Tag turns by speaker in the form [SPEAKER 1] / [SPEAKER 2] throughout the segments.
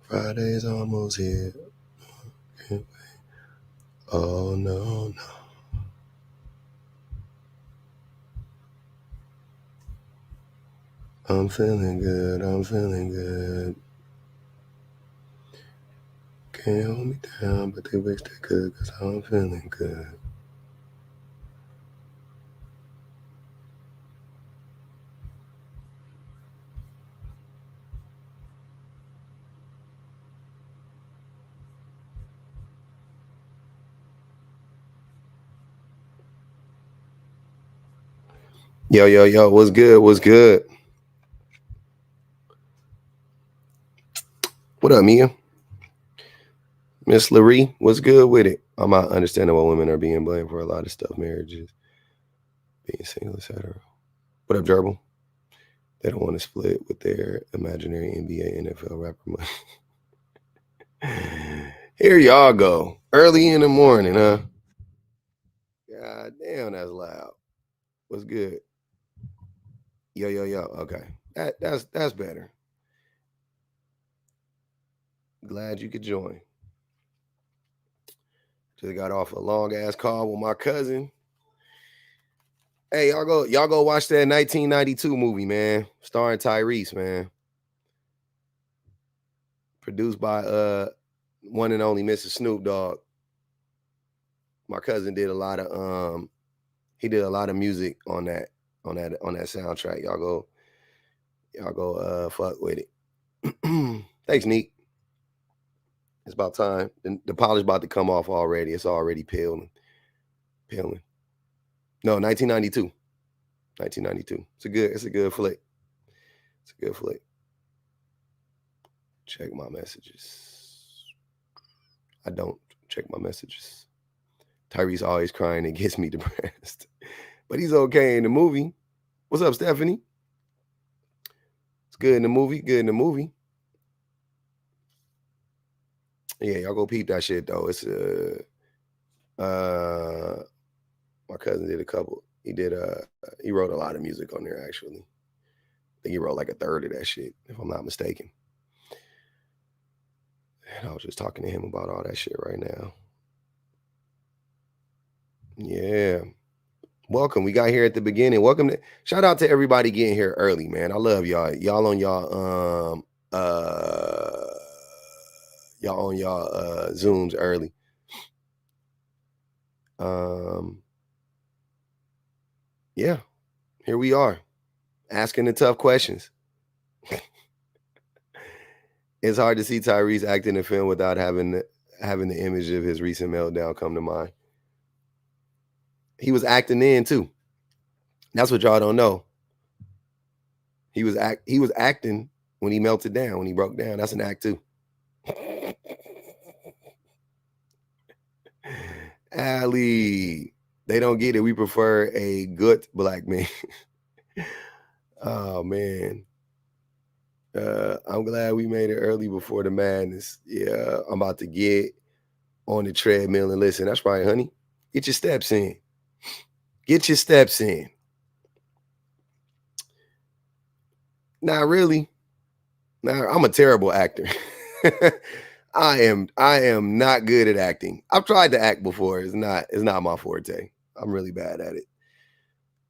[SPEAKER 1] Friday's almost here. Oh, no. I'm feeling good. Can't hold me down, but they wish they could, cause I'm feeling good. Yo, what's good? What up, Mia? Miss Laree, what's good with it? I'm not understanding why women are being blamed for a lot of stuff, marriages, being single, etc. What up, Gerbil? They don't want to split with their imaginary NBA, NFL rapper money. Here y'all go. Early in the morning, huh? God damn, that's loud. What's good? Yo. Okay. That's better. Glad you could join. Just got off a long ass call with my cousin. Hey, y'all go watch that 1992 movie, man. Starring Tyrese, man. Produced by one and only Mr. Snoop Dogg. My cousin did a lot of music on that soundtrack. Y'all go fuck with it. Thanks, Neek. It's about time. The polish about to come off already. It's already peeling. No, 1992. 1992. It's a good flick. Check my messages. I don't check my messages. Tyrese always crying and gets me depressed. But he's okay in the movie. What's up, Stephanie? It's good in the movie. Yeah, y'all go peep that shit though. It's my cousin did a couple. He wrote a lot of music on there actually. I think he wrote like a third of that shit, if I'm not mistaken. And I was just talking to him about all that shit right now. Yeah. Welcome. We got here at the beginning. Shout out to everybody getting here early, man. I love y'all. Y'all on y'all Zooms early. Yeah. Here we are. Asking the tough questions. It's hard to see Tyrese act in a film without having the image of his recent meltdown come to mind. He was acting in too. That's what y'all don't know. He was acting when he melted down, when he broke down. That's an act too. Allie, they don't get it. We prefer a good black man. Oh man. I'm glad we made it early before the madness. Yeah, I'm about to get on the treadmill and listen. That's right, honey. Get your steps in. Not really. Nah, I'm a terrible actor. I am not good at acting. I've tried to act before. It's not my forte. I'm really bad at it.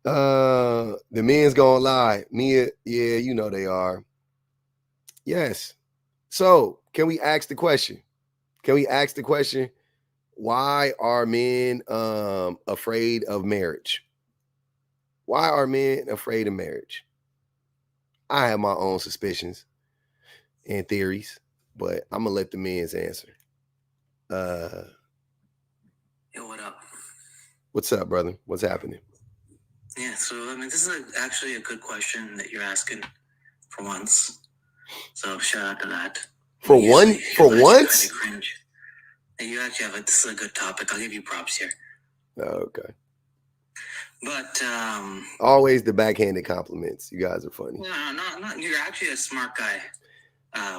[SPEAKER 1] The men's gonna lie. Mia, yeah, you know they are. Yes. So can we ask the question? Why are men afraid of marriage? Why are men afraid of marriage? I have my own suspicions and theories, but I'm gonna let the men's answer.
[SPEAKER 2] Yo, what up?
[SPEAKER 1] What's up, brother? What's happening?
[SPEAKER 2] Yeah, so I mean, this is actually a good question that you're asking for once. So shout out to that.
[SPEAKER 1] For once?
[SPEAKER 2] Cringe. And you actually have this is a good topic. I'll give you props here.
[SPEAKER 1] Okay.
[SPEAKER 2] But
[SPEAKER 1] always the backhanded compliments. You guys are funny.
[SPEAKER 2] No, not you're actually a smart guy.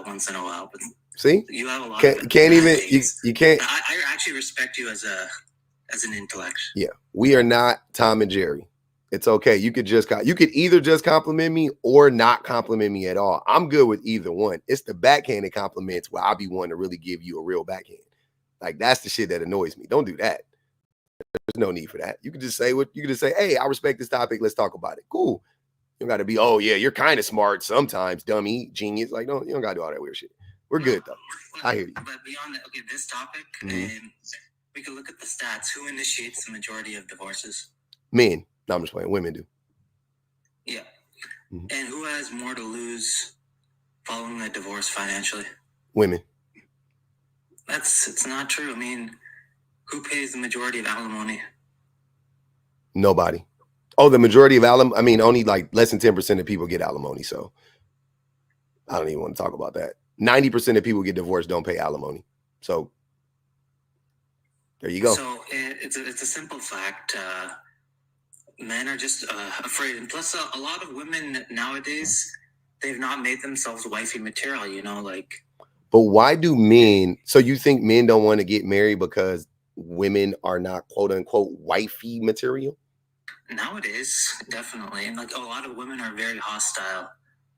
[SPEAKER 2] Once in a while, but
[SPEAKER 1] see,
[SPEAKER 2] you have a lot.
[SPEAKER 1] You can't.
[SPEAKER 2] I actually respect you as an intellect.
[SPEAKER 1] Yeah, we are not Tom and Jerry. It's okay. You could either just compliment me or not compliment me at all. I'm good with either one. It's the backhanded compliments where I'll be wanting to really give you a real backhand. Like that's the shit that annoys me. Don't do that. There's no need for that. You can just say, hey, I respect this topic. Let's talk about it. Cool. You don't got to be, oh yeah, you're kind of smart sometimes, dummy, genius. Like, no, you don't got to do all that weird shit. We're good though. I hear you.
[SPEAKER 2] But beyond that, okay, this topic, we can look at the stats. Who initiates the majority of divorces?
[SPEAKER 1] Men. No, I'm just playing. Women do.
[SPEAKER 2] Yeah. Mm-hmm. And who has more to lose following a divorce financially?
[SPEAKER 1] Women.
[SPEAKER 2] It's not true. I mean, who pays the majority of alimony?
[SPEAKER 1] Nobody. Oh, the majority of alimony? I mean, only like less than 10% of people get alimony. So I don't even want to talk about that. 90% of people get divorced don't pay alimony. So there you go.
[SPEAKER 2] So it's a simple fact. Men are just afraid. And plus, a lot of women nowadays, they've not made themselves wifey material, you know, like.
[SPEAKER 1] But why do men, so you think men don't want to get married because women are not quote unquote wifey material?
[SPEAKER 2] Nowadays, definitely. And like a lot of women are very hostile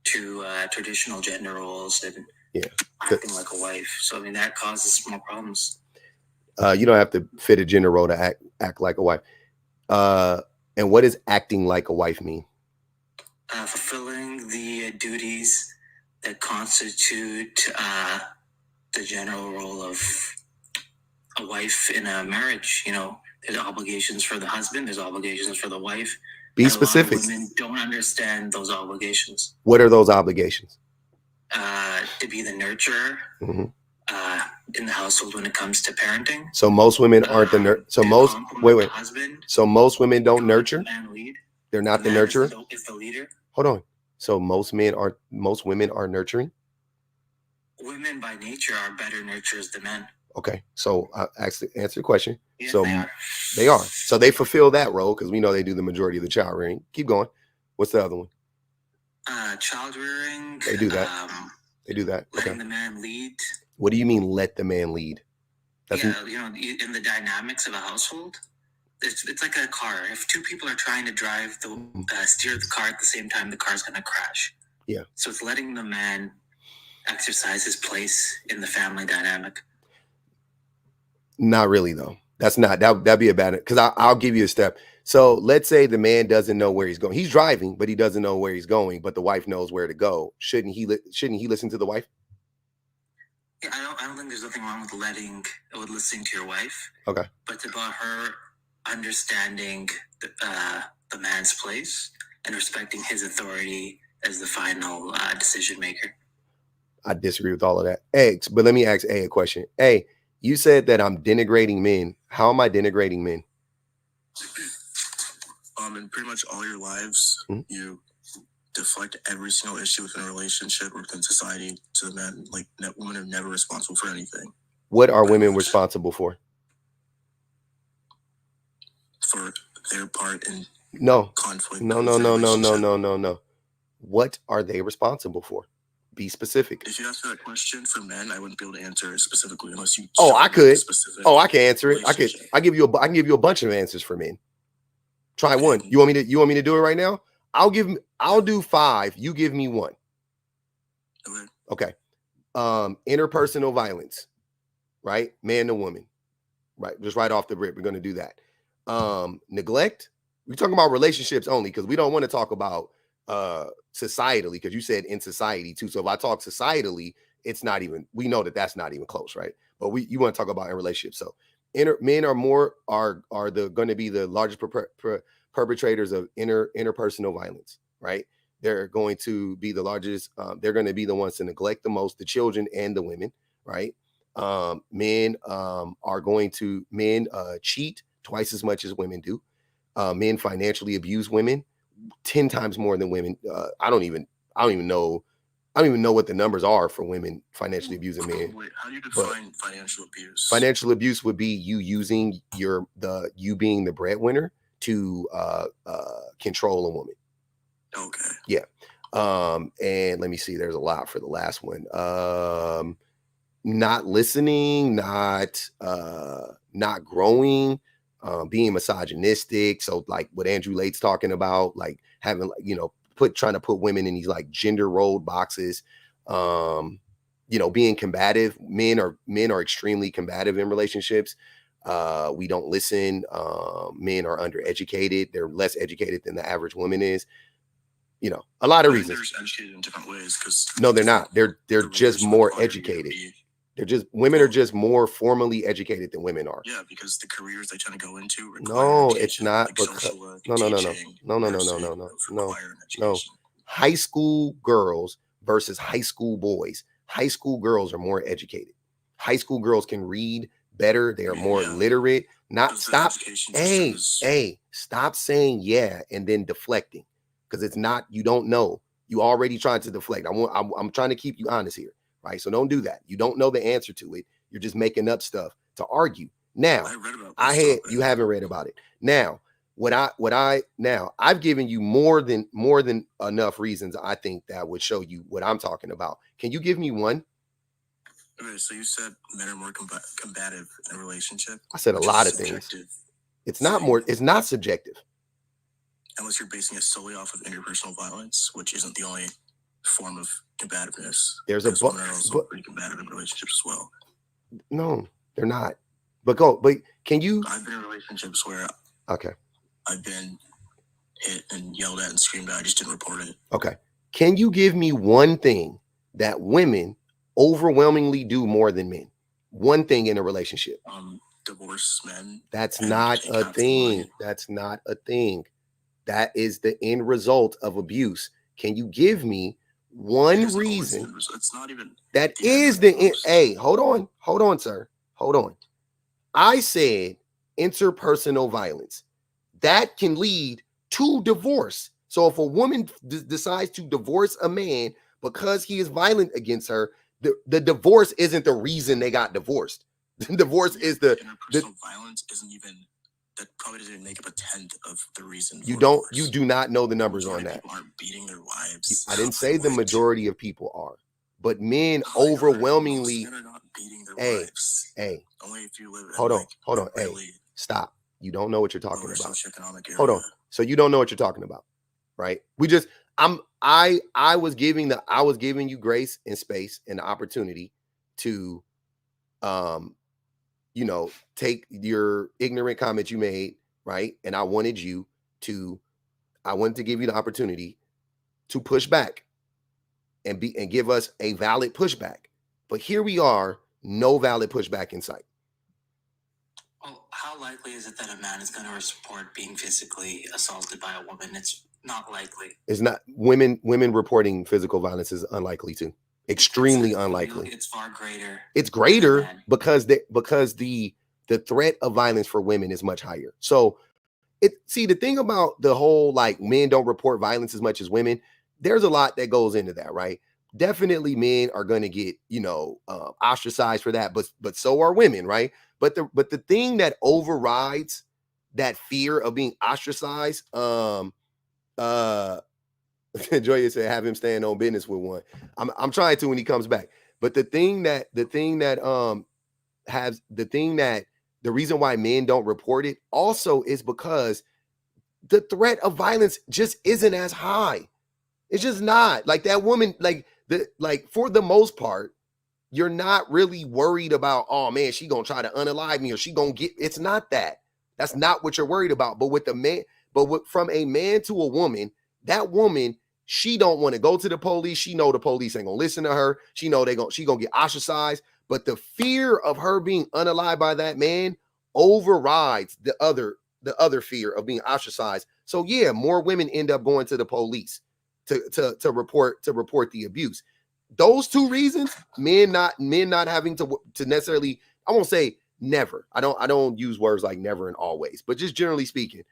[SPEAKER 2] to traditional gender roles and acting like a wife. So, I mean, that causes more problems.
[SPEAKER 1] You don't have to fit a gender role to act like a wife. And what does acting like a wife mean?
[SPEAKER 2] Fulfilling the duties that constitute the general role of a wife in a marriage. You know, there's obligations for the husband, there's obligations for the wife.
[SPEAKER 1] Be specific.
[SPEAKER 2] A lot of women don't understand those obligations.
[SPEAKER 1] What are those obligations?
[SPEAKER 2] To be the nurturer in the household when it comes to parenting.
[SPEAKER 1] So most women aren't the So most So most women don't nurture.
[SPEAKER 2] The man lead.
[SPEAKER 1] They're not the nurturer.
[SPEAKER 2] Is the leader.
[SPEAKER 1] Hold on. So most women are nurturing.
[SPEAKER 2] Women by nature are better nurturers than men.
[SPEAKER 1] Okay, so I actually answer the question.
[SPEAKER 2] Yes,
[SPEAKER 1] so they are. So they fulfill that role because we know they do the majority of the child rearing. Keep going. What's the other one?
[SPEAKER 2] Child rearing.
[SPEAKER 1] They do that. They do that.
[SPEAKER 2] Letting the man lead.
[SPEAKER 1] What do you mean let the man lead?
[SPEAKER 2] You know, in the dynamics of a household, it's like a car. If two people are trying to drive steer the car at the same time, the car's going to crash.
[SPEAKER 1] Yeah.
[SPEAKER 2] So it's letting the man exercise his place in the family dynamic.
[SPEAKER 1] Not really, though. That's not that'd be a bad, because I'll give you a step. So let's say the man doesn't know where he's going. He's driving, but he doesn't know where he's going. But the wife knows where to go. Shouldn't he listen to the wife?
[SPEAKER 2] Yeah, I don't think there's nothing wrong with listening to your wife.
[SPEAKER 1] Okay.
[SPEAKER 2] But it's about her understanding the man's place and respecting his authority as the final decision maker.
[SPEAKER 1] I disagree with all of that. Hey, but let me ask A a question. Hey, you said that I'm denigrating men. How am I denigrating men?
[SPEAKER 3] In pretty much all your lives, you deflect every single issue within a relationship or within society to the men. Like, women are never responsible for anything.
[SPEAKER 1] What are women responsible for?
[SPEAKER 3] For their part in conflict.
[SPEAKER 1] No. What are they responsible for? Be specific.
[SPEAKER 3] If you ask that question for men, I wouldn't be able to answer it specifically unless you.
[SPEAKER 1] I could. I can answer it. I can give you a bunch of answers for men. Try one. You want me to do it right now? I'll do 5. You give me 1. Okay. Interpersonal violence, right? Man to woman, right? Just right off the rip, we're going to do that. Neglect. We're talking about relationships only because we don't want to talk about societally, because you said in society too. So if I talk societally, it's not even, we know that's not even close, right? But you want to talk about in relationships. So men are going to be the largest perpetrators of interpersonal violence, right? They're going to be the largest. They're going to be the ones to neglect the most, the children and the women, right? Men cheat twice as much as women do. Men financially abuse women 10 times more than women. I don't even know what the numbers are for women financially abusing men.
[SPEAKER 3] Wait, how do you define financial abuse?
[SPEAKER 1] Financial abuse would be you using you being the breadwinner to control a woman.
[SPEAKER 3] Okay.
[SPEAKER 1] Yeah. And let me see, there's a lot for the last one. Not listening, not growing, being misogynistic. So like what Andrew Late's talking about, like having, like, you know, trying to put women in these like gender role boxes, you know, being combative. Men are extremely combative in relationships. We don't listen. Men are undereducated. They're less educated than the average woman is. You know, a lot of reasons.
[SPEAKER 3] They're educated in different ways, because
[SPEAKER 1] no, they're not. They're just more educated. They're just, women are just more formally educated than women are.
[SPEAKER 3] Yeah, because the careers they tend to go into require
[SPEAKER 1] No,
[SPEAKER 3] education,
[SPEAKER 1] it's not.
[SPEAKER 3] like
[SPEAKER 1] Because
[SPEAKER 3] social work,
[SPEAKER 1] no.
[SPEAKER 3] teaching, nursing, those require an education.
[SPEAKER 1] High school girls versus high school boys. High school girls are more educated. High school girls can read better. They are more literate. Not stop. Hey, stop saying yeah and then deflecting, because it's not. You don't know. You already trying to deflect. I'm trying to keep you honest here, right? So don't do that. You don't know the answer to it. You're just making up stuff to argue. Now, you haven't read about it. Now, I've given you more than enough reasons, I think, that would show you what I'm talking about. Can you give me one?
[SPEAKER 3] Okay, so you said men are more combative in a relationship.
[SPEAKER 1] I said a lot of things. It's not subjective.
[SPEAKER 3] Unless you're basing it solely off of interpersonal violence, which isn't the only form of combativeness.
[SPEAKER 1] There's a
[SPEAKER 3] women are also pretty combative in relationships as well.
[SPEAKER 1] No, they're not. But can you?
[SPEAKER 3] I've been in relationships where I've been hit and yelled at and screamed at. I just didn't report it.
[SPEAKER 1] Okay. Can you give me one thing that women overwhelmingly do more than men? One thing in a relationship.
[SPEAKER 3] Divorce men.
[SPEAKER 1] That's not a thing. That's not a thing. That is the end result of abuse. Can you give me one reason?
[SPEAKER 3] It's not even.
[SPEAKER 1] That is the end. Hey, hold on, sir. Hold on. I said interpersonal violence. That can lead to divorce. So if a woman decides to divorce a man because he is violent against her, the divorce isn't the reason they got divorced. The divorce is
[SPEAKER 3] interpersonal violence isn't even. That probably doesn't even make up a tenth of the reason.
[SPEAKER 1] You do not know the numbers on that.
[SPEAKER 3] People aren't beating their wives.
[SPEAKER 1] I didn't say the majority of people are, but men overwhelmingly.
[SPEAKER 3] Men are not beating their wives.
[SPEAKER 1] Hey.
[SPEAKER 3] Only if you live.
[SPEAKER 1] Hold on. Hey, stop. You don't know what you're talking about. Hold on. So you don't know what you're talking about, right? I was giving you grace and space and the opportunity to, you know, take your ignorant comment you made, right? And I wanted to give you the opportunity to push back and give us a valid pushback. But here we are, no valid pushback in sight.
[SPEAKER 2] Well, how likely is it that a man is going to report being physically assaulted by a woman? It's not likely.
[SPEAKER 1] It's not. Women reporting physical violence is unlikely too. Extremely unlikely.
[SPEAKER 2] It's far greater.
[SPEAKER 1] It's greater because the threat of violence for women is much higher. So the thing about the whole, like, men don't report violence as much as women, there's a lot that goes into that, right? Definitely men are going to get, you know, ostracized for that, but so are women, right? But the thing that overrides that fear of being ostracized, Joya said, have him stand on business with one. I'm trying to when he comes back. But the reason why men don't report it also is because the threat of violence just isn't as high. It's just not. Like, that woman, for the most part, you're not really worried about, oh man, she gonna try to unalive me, or she gonna get. It's not that. That's not what you're worried about. But with the man, from a man to a woman, that woman, she don't want to go to the police. She know the police ain't gonna listen to her. She know she gonna get ostracized. But the fear of her being unalived by that man overrides the other fear of being ostracized. So yeah, more women end up going to the police to report the abuse. Those two reasons, men not having to necessarily, I won't say never. I don't use words like never and always, but just generally speaking,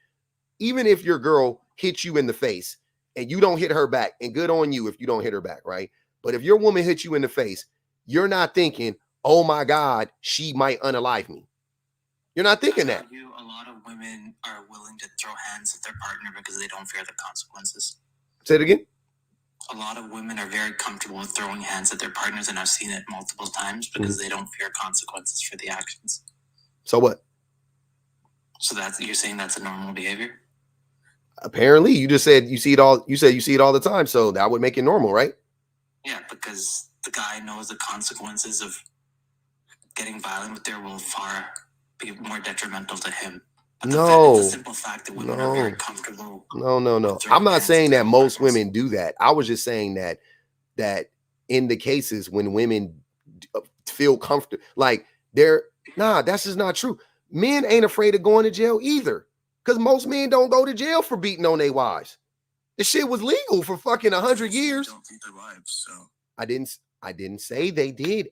[SPEAKER 1] even if your girl hits you in the face and you don't hit her back, and good on you if you don't hit her back, right? But if your woman hits you in the face, you're not thinking, oh my God, she might unalive me. You're not thinking that.
[SPEAKER 2] A lot of women are willing to throw hands at their partner because they don't fear the consequences.
[SPEAKER 1] Say it again.
[SPEAKER 2] A lot of women are very comfortable with throwing hands at their partners, and I've seen it multiple times because they don't fear consequences for the actions.
[SPEAKER 1] So what?
[SPEAKER 2] So you're saying that's a normal behavior?
[SPEAKER 1] Apparently, you just said you see it all. You said you see it all the time, so that would make it normal, right?
[SPEAKER 2] Yeah, because the guy knows the consequences of getting violent with their will far be more detrimental to him. But
[SPEAKER 1] No,
[SPEAKER 2] it's a simple fact that women are very comfortable.
[SPEAKER 1] No. I'm not saying that most women do that. I was just saying that in the cases when women feel comfortable, like that's just not true. Men ain't afraid of going to jail either, because most men don't go to jail for beating on their wives. This shit was legal for fucking 100 years.
[SPEAKER 3] Don't beat their wives, so.
[SPEAKER 1] I didn't say they did,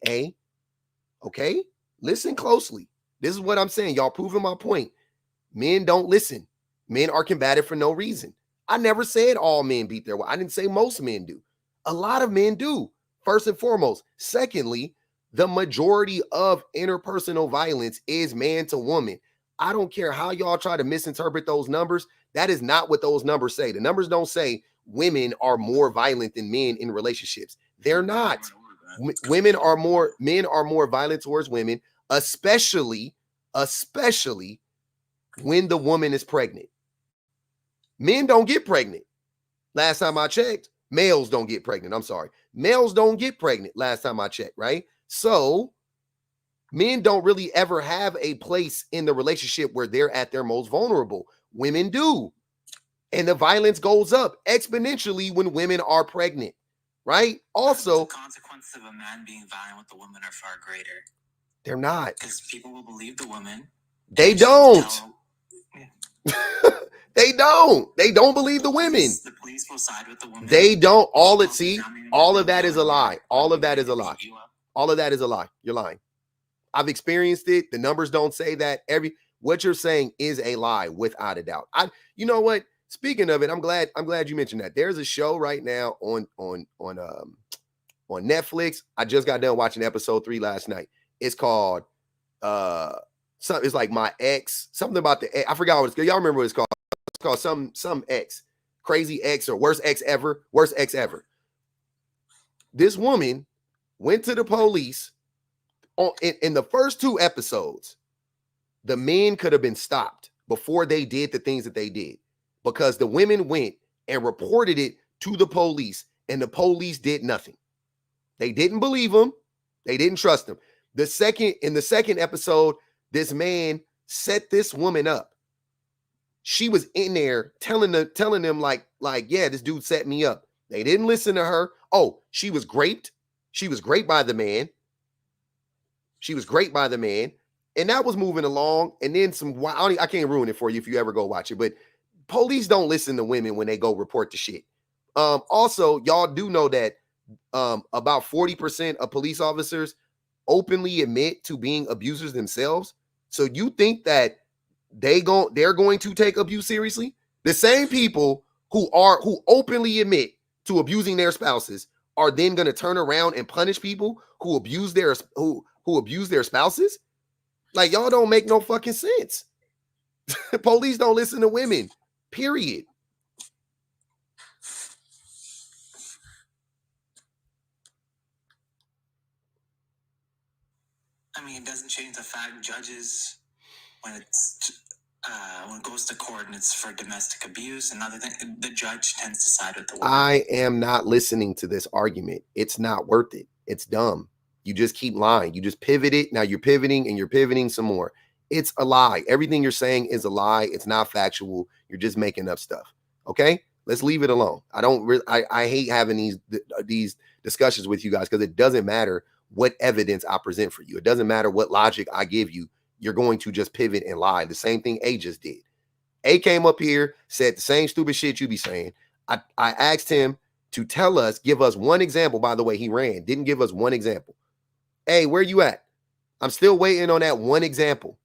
[SPEAKER 1] okay? Listen closely. This is what I'm saying. Y'all proving my point. Men don't listen. Men are combative for no reason. I never said all men beat their wife. I didn't say most men do. A lot of men do, first and foremost. Secondly, the majority of interpersonal violence is man to woman. I don't care how y'all try to misinterpret those numbers. That is not what those numbers say. The numbers don't say women are more violent than men in relationships. They're not. Men are more violent towards women, especially when the woman is pregnant. Men don't get pregnant. Last time I checked, males don't get pregnant. I'm sorry. Males don't get pregnant last time I checked, right? So men don't really ever have a place in the relationship where they're at their most vulnerable. Women do. And the violence goes up exponentially when women are pregnant, right? Also,
[SPEAKER 2] the consequences of a man being violent with a woman are far greater.
[SPEAKER 1] They're not.
[SPEAKER 2] Because people will believe the woman.
[SPEAKER 1] They don't. They don't. They don't believe the women.
[SPEAKER 2] The police will side with the woman.
[SPEAKER 1] They don't. All of that is a lie. All of that is a lie. All of that is a lie. You're lying. I've experienced it. The numbers don't say that. What you're saying is a lie, without a doubt. You know what? Speaking of it, I'm glad you mentioned that. There's a show right now on Netflix. I just got done watching episode 3 last night. It's called it's like My Ex, something about the ex. I forgot what it's called. Y'all remember what it's called? It's called some X, Crazy X, or Worst X Ever. This woman went to the police in the first 2 episodes. The men could have been stopped before they did the things that they did, because the women went and reported it to the police, and the police did nothing. They didn't believe them. They didn't trust them. In the second episode, this man set this woman up. She was in there telling them like, yeah, this dude set me up. They didn't listen to her. Oh, she was raped. She was raped by the man. And that was moving along. And then I can't ruin it for you if you ever go watch it, but police don't listen to women when they go report the shit. Also, y'all do know that about 40% of police officers openly admit to being abusers themselves. So you think that they're going to take abuse seriously? The same people who openly admit to abusing their spouses are then going to turn around and punish people who abuse their spouses? Like, y'all don't make no fucking sense. Police don't listen to women. Period.
[SPEAKER 2] I mean, it doesn't change the fact judges, when it goes to court and it's for domestic abuse and other things, the judge tends to side with the woman.
[SPEAKER 1] I am not listening to this argument. It's not worth it. It's dumb. You just keep lying. You just pivot it. Now you're pivoting and you're pivoting some more. It's a lie. Everything you're saying is a lie. It's not factual. You're just making up stuff. Okay? Let's leave it alone. I hate having these discussions with you guys, because it doesn't matter what evidence I present for you. It doesn't matter what logic I give you. You're going to just pivot and lie. The same thing A just did. A came up here, said the same stupid shit you be saying. I asked him to give us one example. By the way, he ran, didn't give us one example. Hey, where you at? I'm still waiting on that one example.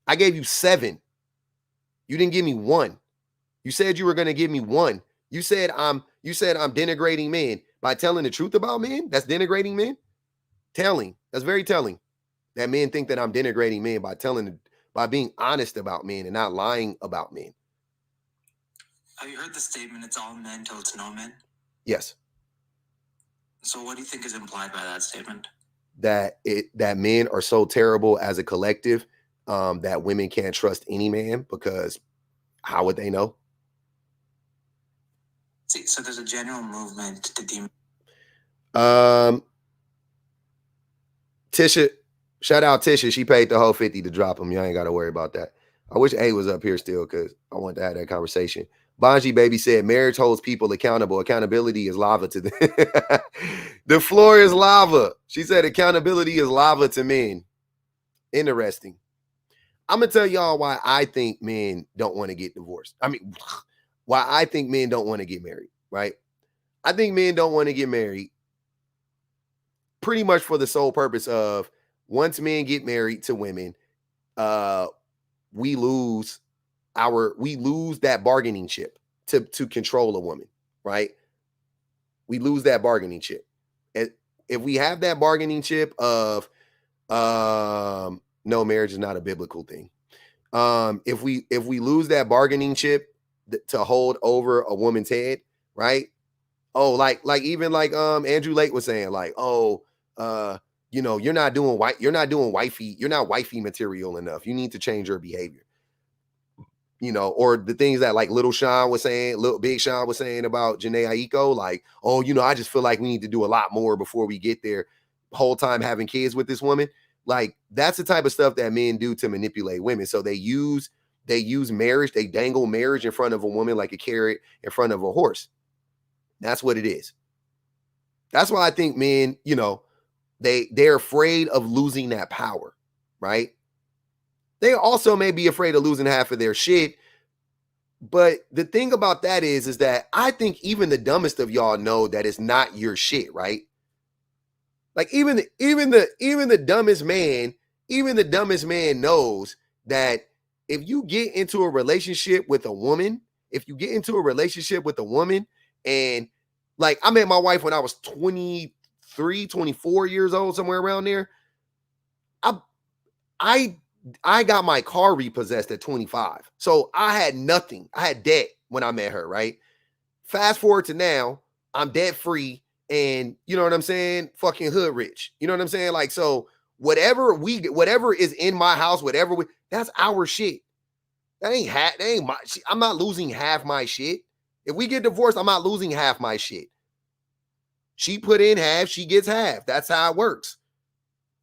[SPEAKER 1] I gave you 7. You didn't give me 1. You said you were going to give me 1. You said I'm denigrating men by telling the truth about men. That's denigrating men. Telling. That's very telling. That men think that I'm denigrating men by being honest about men and not lying about men.
[SPEAKER 2] Have you heard the statement, it's all men till it's no men?
[SPEAKER 1] Yes.
[SPEAKER 2] So what do you think is implied by that statement?
[SPEAKER 1] That men are so terrible as a collective that women can't trust any man because how would they know?
[SPEAKER 2] So there's a general movement to
[SPEAKER 1] Tisha, shout out Tisha. She paid the whole 50 to drop him. You ain't got to worry about that. I wish A was up here still because I want to have that conversation. Bonji Baby said, marriage holds people accountable. Accountability is lava to them. The floor is lava. She said accountability is lava to men. Interesting. I'm going to tell y'all why I think men don't want to get divorced. I mean, why I think men don't want to get married, right? I think men don't want to get married pretty much for the sole purpose of once men get married to women, we lose that bargaining chip to control a woman, right? We lose that bargaining chip. If we have that bargaining chip of no, marriage is not a biblical thing. If we lose that bargaining chip to hold over a woman's head, right? Oh, like even like Andrew Lake was saying, like, oh, you're not wifey material enough. You need to change your behavior. Or the things that like Little Big Sean was saying about Janae Aiko, like, oh, I just feel like we need to do a lot more before we get there. Whole time having kids with this woman. Like, that's the type of stuff that men do to manipulate women. So they use marriage, they dangle marriage in front of a woman like a carrot in front of a horse. That's what it is. That's why I think men, they're afraid of losing that power, right? They also may be afraid of losing half of their shit. But the thing about that is that I think even the dumbest of y'all know that it's not your shit, right? Like even the dumbest man knows that if you get into a relationship with a woman, and like I met my wife when I was 23, 24 years old, somewhere around there. I got my car repossessed at 25. So I had nothing. I had debt when I met her, right? Fast forward to now, I'm debt free and you know what I'm saying? Fucking hood rich. You know what I'm saying? Like, so whatever is in my house, that's our shit. That ain't my shit. I'm not losing half my shit. If we get divorced, I'm not losing half my shit. She put in half, she gets half. That's how it works.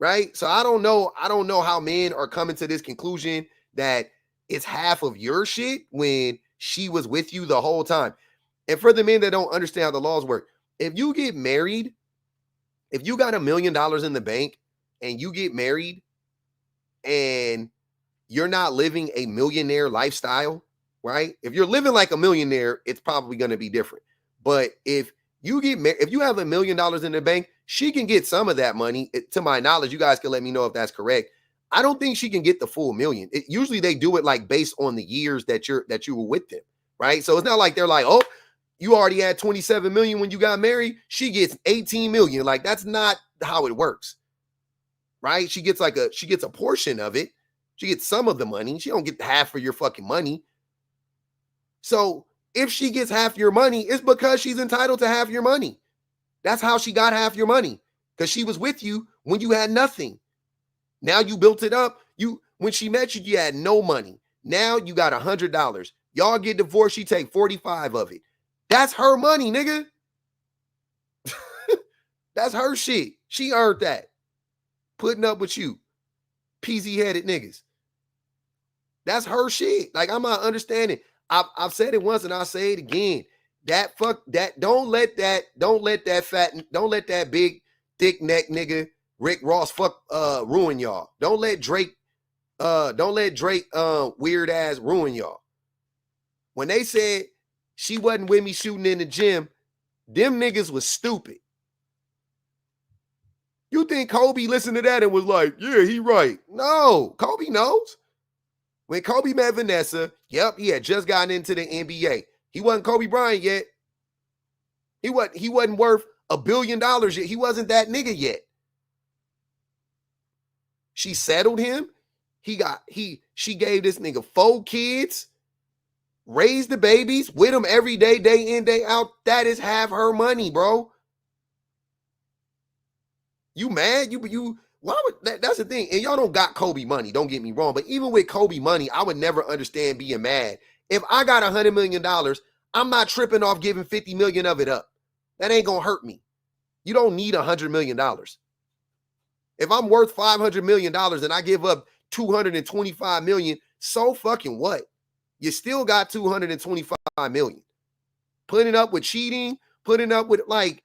[SPEAKER 1] Right? So I don't know how men are coming to this conclusion that it's half of your shit when she was with you the whole time. And for the men that don't understand how the laws work, if you get married, if you got $1 million in the bank and you get married and you're not living a millionaire lifestyle, right? If you're living like a millionaire, it's probably going to be different. But if you get married, if you have $1 million in the bank, she can get some of that money. To my knowledge, you guys can let me know if that's correct. I don't think she can get the full $1 million. Usually they do it like based on the years that you were with them, right? So it's not like they're like, oh, you already had 27 million when you got married. She gets 18 million. Like, that's not how it works, right? She gets a portion of it. She gets some of the money. She don't get half of your fucking money. So if she gets half your money, it's because she's entitled to half your money. That's how she got half your money, because she was with you when you had nothing. Now you built it up. When she met you, you had no money. Now you got $100. Y'all get divorced, she take 45 of it. That's her money, nigga. That's her shit. She earned that. Putting up with you. Peasy-headed niggas. That's her shit. Like, I'm not understanding. I've said it once and I'll say it again. Don't let that big thick neck nigga Rick Ross ruin y'all. Don't let Drake weird ass ruin y'all. When they said she wasn't with me shooting in the gym, them niggas was stupid. You think Kobe listened to that and was like, yeah, he right. No, Kobe knows. When Kobe met Vanessa, yep, he had just gotten into the NBA. He wasn't Kobe Bryant yet. He wasn't worth $1 billion yet. He wasn't that nigga yet. She settled him. She gave this nigga 4 kids, raised the babies with him every day in, day out. That is half her money, bro. You mad? Why would that's the thing? And y'all don't got Kobe money, don't get me wrong. But even with Kobe money, I would never understand being mad. If I got $100 million, I'm not tripping off giving 50 million of it up. That ain't gonna hurt me. You don't need $100 million. If I'm worth $500 million and I give up 225 million, so fucking what? You still got 225 million. Putting up with cheating, putting up with like,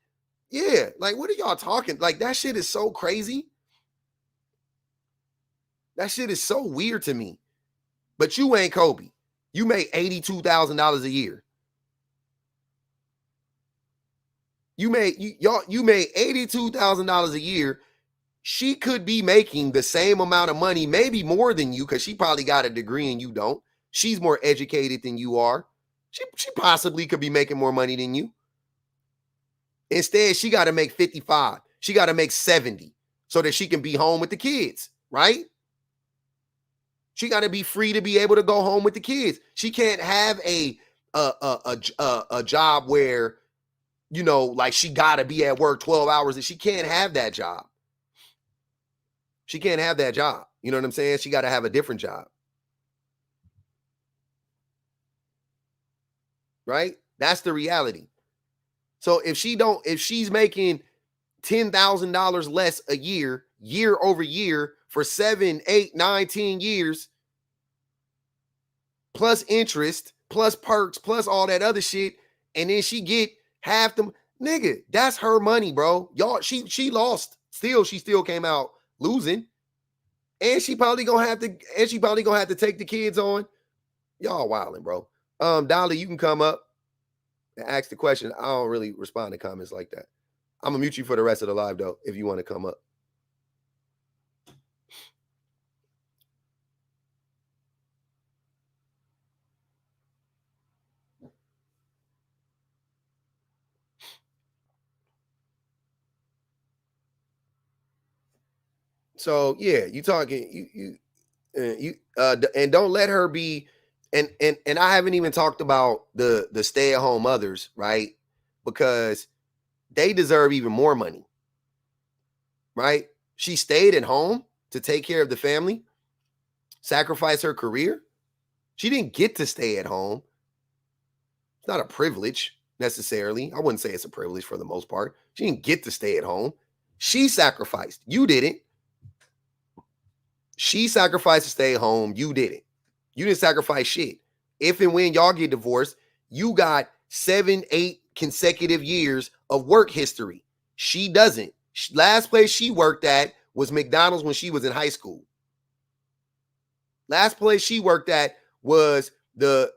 [SPEAKER 1] yeah, like what are y'all talking? Like that shit is so crazy. That shit is so weird to me. But you ain't Kobe. You make $82,000 a year. You made $82,000 a year. She could be making the same amount of money, maybe more than you, because she probably got a degree and you don't. She's more educated than you are. She possibly could be making more money than you. Instead, she got to make 55. She got to make 70 so that she can be home with the kids, right? She got to be free to be able to go home with the kids. She can't have a job where, you know, like she got to be at work 12 hours and she can't have that job. She can't have that job. You know what I'm saying? She got to have a different job. Right? That's the reality. So if she's making $10,000 less a year over year for 7, 8, 9, 10 years, plus interest, plus perks, plus all that other shit, and then she get half them, nigga, that's her money, bro. Y'all, she lost. She still came out losing. And she probably gonna have to take the kids on. Y'all wilding, bro. Dolly, you can come up and ask the question. I don't really respond to comments like that. I'm gonna mute you for the rest of the live though, if you want to come up. So yeah, you talking and don't let her be, and I haven't even talked about the stay-at-home mothers, right? Because they deserve even more money, right? She stayed at home to take care of the family, sacrifice her career. She didn't get to stay at home. It's not a privilege necessarily. I wouldn't say it's a privilege for the most part. She didn't get to stay at home. She sacrificed. You didn't. She sacrificed to stay home. You didn't. You didn't sacrifice shit. If and when y'all get divorced, you got 7, 8 consecutive years of work history. She doesn't. Last place she worked at was McDonald's when she was in high school. Last place she worked at was the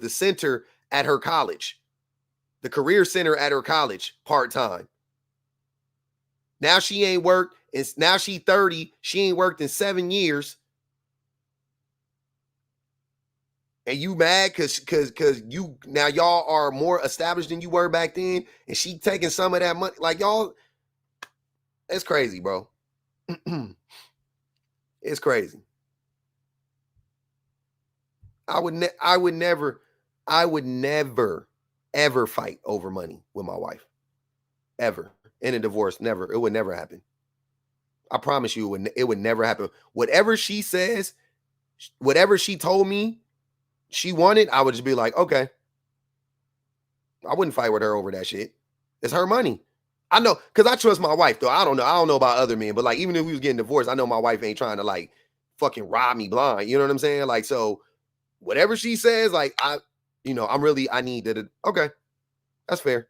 [SPEAKER 1] center at her college, the career center at her college, part-time. Now she ain't worked, and now she 30. She ain't worked in 7 years. And you mad because you now y'all are more established than you were back then, and she taking some of that money. Like y'all, it's crazy, bro. It's crazy. I would never ever fight over money with my wife. Ever. In a divorce, never. It would never happen. I promise you it would never happen. Whatever she says, whatever she told me she wanted, I would just be like, okay. I wouldn't fight with her over that shit. It's her money. I know, because I trust my wife, though. I don't know about other men, but like, even if we was getting divorced, I know my wife ain't trying to like fucking rob me blind. You know what I'm saying? Like, so whatever she says, like, I need that. Okay. That's fair.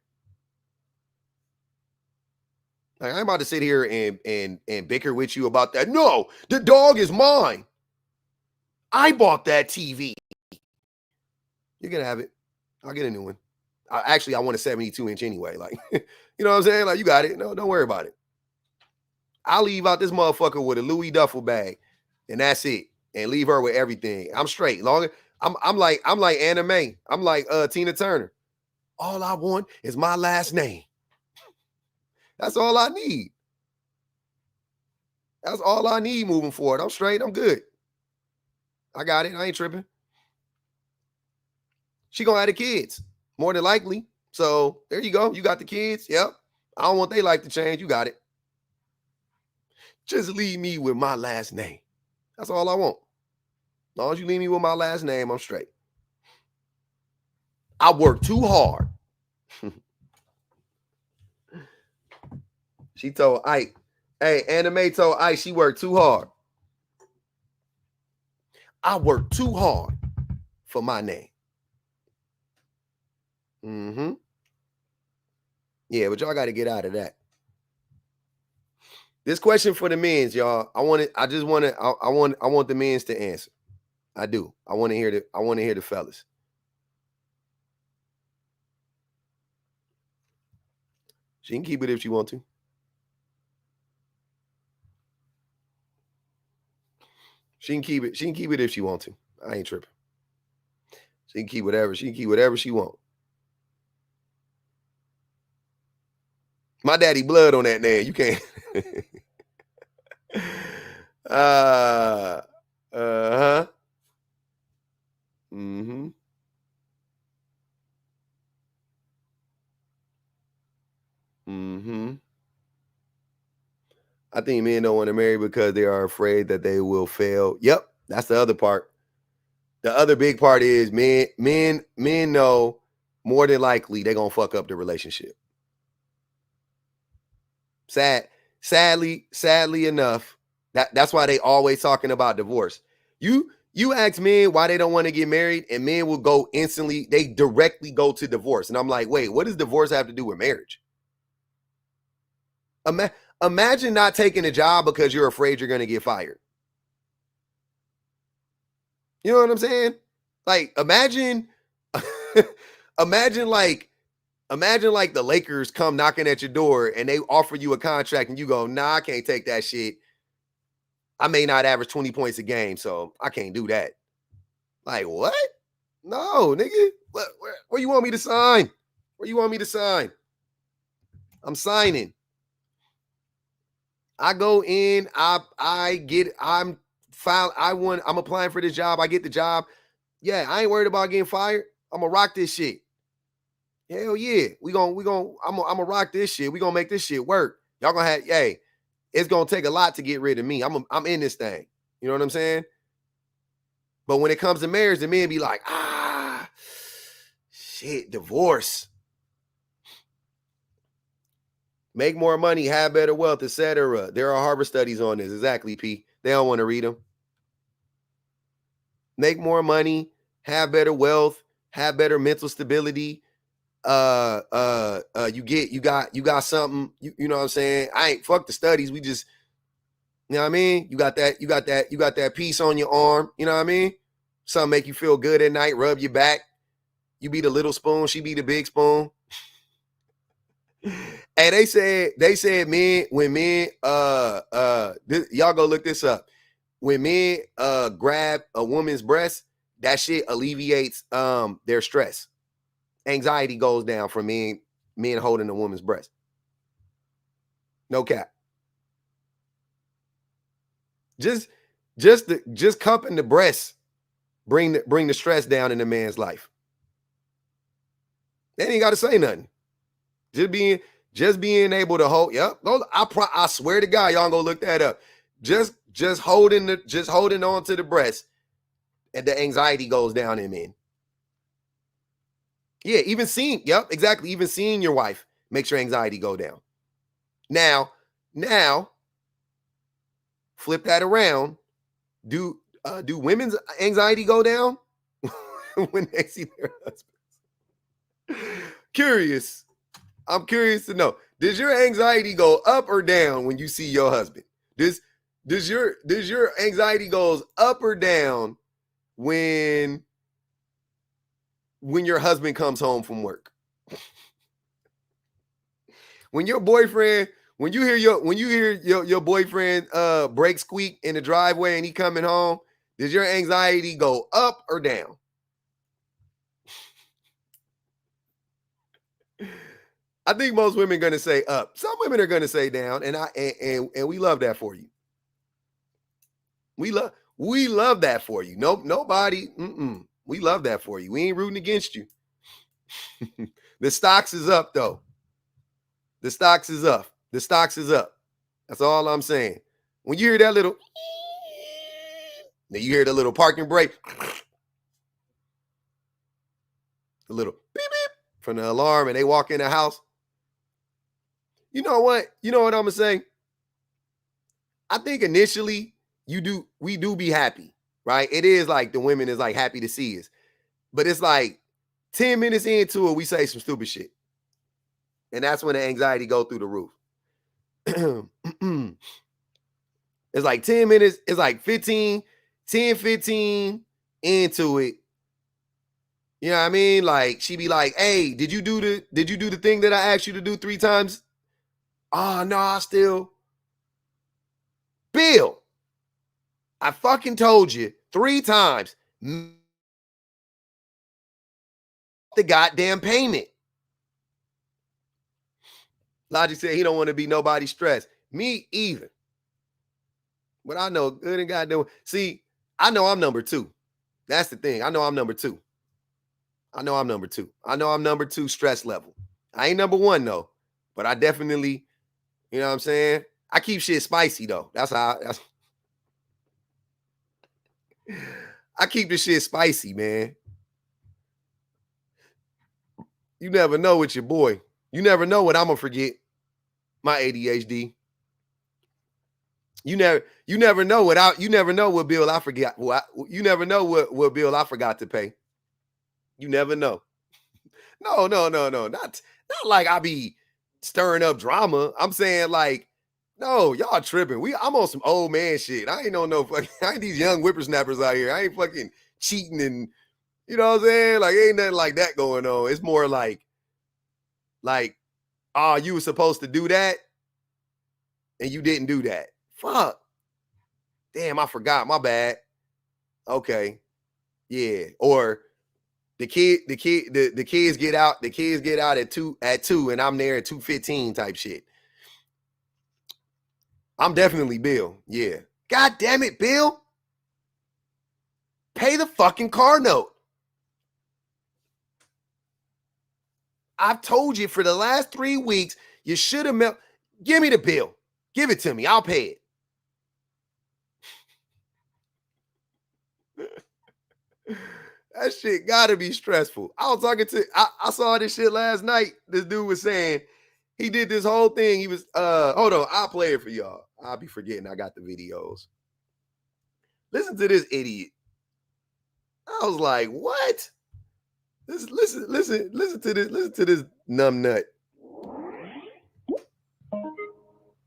[SPEAKER 1] Like, I'm about to sit here and bicker with you about that. No, the dog is mine. I bought that TV. You're gonna have it. I'll get a new one. I want a 72-inch anyway. Like, you know what I'm saying? Like, you got it. No, don't worry about it. I'll leave out this motherfucker with a Louis duffel bag, and that's it. And leave her with everything. I'm straight. I'm like anime. I'm like Tina Turner. All I want is my last name. That's all I need. That's all I need moving forward. I'm straight. I'm good. I got it. I ain't tripping. She gonna have the kids, more than likely. So there you go. You got the kids. Yep. I don't want their life to change. You got it. Just leave me with my last name. That's all I want. As long as you leave me with my last name, I'm straight. I work too hard. She told Ike, hey, Anime told Ike she worked too hard. I work too hard for my name. Mm-hmm. Yeah, but y'all got to get out of that. This question for the men's, y'all. I want the men's to answer. I do. I want to hear the fellas. She can keep it if she want to. She can keep it if she want to. I ain't tripping. She can keep whatever she want. My daddy blood on that name. You can't. Uh-huh. Mm-hmm. Mm-hmm. I think men don't want to marry because they are afraid that they will fail. Yep, that's the other part. The other big part is men know more than likely they're gonna fuck up the relationship. Sadly enough, that's why they always talking about divorce. You ask men why they don't want to get married, and men will go instantly, they directly go to divorce. And I'm like, wait, what does divorce have to do with marriage? Imagine not taking a job because you're afraid you're going to get fired. You know what I'm saying? Like, imagine like the Lakers come knocking at your door and they offer you a contract and you go, nah, I can't take that shit. I may not average 20 points a game, so I can't do that. Like, what? No, nigga. Where you want me to sign? Where you want me to sign? I'm signing. I go in, I'm applying for this job. I get the job. Yeah, I ain't worried about getting fired. I'm gonna rock this shit. Hell yeah. I'm gonna rock this shit. We gonna make this shit work. Y'all gonna have, it's gonna take a lot to get rid of me. I'm in this thing. You know what I'm saying? But when it comes to marriage, the men be like, shit, divorce. Make more money, have better wealth, etc. There are Harvard studies on this. Exactly, P. They don't want to read them. Make more money, have better wealth, have better mental stability. You got something. You know what I'm saying? I ain't fuck the studies. We just, you know what I mean? You got that piece on your arm. You know what I mean? Something make you feel good at night. Rub your back. You be the little spoon. She be the big spoon. And they said when men y'all go look this up. When men grab a woman's breast, that shit alleviates their stress. Anxiety goes down from men holding a woman's breast. No cap. Just cupping the breast bring the stress down in a man's life. They ain't got to say nothing. Just being able to hold. Yep. I swear to God, y'all go look that up. Just holding on to the breast, and the anxiety goes down in men. Yeah, even seeing. Yep, exactly. Even seeing your wife makes your anxiety go down. Now, flip that around. Do women's anxiety go down when they see their husbands? Curious. I'm curious to know. Does your anxiety go up or down when you see your husband? Does your anxiety goes up or down when your husband comes home from work? When you hear your boyfriend brake squeak in the driveway and he coming home, does your anxiety go up or down? I think most women are going to say up. Some women are going to say down, and we love that for you. We love that for you. Nobody. We love that for you. We ain't rooting against you. The stocks is up though. The stocks is up. The stocks is up. That's all I'm saying. When you hear that little, then you hear the little parking brake, the little beep beep from the alarm, and they walk in the house. You know what? You know what I'm gonna say? I think initially we do be happy, right? It is like the women is like happy to see us. But it's like 10 minutes into it, we say some stupid shit. And that's when the anxiety go through the roof. It's like 10 minutes, it's like 15 into it. You know what I mean? Like she be like, hey, did you do the thing that I asked you to do 3 times? Oh, no, I still. Bill, I fucking told you 3 times. The goddamn payment. Logic said he don't want to be nobody's stress. Me either. But I know good and goddamn. See, I know I'm number 2. That's the thing. I know I'm number 2. I know I'm number 2. I know I'm number 2 stress level. I ain't number 1 though. But I definitely, you know what I'm saying? I keep shit spicy though. That's how I keep this shit spicy, man. You never know with your boy. You never know what I'm gonna forget. My ADHD. You never know what bill I forgot. You never know what bill I forgot to pay. You never know. No. Not like I be stirring up drama. I'm saying like, no, y'all tripping. I'm on some old man shit. I ain't on no fucking, I ain't these young whippersnappers out here. I ain't fucking cheating and, you know what I'm saying? Like, ain't nothing like that going on. It's more like, oh, you were supposed to do that and you didn't do that. Fuck. Damn, I forgot. My bad. Okay. Yeah. Or the kids get out at 2 and I'm there at 2:15 type shit. I'm definitely Bill. Yeah. God damn it, Bill. Pay the fucking car note. I've told you for the last 3 weeks, you should have give me the bill. Give it to me. I'll pay it. That shit gotta be stressful. I was talking to, I saw this shit last night. This dude was saying he did this whole thing. He was, hold on, I'll play it for y'all. I'll be forgetting I got the videos. Listen to this idiot. I was like, what? Listen to this numb nut.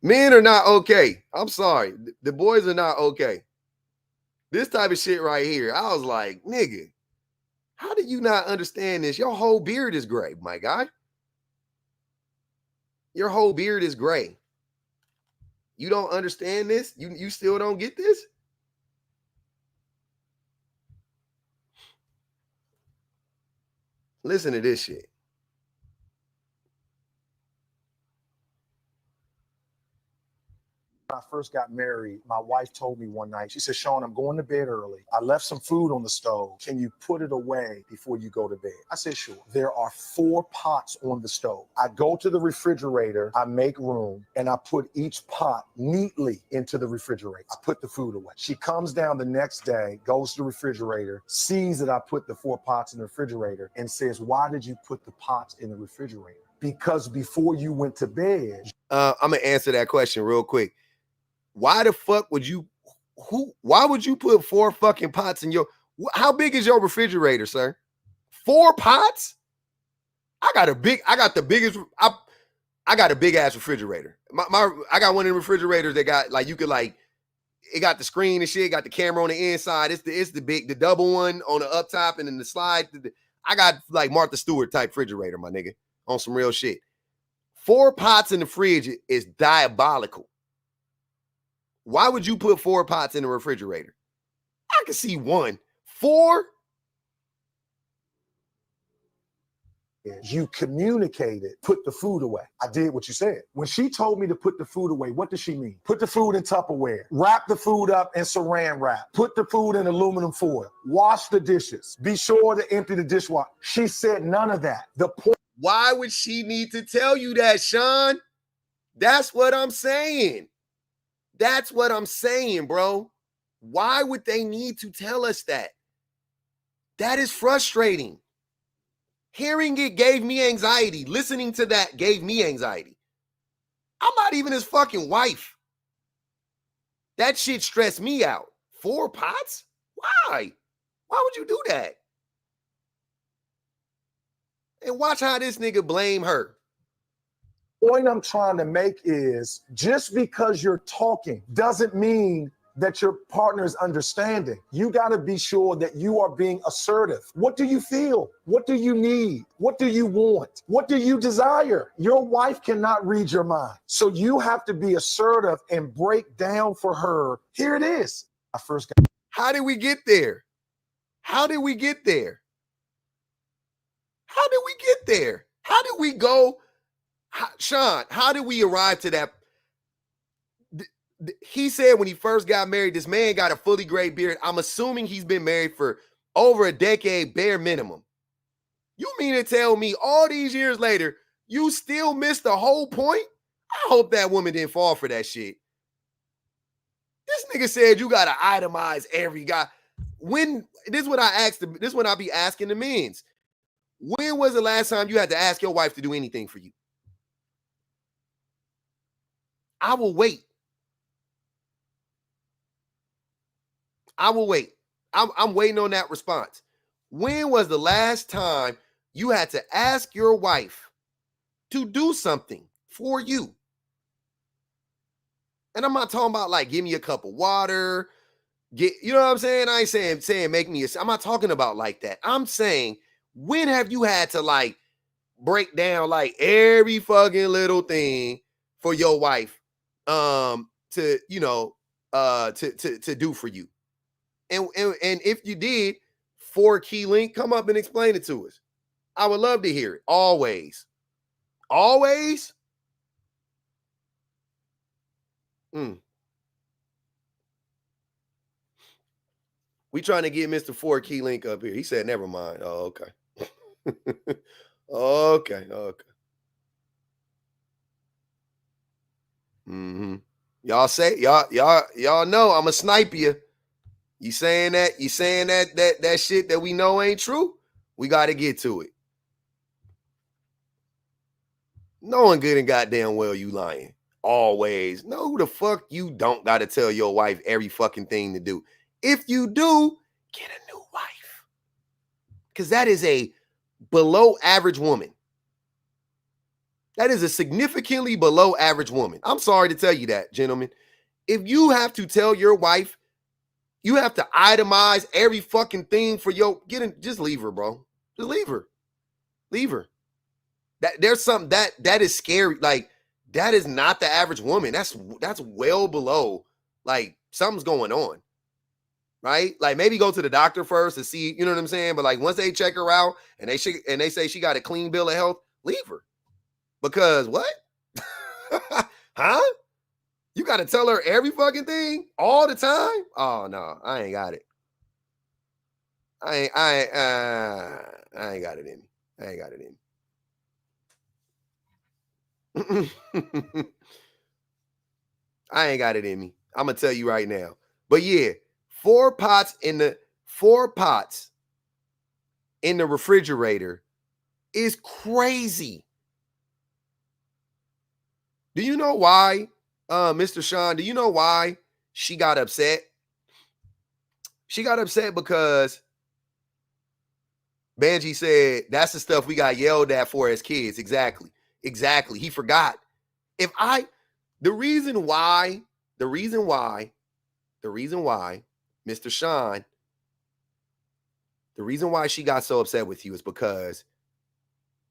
[SPEAKER 1] Men are not okay. I'm sorry. The boys are not okay. This type of shit right here. I was like, nigga, how do you not understand this? Your whole beard is gray, my guy. Your whole beard is gray. You don't understand this? You still don't get this? Listen to this shit.
[SPEAKER 4] When I first got married, my wife told me one night, she said, Sean, I'm going to bed early. I left some food on the stove. Can you put it away before you go to bed? I said, sure. There are 4 pots on the stove. I go to the refrigerator, I make room, and I put each pot neatly into the refrigerator. I put the food away. She comes down the next day, goes to the refrigerator, sees that I put the 4 pots in the refrigerator, and says, why did you put the pots in the refrigerator? Because before you went to bed.
[SPEAKER 1] I'm going to answer that question real quick. Why the fuck would you, why would you put 4 fucking pots in your, how big is your refrigerator, sir? 4 pots? I got a big ass refrigerator. I got one of the refrigerators that got like, you could like, it got the screen and shit, got the camera on the inside. It's the double one on the up top and then the slide. I got like Martha Stewart type refrigerator, my nigga, on some real shit. 4 pots in the fridge is diabolical. Why would you put 4 pots in the refrigerator? I can see 1. 4?
[SPEAKER 4] You communicated, put the food away. I did what you said. When she told me to put the food away, what does she mean? Put the food in Tupperware, wrap the food up in saran wrap, put the food in aluminum foil, wash the dishes, be sure to empty the dishwasher. She said none of that. The point
[SPEAKER 1] Why would she need to tell you that, Sean? That's what I'm saying. That's what I'm saying, bro. Why would they need to tell us that? That is frustrating. Hearing it gave me anxiety. Listening to that gave me anxiety. I'm not even his fucking wife. That shit stressed me out. 4 pots? Why? Why would you do that? And watch how this nigga blame her.
[SPEAKER 4] Point I'm trying to make is just because you're talking doesn't mean that your partner is understanding. You got to be sure that you are being assertive. What do you feel? What do you need? What do you want? What do you desire? Your wife cannot read your mind. So you have to be assertive and break down for her. Here it is. I first got.
[SPEAKER 1] How did we get there? How did we get there? How did we get there? How did we go? Sean, how did we arrive to that? He said when he first got married, this man got a fully gray beard. I'm assuming he's been married for over a decade, bare minimum. You mean to tell me all these years later, you still missed the whole point? I hope that woman didn't fall for that shit. This nigga said you gotta itemize every guy. When this is what I asked, this is what I be asking the men's. When was the last time you had to ask your wife to do anything for you? I will wait. I will wait. I'm waiting on that response. When was the last time you had to ask your wife to do something for you? And I'm not talking about like give me a cup of water, you know what I'm saying? I ain't saying make me I'm not talking about like that. I'm saying when have you had to like break down like every fucking little thing for your wife to you know to do for you? And if you did, 4 key link, come up and explain it to us. I would love to hear it. Always. Always. We trying to get Mr. 4 key link up here. He said, never mind. Oh, okay. Okay. Mm-hmm. Y'all say, y'all know I'm a snipe you. You saying that shit that we know ain't true? We got to get to it. Knowing good and goddamn well you lying. Always. No, who the fuck you don't got to tell your wife every fucking thing to do. If you do, get a new wife. Because that is a below average woman. That is a significantly below average woman. I'm sorry to tell you that, gentlemen. If you have to tell your wife, you have to itemize every fucking thing for your just leave her, bro. Just leave her. Leave her. There's something that is scary. Like, that is not the average woman. That's well below. Like, something's going on. Right? Like, maybe go to the doctor first to see, you know what I'm saying? But like once they check her out and they say she got a clean bill of health, leave her. Because what? Huh? You got to tell her every fucking thing all the time? Oh no, I ain't got it. I ain't got it in me. I ain't got it in me. I ain't got it in me. I'm gonna tell you right now. But yeah, 4 pots in the refrigerator is crazy. Do you know why, Mr. Sean? Do you know why she got upset? She got upset because Benji said that's the stuff we got yelled at for as kids. Exactly. He forgot. The reason why, Mr. Sean, the reason why she got so upset with you is because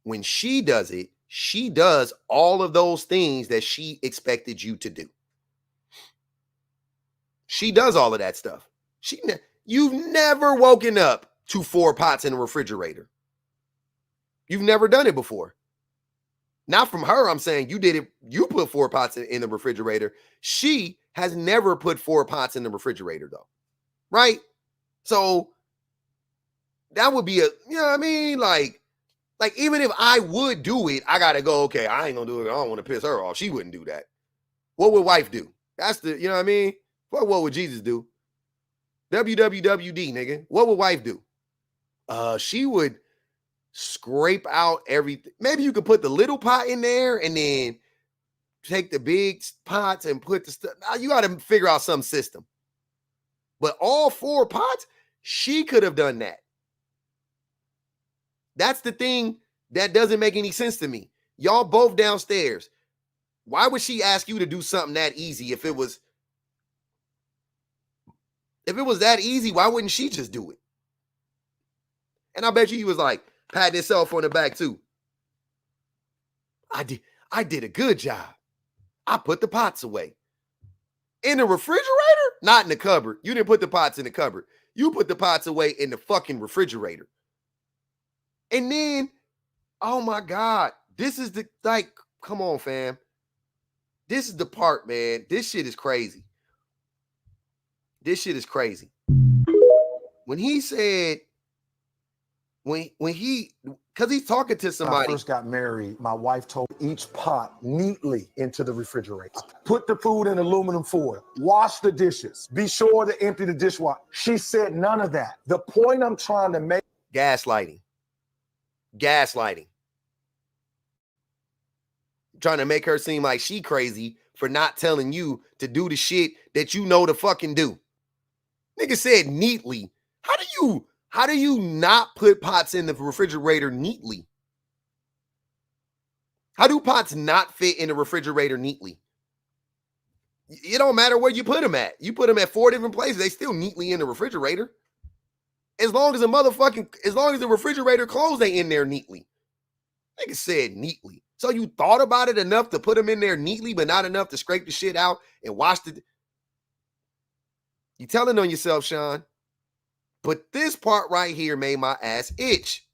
[SPEAKER 1] when she does it, she does all of those things that she expected you to do. She does all of that stuff. You've never woken up to 4 pots in the refrigerator. You've never done it before. Not from her, I'm saying you did it. You put 4 pots in the refrigerator. She has never put 4 pots in the refrigerator though. Right? So that would be you know what I mean? Like Like, even if I would do it, I gotta go, okay, I ain't gonna do it. I don't want to piss her off. She wouldn't do that. What would wife do? That's the, you know what I mean? What would Jesus do? WWWD, nigga. What would wife do? She would scrape out everything. Maybe you could put the little pot in there and then take the big pots and put the stuff. Now you got to figure out some system. But all 4 pots, she could have done that. That's the thing that doesn't make any sense to me. Y'all both downstairs. Why would she ask you to do something that easy if it was that easy? Why wouldn't she just do it? And I bet you he was like patting himself on the back too. I did a good job. I put the pots away. In the refrigerator? Not in the cupboard. You didn't put the pots in the cupboard. You put the pots away in the fucking refrigerator. And then, oh my God, this is the, like, come on, fam. This is the part, man. This shit is crazy. This shit is crazy. When he said, when he, because he's talking to somebody.
[SPEAKER 4] When I first got married, my wife told each pot neatly into the refrigerator. Put the food in aluminum foil. Wash the dishes. Be sure to empty the dishwasher. She said none of that. The point I'm trying to make.
[SPEAKER 1] Gaslighting. Trying to make her seem like she crazy for not telling you to do the shit that you know to fucking do. Nigga said neatly. How do you not put pots in the refrigerator neatly? How do pots not fit in the refrigerator neatly? It don't matter where you put them at. You put them at 4 different places, they still neatly in the refrigerator. As long as the refrigerator closed, they in there neatly. Nigga said neatly. So you thought about it enough to put them in there neatly, but not enough to scrape the shit out and wash the. You telling on yourself, Sean. But this part right here made my ass itch.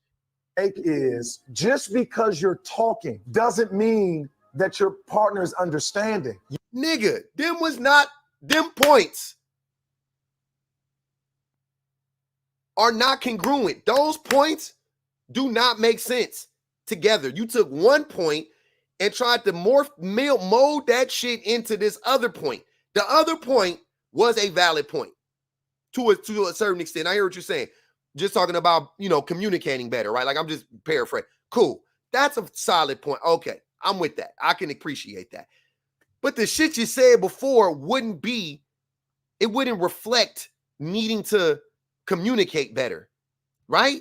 [SPEAKER 4] Is just because you're talking doesn't mean that your partner is understanding.
[SPEAKER 1] Nigga, them points are not congruent. Those points do not make sense together. You took one point and tried to mold that shit into this other point. The other point was a valid point to a certain extent. I hear what you're saying. Just talking about, communicating better, right? Like, I'm just paraphrasing. Cool. That's a solid point. Okay, I'm with that. I can appreciate that. But the shit you said before wouldn't reflect needing to communicate better, right?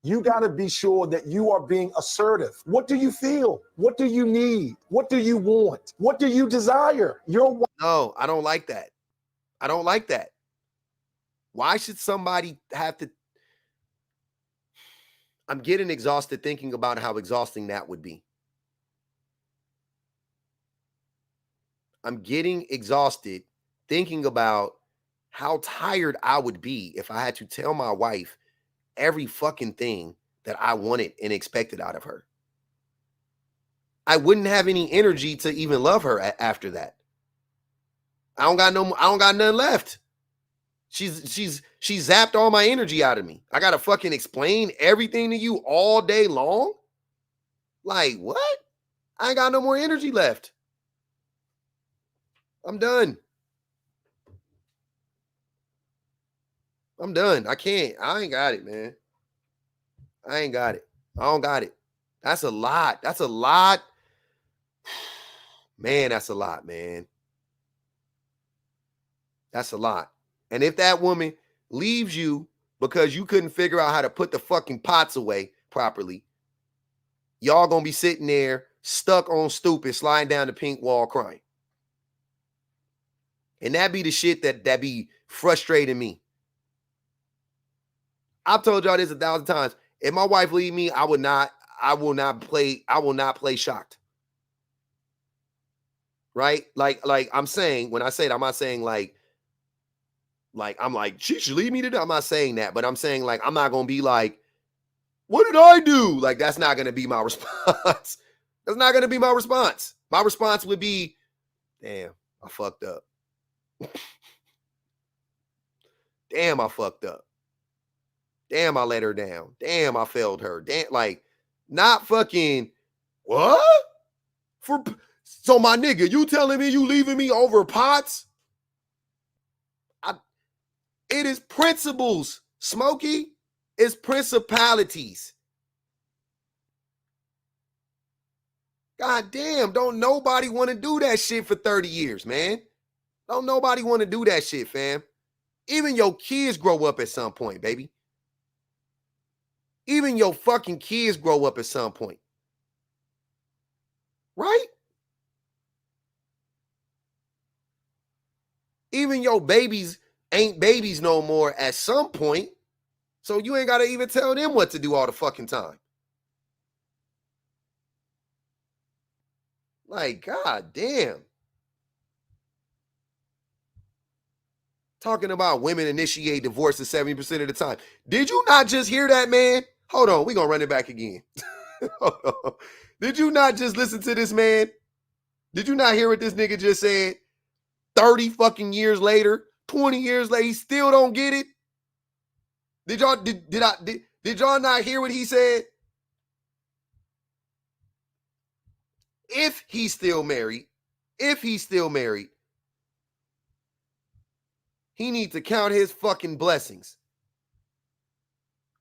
[SPEAKER 4] You got to be sure that you are being assertive. What do you feel? What do you need? What do you want? What do you desire?
[SPEAKER 1] No, I don't like that. I don't like that. Why should somebody have to? I'm getting exhausted thinking about how exhausting that would be. I'm getting exhausted thinking about how tired I would be if I had to tell my wife every fucking thing that I wanted and expected out of her. I wouldn't have any energy to even love her after that. I don't got nothing left. She's zapped all my energy out of me. I gotta fucking explain everything to you all day long. Like, what? I ain't got no more energy left. I'm done. I can't. I ain't got it, man. I ain't got it. I don't got it. That's a lot. Man, that's a lot, man. That's a lot. And if that woman leaves you because you couldn't figure out how to put the fucking pots away properly, y'all gonna be sitting there stuck on stupid, sliding down the pink wall crying. And that be the shit that be frustrating me. I've told y'all this 1,000 times. If my wife leave me, I will not play shocked. Right? Like I'm saying, when I say that, I'm not saying like I'm like, she should leave me today. I'm not saying that, but I'm saying like, I'm not going to be like, what did I do? Like, that's not going to be my response. That's not going to be my response. My response would be, damn, I fucked up. Damn, I fucked up. Damn, I let her down. Damn, I failed her. Damn, like, not fucking, what? So my nigga, you telling me you leaving me over pots? It is principles, Smokey. It's principalities. God damn, don't nobody want to do that shit for 30 years, man. Don't nobody want to do that shit, fam. Even your kids grow up at some point, baby. Even your fucking kids grow up at some point. Right? Even your babies ain't babies no more at some point. So you ain't got to even tell them what to do all the fucking time. Like, god damn. Talking about women initiate divorces 70% of the time. Did you not just hear that, man? Hold on, we're going to run it back again. Did you not just listen to this, man? Did you not hear what this nigga just said? 30 fucking years later, 20 years later, he still don't get it? Did y'all not hear what he said? If he's still married, he needs to count his fucking blessings.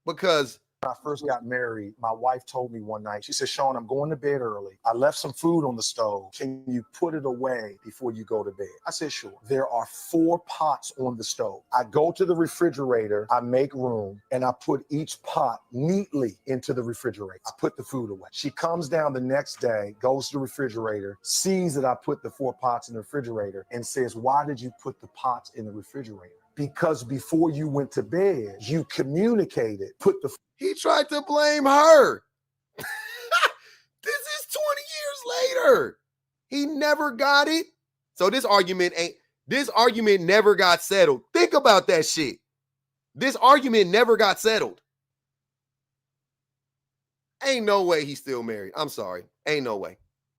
[SPEAKER 1] Because
[SPEAKER 4] when I first got married, my wife told me one night, she said, Sean, I'm going to bed early. I left some food on the stove. Can you put it away before you go to bed? I said, sure. There are 4 pots on the stove. I go to the refrigerator, I make room, and I put each pot neatly into the refrigerator. I put the food away. She comes down the next day, goes to the refrigerator, sees that I put the 4 pots in the refrigerator, and says, why did you put the pots in the refrigerator? Because before you went to bed, you communicated,
[SPEAKER 1] he tried to blame her. This is 20 years later. He never got it. So this argument never got settled. Think about that shit. This argument never got settled. Ain't no way he's still married. I'm sorry. Ain't no way.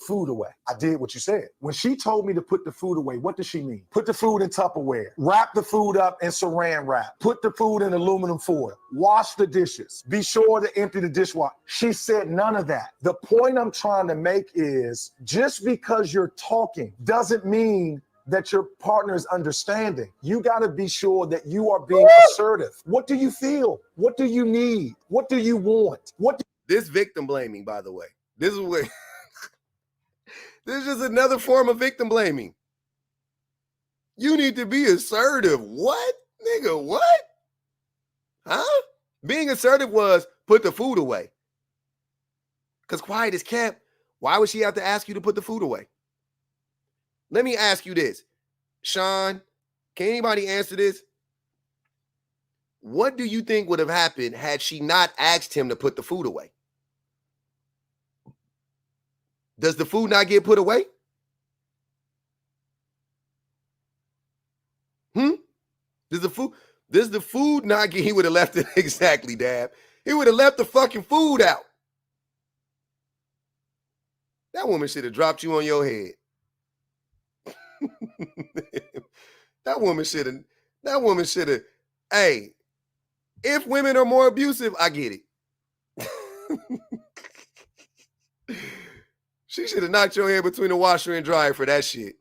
[SPEAKER 4] Food away. I did what you said. When she told me to put the food away, what does she mean? Put the food in Tupperware, wrap the food up in saran wrap, put the food in aluminum foil, wash the dishes, be sure to empty the dishwasher. She said none of that. The point I'm trying to make is just because you're talking doesn't mean that your partner is understanding. You got to be sure that you are being assertive. What do you feel? What do you need? What do you want?
[SPEAKER 1] This victim blaming, by the way. This is what this is just another form of victim blaming. You need to be assertive. What? Nigga, what? Huh? Being assertive was put the food away. Because quiet is kept. Why would she have to ask you to put the food away? Let me ask you this. Sean, can anybody answer this? What do you think would have happened had she not asked him to put the food away? Does the food not get put away? Does the food not get, he would have left it exactly, Dab. He would have left the fucking food out. That woman should have dropped you on your head. That woman should have, hey, if women are more abusive, I get it. She should have knocked your head between the washer and dryer for that shit.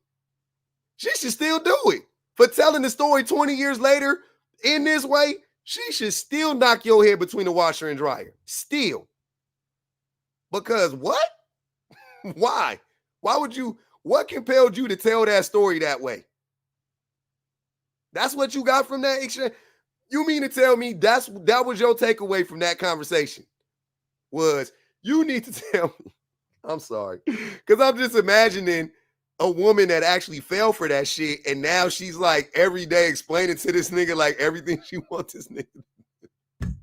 [SPEAKER 1] She should still do it. For telling the story 20 years later in this way, she should still knock your head between the washer and dryer. Still. Because what? Why? What compelled you to tell that story that way? That's what you got from that exchange? You mean to tell me that was your takeaway from that conversation? Was you need to tell me. I'm sorry. Because I'm just imagining a woman that actually fell for that shit, and now she's like every day explaining to this nigga like everything she wants this nigga to do.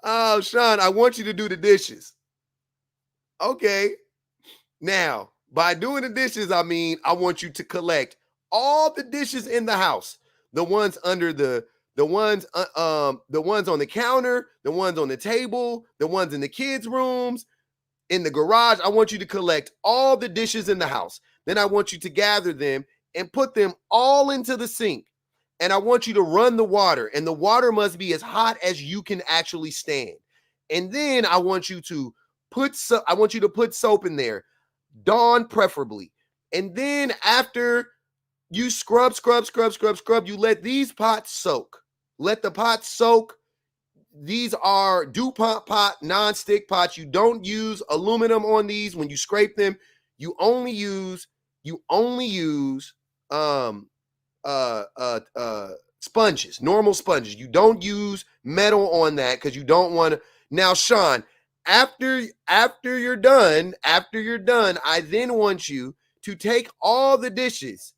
[SPEAKER 1] Oh, Sean, I want you to do the dishes. Okay. Now, by doing the dishes, I mean I want you to collect all the dishes in the house. The ones under the ones on the counter, the ones on the table, the ones in the kids' rooms, in the garage. I want you to collect all the dishes in the house. Then I want you to gather them and put them all into the sink. and I want you to run the water, and the water must be as hot as you can actually stand. And then I want you to put soap in there, Dawn preferably. And then after you scrub, you let these pots soak. Let the pots soak. These are DuPont pot, non-stick pots. You don't use aluminum on these. When you scrape them, you only use sponges, normal sponges. You don't use metal on that because you don't want to. Now, Sean, after you're done, I then want you to take all the dishes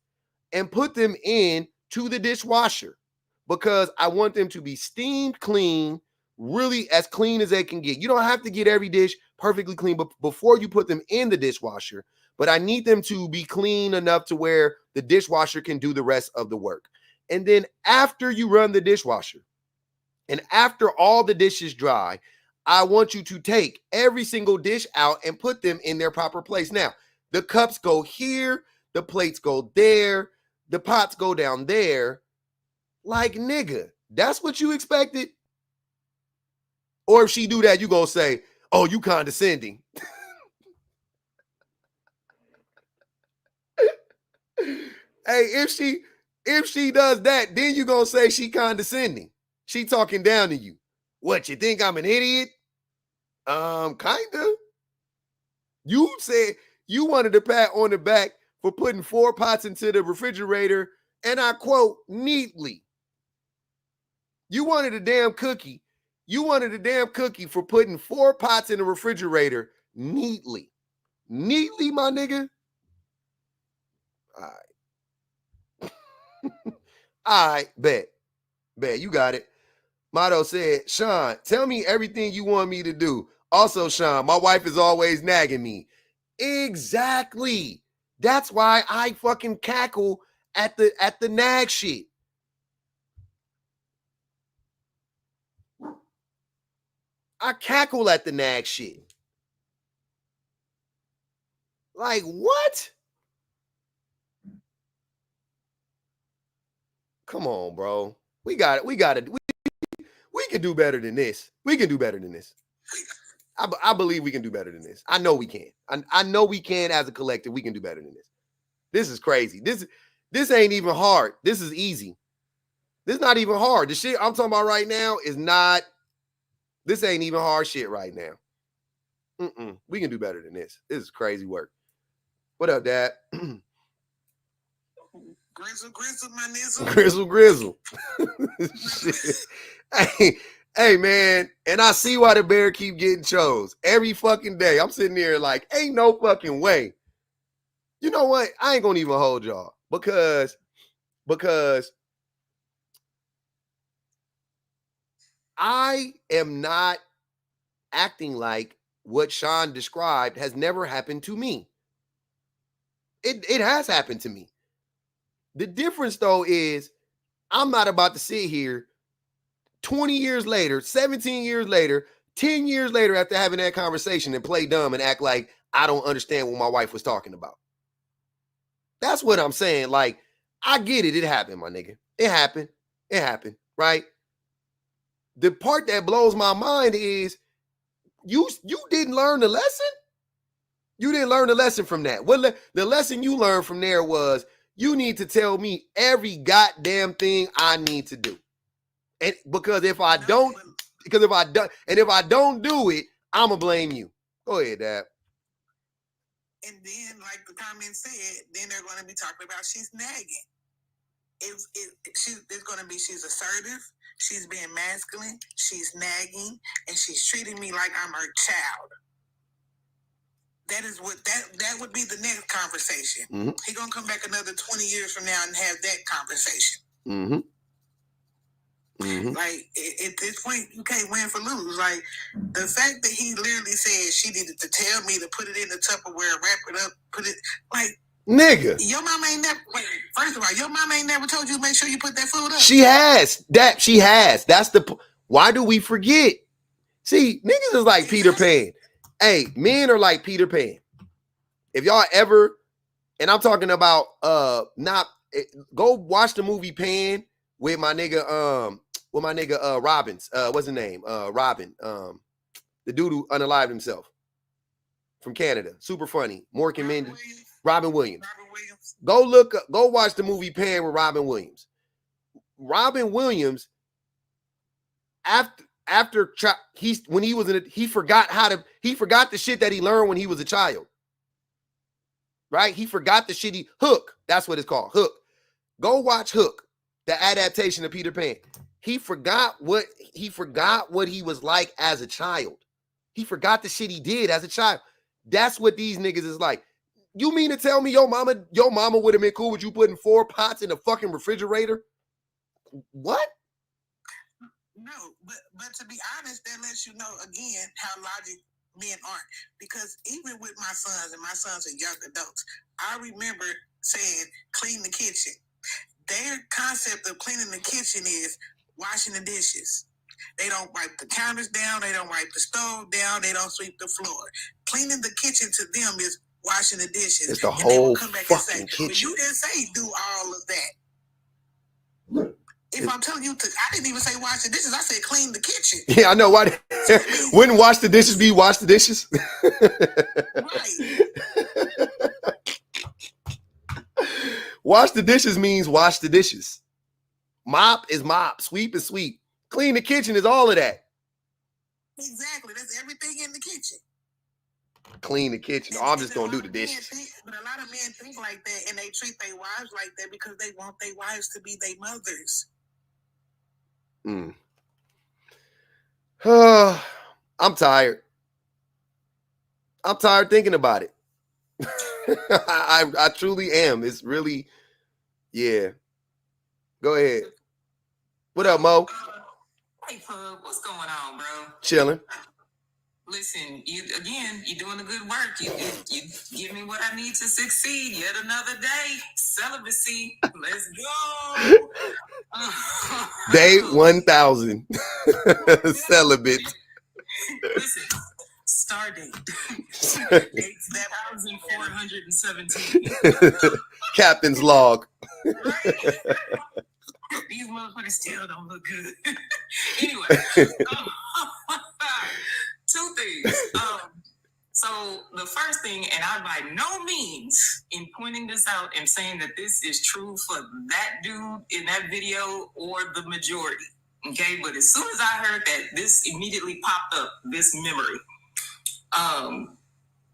[SPEAKER 1] and put them in to the dishwasher, because I want them to be steamed clean, really as clean as they can get. You don't have to get every dish perfectly clean before you put them in the dishwasher, but I need them to be clean enough to where the dishwasher can do the rest of the work. And then after you run the dishwasher, and after all the dishes dry, I want you to take every single dish out and put them in their proper place. Now, the cups go here, the plates go there, the pots go down there. Like, nigga, that's what you expected? Or if she do that, you gonna say, oh, you condescending. Hey, if she does that, then you gonna say she condescending. She talking down to you. What, you think I'm an idiot? Kinda. You said you wanted a pat on the back for putting 4 pots into the refrigerator, and I quote, neatly. You wanted a damn cookie. You wanted a damn cookie for putting 4 pots in the refrigerator neatly. Neatly, my nigga. All right. All right, bet. You got it. Motto said, Sean, tell me everything you want me to do. Also, Sean, my wife is always nagging me. Exactly. That's why I fucking cackle at the nag shit. I cackle at the nag shit. Like, what? Come on, bro. We got it. We can do better than this. We can do better than this. I believe we can do better than this. I know we can. I know we can as a collective. We can do better than this. This is crazy. This ain't even hard. This is easy. This is not even hard. The shit I'm talking about right now is not. This ain't even hard shit right now. We can do better than this. This is crazy work. What up, Dad?
[SPEAKER 3] Grizzle, my nizzle.
[SPEAKER 1] Grizzle. Hey, man. And I see why the bear keep getting chose every fucking day. I'm sitting there like, ain't no fucking way. You know what? I ain't gonna even hold y'all because I am not acting like what Sean described has never happened to me. It has happened to me. The difference, though, is I'm not about to sit here 20 years later, 17 years later, 10 years later after having that conversation and play dumb and act like I don't understand what my wife was talking about. That's what I'm saying. Like, I get it. It happened, my nigga. It happened, right? The part that blows my mind is you didn't learn the lesson. You didn't learn the lesson from that. Well, the lesson you learned from there was you need to tell me every goddamn thing I need to do. And because if I don't do it, I'ma blame you. Go ahead, Dad.
[SPEAKER 3] And then, like the comment said, then they're going to be talking about she's nagging. It's going to be she's assertive, she's being masculine, she's nagging, and she's treating me like I'm her child. That is what that would be the next conversation. Mm-hmm. He's gonna come back another 20 years from now and have that conversation. Mm-hmm. Mm-hmm. Like at this point, you can't win for lose. Like the fact that he literally said she needed to tell me to put it in the Tupperware, wrap it up, put it like nigga. Your mom ain't never. Wait, first of all, your mom ain't never told you to make sure you put that food up. She has. That's the. Why do we forget? See, niggas is like Peter Pan. Hey, men are like Peter Pan. If y'all ever, and I'm talking about not go watch the movie Pan
[SPEAKER 1] with my nigga Robbins. What's his name? Robin. The dude who unalived himself from Canada. Super funny. Mork and Mindy. Robin Williams. Go watch the movie Pan with Robin Williams. Robin Williams, he forgot the shit that he learned when he was a child. Right? He forgot the shit Hook. That's what it's called. Hook. Go watch Hook, the adaptation of Peter Pan. He forgot what he was like as a child. He forgot the shit he did as a child. That's what these niggas is like. You mean to tell me your mama would have been cool with you putting 4 pots in the fucking refrigerator? What?
[SPEAKER 3] No, but to be honest, that lets you know again how logic men aren't. Because even with my sons, and my sons are young adults, I remember saying, clean the kitchen. Their concept of cleaning the kitchen is washing the dishes. They don't wipe the counters down. They don't wipe the stove down. They don't sweep the floor. Cleaning the kitchen to them is washing the dishes.
[SPEAKER 1] It's the
[SPEAKER 3] and
[SPEAKER 1] whole
[SPEAKER 3] they will come back
[SPEAKER 1] fucking
[SPEAKER 3] and say,
[SPEAKER 1] kitchen.
[SPEAKER 3] well, you didn't say do all of that. If I'm telling you to, I didn't even say wash the dishes. I said clean the kitchen.
[SPEAKER 1] Yeah, I know. Why? Wouldn't wash the dishes be wash the dishes?
[SPEAKER 3] Right.
[SPEAKER 1] Wash the dishes means wash the dishes. Mop is mop. Sweep is sweep. Clean the kitchen is all of that.
[SPEAKER 3] Exactly. That's everything in the kitchen.
[SPEAKER 1] Clean the kitchen. Oh, I'm just going to do the dishes.
[SPEAKER 3] But a lot of men think like that, and they treat their wives like that because they want their wives to be their mothers.
[SPEAKER 1] I'm tired. I'm tired thinking about it. I truly am. It's really, yeah. Go ahead. What up, Mo?
[SPEAKER 2] Hey, Pug, what's going on, bro?
[SPEAKER 1] Chilling.
[SPEAKER 2] Listen, you're doing the good work. You give me what I need to succeed. Yet another day, celibacy. Let's go.
[SPEAKER 1] Day 1,000. Celibate.
[SPEAKER 2] Listen, star date. Date 7,417.
[SPEAKER 1] Captain's log.
[SPEAKER 2] Right? These motherfuckers still don't look good. Anyway, two things. So the first thing, and I by no means in pointing this out and saying that this is true for that dude in that video or the majority. Okay, but as soon as I heard that, this immediately popped up, this memory.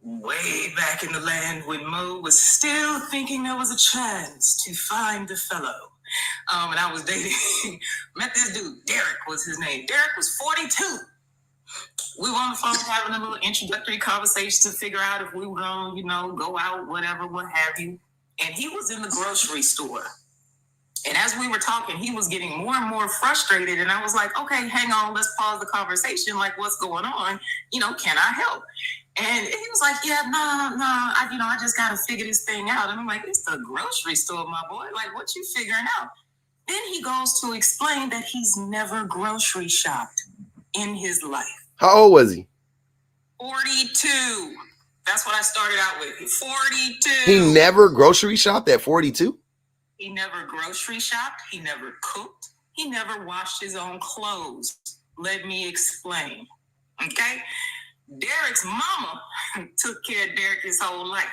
[SPEAKER 2] Way back in the land when Mo was still thinking there was a chance to find the fellow. And I was dating, met this dude, Derek was his name. Derek was 42. We were on the phone having a little introductory conversation to figure out if we were going to, go out, whatever, what have you. And he was in the grocery store. And as we were talking, he was getting more and more frustrated. And I was like, okay, hang on, let's pause the conversation. Like, what's going on? Can I help? And he was like, yeah, no, I just got to figure this thing out. And I'm like, it's the grocery store, my boy. Like, what you figuring out? Then he goes to explain that he's never grocery shopped in his life.
[SPEAKER 1] How old was he?
[SPEAKER 2] 42. That's what I started out with. 42.
[SPEAKER 1] He never grocery shopped at 42?
[SPEAKER 2] He never grocery shopped. He never cooked. He never washed his own clothes. Let me explain. Okay? Derek's mama took care of Derek his whole life.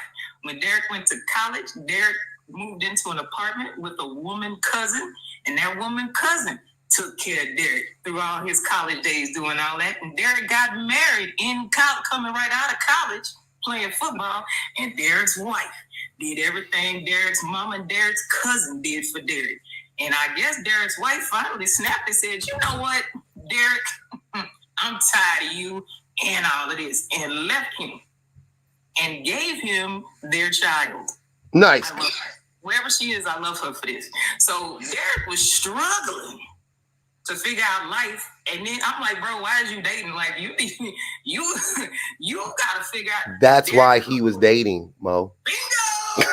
[SPEAKER 2] When Derek went to college, Derek moved into an apartment with a woman cousin, and that woman cousin took care of Derek through all his college days doing all that. And Derek got married in college, coming right out of college, playing football, and Derek's wife did everything Derek's mama and Derek's cousin did for Derek. And I guess Derek's wife finally snapped and said, you know what, Derek, I'm tired of you and all of this, and left him and gave him their child.
[SPEAKER 1] Nice.
[SPEAKER 2] I love her. Wherever she is, I love her for this. So Derek was struggling to figure out life, and then I'm like, bro, why is you dating? Like, you gotta figure out.
[SPEAKER 1] That's why he was dating, Mo.
[SPEAKER 2] Bingo!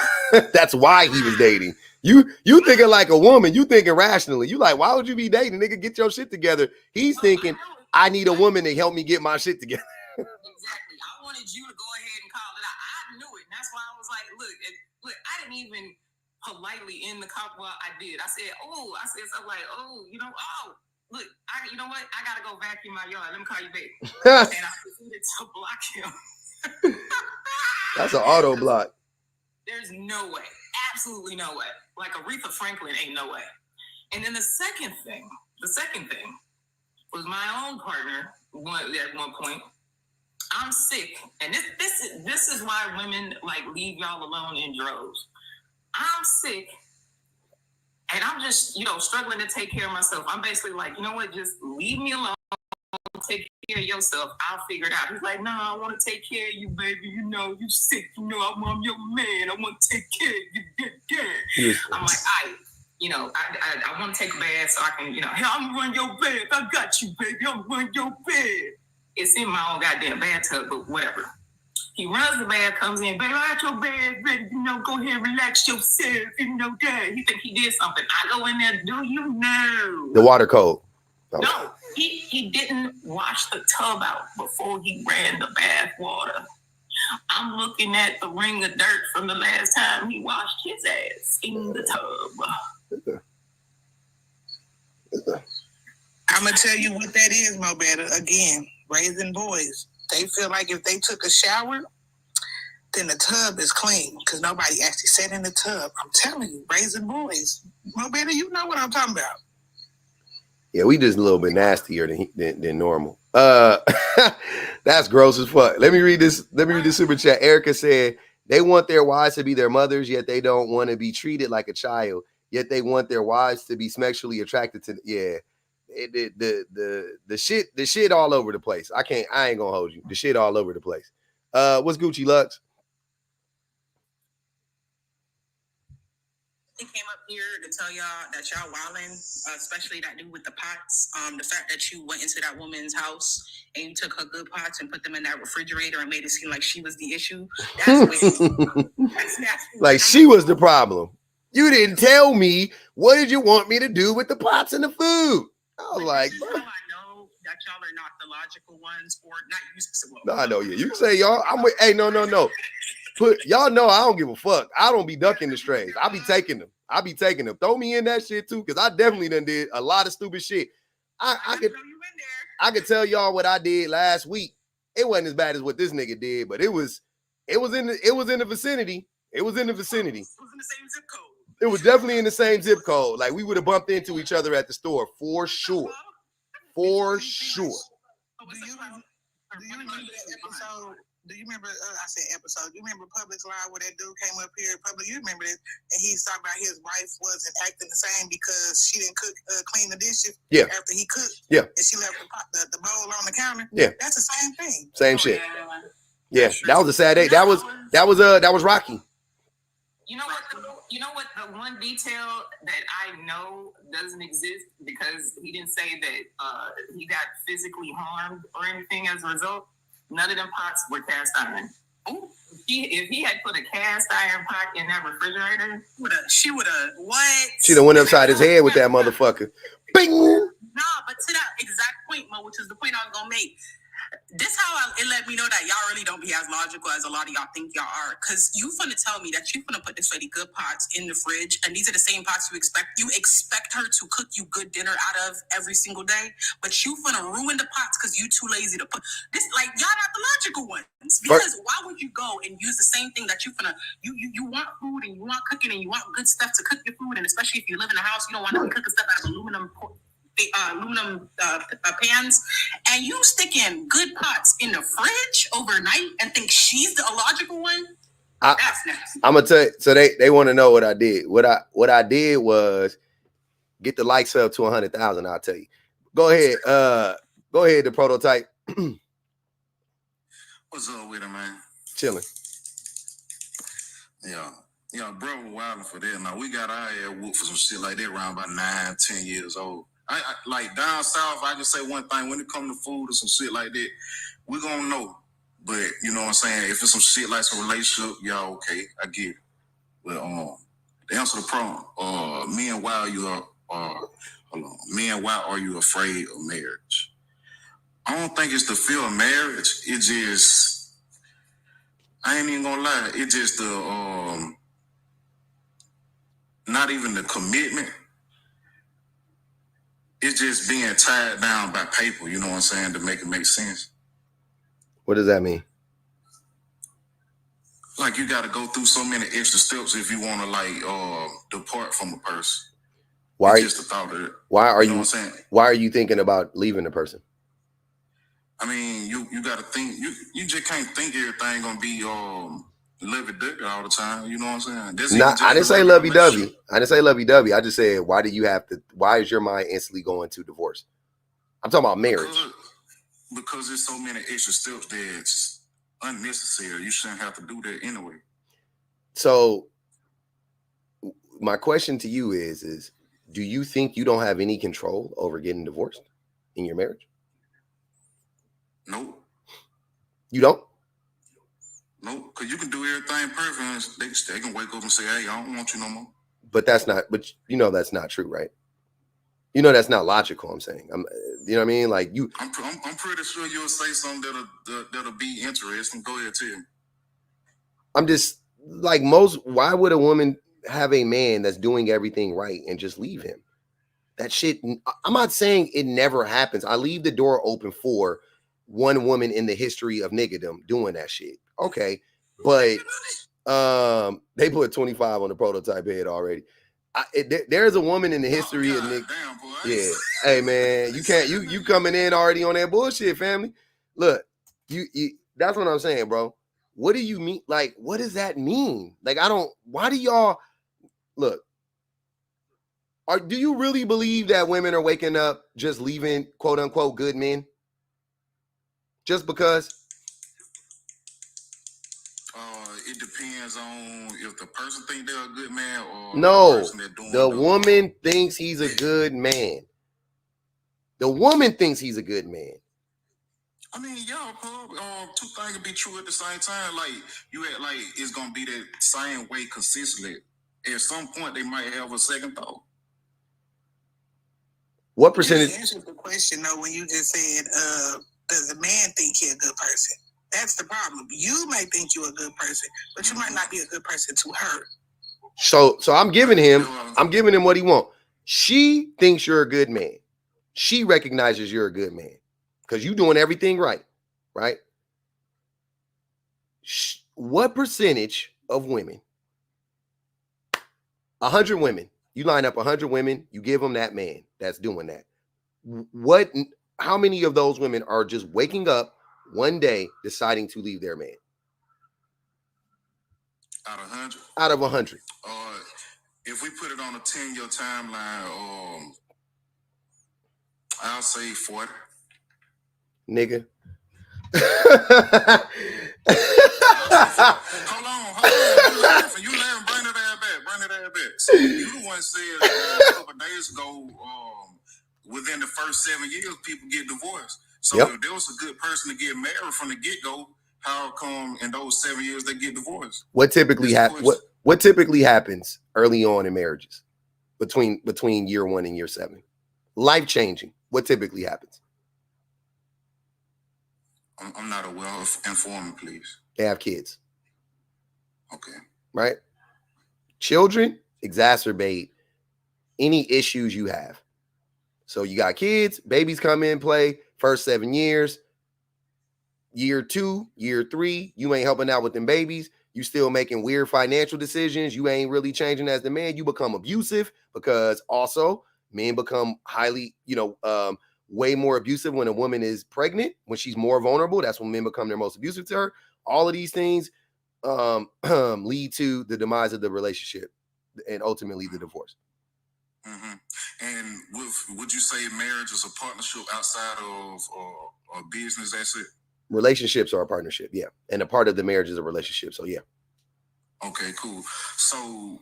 [SPEAKER 1] That's why he was dating. You thinking like a woman. You thinking rationally. You like, why would you be dating? Nigga, get your shit together. He's thinking, I need a woman to help me get my shit together.
[SPEAKER 2] Exactly. I wanted you to go ahead and call it out. I knew it. And that's why I was like, look, I didn't even politely in the car. Well, I did. I said something like, look, you know what? I gotta go vacuum my yard. Let me call you back. And I proceeded to block him.
[SPEAKER 1] That's an auto block.
[SPEAKER 2] There's no way, absolutely no way. Like Aretha Franklin, ain't no way. And then the second thing was my own partner. At one point, I'm sick, and this is why women like leave y'all alone in droves. I'm sick, and I'm just struggling to take care of myself. I'm basically like, you know what, just leave me alone. Take care of yourself. I'll figure it out. He's like, no, I want to take care of you, baby. You sick. I'm your man. I want to take care of you. Yeah. I'm like, I want to take a bath so I can, I'm gonna run your bath. I got you, baby. I'm gonna run your bed. It's in my own goddamn bathtub, but whatever. He runs the bath, comes in, baby, I got your bath ready. Go ahead and relax yourself. That. He think he did something. I go in there. Do you know?
[SPEAKER 1] The water cold.
[SPEAKER 2] Oh. No, he didn't wash the tub out before he ran the bath water. I'm looking at the ring of dirt from the last time he washed his ass in the tub.
[SPEAKER 3] I'm going to tell you what that is, Mo Better. Again, raising boys. They feel like if they took a shower, then the tub is clean because nobody actually sat in the tub. I'm telling you, raising boys. Mo Better, you know what I'm talking about.
[SPEAKER 1] Yeah, we just a little bit nastier than normal. That's gross as fuck. Let me read this super chat. Erica said they want their wives to be their mothers, yet they don't want to be treated like a child. Yet they want their wives to be sexually attracted to. Yeah, the shit all over the place. I ain't gonna hold you. The shit all over the place. What's Gucci Lux?
[SPEAKER 2] He came up here to tell y'all that y'all wildin', especially that dude with the pots. The fact that you went into that woman's house and you took her good pots and put them in that refrigerator and made it seem like she was the issue. That's
[SPEAKER 1] like she was the problem. You didn't tell me. What did you want me to do with the pots and the food? I was like, bro.
[SPEAKER 2] I know that y'all are not the logical ones, or not you specifically.
[SPEAKER 1] No, I know you. You can say y'all. I'm with. Hey, no. Y'all know I don't give a fuck. I don't be ducking the strays. I be taking them. Throw me in that shit too, because I definitely done did a lot of stupid shit. I could tell y'all what I did last week. It wasn't as bad as what this nigga did, but it was in the vicinity. It was in the vicinity.
[SPEAKER 2] It was in the same zip code.
[SPEAKER 1] It was definitely in the same zip code. Like we would have bumped into each other at the store for sure. For sure.
[SPEAKER 3] Do you remember that episode? Do you remember? I said episode. Do you remember Publix Live where that dude came up here? You remember that? And he's talking about his wife wasn't acting the same because she didn't clean the dishes.
[SPEAKER 1] Yeah.
[SPEAKER 3] After he cooked.
[SPEAKER 1] Yeah.
[SPEAKER 3] And she left the bowl on the counter.
[SPEAKER 1] Yeah.
[SPEAKER 3] That's the same thing.
[SPEAKER 1] Same shit. Yeah. That was a sad day. That was Rocky.
[SPEAKER 2] You know what? The one detail that I know doesn't exist because he didn't say that he got physically harmed or anything as a result. None of them pots were cast iron. If he had put a cast iron pot in that refrigerator, she would have what?
[SPEAKER 1] She'd have went upside his head with that motherfucker. Bing!
[SPEAKER 2] Nah, but to that exact point, Mo, which is the point I was gonna make. This how it let me know that y'all really don't be as logical as a lot of y'all think y'all are. Because you finna tell me that you finna put this lady good pots in the fridge, and these are the same pots you expect her to cook you good dinner out of every single day, but you finna ruin the pots because you too lazy to put this. Like, y'all not the logical ones. Because why would you go and use the same thing that you finna you want food and you want cooking and you want good stuff to cook your food, and especially if you live in a house, you don't want to be cooking stuff out of aluminum pans, and you stick in good pots in the fridge overnight and think she's the illogical one. That's nasty. I'm
[SPEAKER 1] gonna tell you. So they want to know what I did. What I did was get the likes up to 100,000. I'll tell you. Go ahead. The prototype.
[SPEAKER 5] What's up with him, man?
[SPEAKER 1] Chilling.
[SPEAKER 5] Yeah, bro, wilding for that. Now we got our ass whooped for some shit like that around about 9-10 years old. I like down south, I can say one thing, when it comes to food or some shit like that, we gonna know. But you know what I'm saying? If it's some shit like some relationship, y'all okay, I get it. But to answer the problem, me and why are you afraid of marriage? I don't think it's the fear of marriage. It just, I ain't even gonna lie, it just not even the commitment. It's just being tied down by paper, you know what I'm saying, to make it make sense.
[SPEAKER 1] What does that mean?
[SPEAKER 5] Like you got to go through so many extra steps if you want to like depart from a person.
[SPEAKER 1] Why?
[SPEAKER 5] It's just the thought of it.
[SPEAKER 1] Why are
[SPEAKER 5] you know what I'm saying?
[SPEAKER 1] Why are you thinking about leaving the person?
[SPEAKER 5] I mean, you got to think. You just can't think everything gonna be lovey-dovey all the time. You know what I'm saying?
[SPEAKER 1] I didn't say lovey-dovey. I didn't say lovey-dovey. I just said, why do you have to? Why is your mind instantly going to divorce? I'm talking about marriage.
[SPEAKER 5] Because there's so many extra steps that's unnecessary. You shouldn't have to do that anyway.
[SPEAKER 1] So, my question to you is, do you think you don't have any control over getting divorced in your marriage?
[SPEAKER 5] Nope.
[SPEAKER 1] You don't?
[SPEAKER 5] Nope, because you can do everything perfect. They can wake up and say, hey, I don't want you no more.
[SPEAKER 1] But that's not, but you know that's not true, right? You know that's not logical, I'm saying. You know what I mean? Like you...
[SPEAKER 5] I'm pretty sure you'll say something that'll be interesting. Go ahead, tell me.
[SPEAKER 1] I'm just, like why would a woman have a man that's doing everything right and just leave him? That shit, I'm not saying it never happens. I leave the door open for one woman in the history of niggerdom doing that shit. Okay, but they put 25 on the prototype head already. There's a woman in the history of nigga.
[SPEAKER 5] Damn, boy.
[SPEAKER 1] Yeah, hey man, you can't you coming in already on that bullshit, family. Look, you that's what I'm saying, bro. What do you mean? Like, what does that mean? Like, I don't. Why do y'all look? Do you really believe that women are waking up just leaving quote unquote good men? Just because?
[SPEAKER 5] It depends on if the person think they're a good man or
[SPEAKER 1] no.
[SPEAKER 5] the person that doing
[SPEAKER 1] the woman thinks he's a good man. The woman thinks he's a good man.
[SPEAKER 5] I mean, y'all, two things can be true at the same time. Like you act like it's gonna be that same way consistently. At some point, they might have a second thought.
[SPEAKER 1] What percentage?
[SPEAKER 3] You answered the question though when you just said, "Does the man think he's a good person?" That's the problem. You may think you're a good person, but you might not be a good person to her.
[SPEAKER 1] So I'm giving him what he wants. She thinks you're a good man. She recognizes you're a good man because you're doing everything right, right? What percentage of women, 100 women, you line up 100 women, you give them that man that's doing that. How many of those women are just waking up one day deciding to leave their man?
[SPEAKER 5] Out of 100?
[SPEAKER 1] Out of 100.
[SPEAKER 5] If we put it on a 10-year timeline, I'll say 40.
[SPEAKER 1] Nigga.
[SPEAKER 5] Hold on. You laughing. Bring it back. So you the one said a couple days ago, within the first 7 years, people get divorced. So if there was a good person to get married from the get-go, how come in those 7 years they get divorced?
[SPEAKER 1] What typically happens? What typically happens early on in marriages between year 1 and year 7? Life changing. What typically happens?
[SPEAKER 5] I'm not aware of. Inform me, please.
[SPEAKER 1] They have kids.
[SPEAKER 5] Okay.
[SPEAKER 1] Right? Children exacerbate any issues you have. So you got kids, babies come in, play, first 7 years. Year 2, year 3, you ain't helping out with them babies. You still making weird financial decisions. You ain't really changing as the man. You become abusive because also men become highly, way more abusive when a woman is pregnant, when she's more vulnerable. That's when men become their most abusive to her. All of these things lead to the demise of the relationship and ultimately the divorce.
[SPEAKER 5] Mm-hmm. And would you say marriage is a partnership outside of a business? That's it.
[SPEAKER 1] Relationships are a partnership, yeah, and a part of the marriage is a relationship. So yeah.
[SPEAKER 5] Okay, cool. So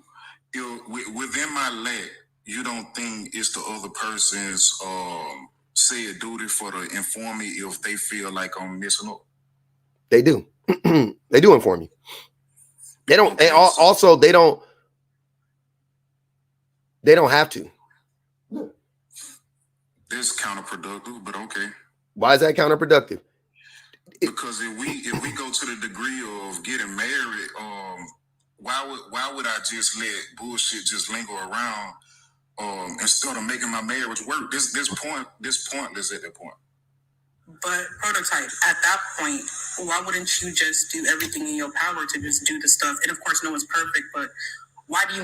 [SPEAKER 5] within my lack, you don't think it's the other person's said duty for to inform me if they feel like I'm missing up?
[SPEAKER 1] They do. They do inform you. They don't. Okay, and also they don't have to.
[SPEAKER 5] That's counterproductive, but okay.
[SPEAKER 1] Why is that counterproductive?
[SPEAKER 5] Because if we go to the degree of getting married, why would I just let bullshit just linger around instead of making my marriage work? This pointless at that point.
[SPEAKER 3] But prototype, at that point, why wouldn't you just do everything in your power to just do the stuff? And of course, no one's perfect, but why do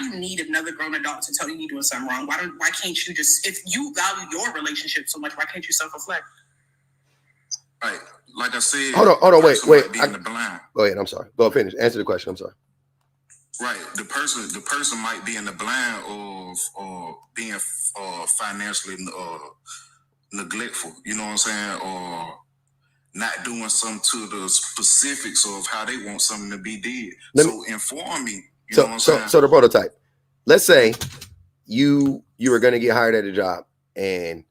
[SPEAKER 3] you need another grown adult to tell you you're doing something wrong? Why can't you just, if you value your relationship so much, why can't you self-reflect?
[SPEAKER 5] Right. Like I said,
[SPEAKER 1] hold on, wait.
[SPEAKER 5] In the blind.
[SPEAKER 1] Go ahead. I'm sorry. Go finish. Answer the question. I'm sorry.
[SPEAKER 5] Right. The person might be in the blind of being financially neglectful. You know what I'm saying? Or not doing something to the specifics of how they want something to be did. So inform me. You know what I'm saying?
[SPEAKER 1] So the prototype. Let's say you were going to get hired at a job, and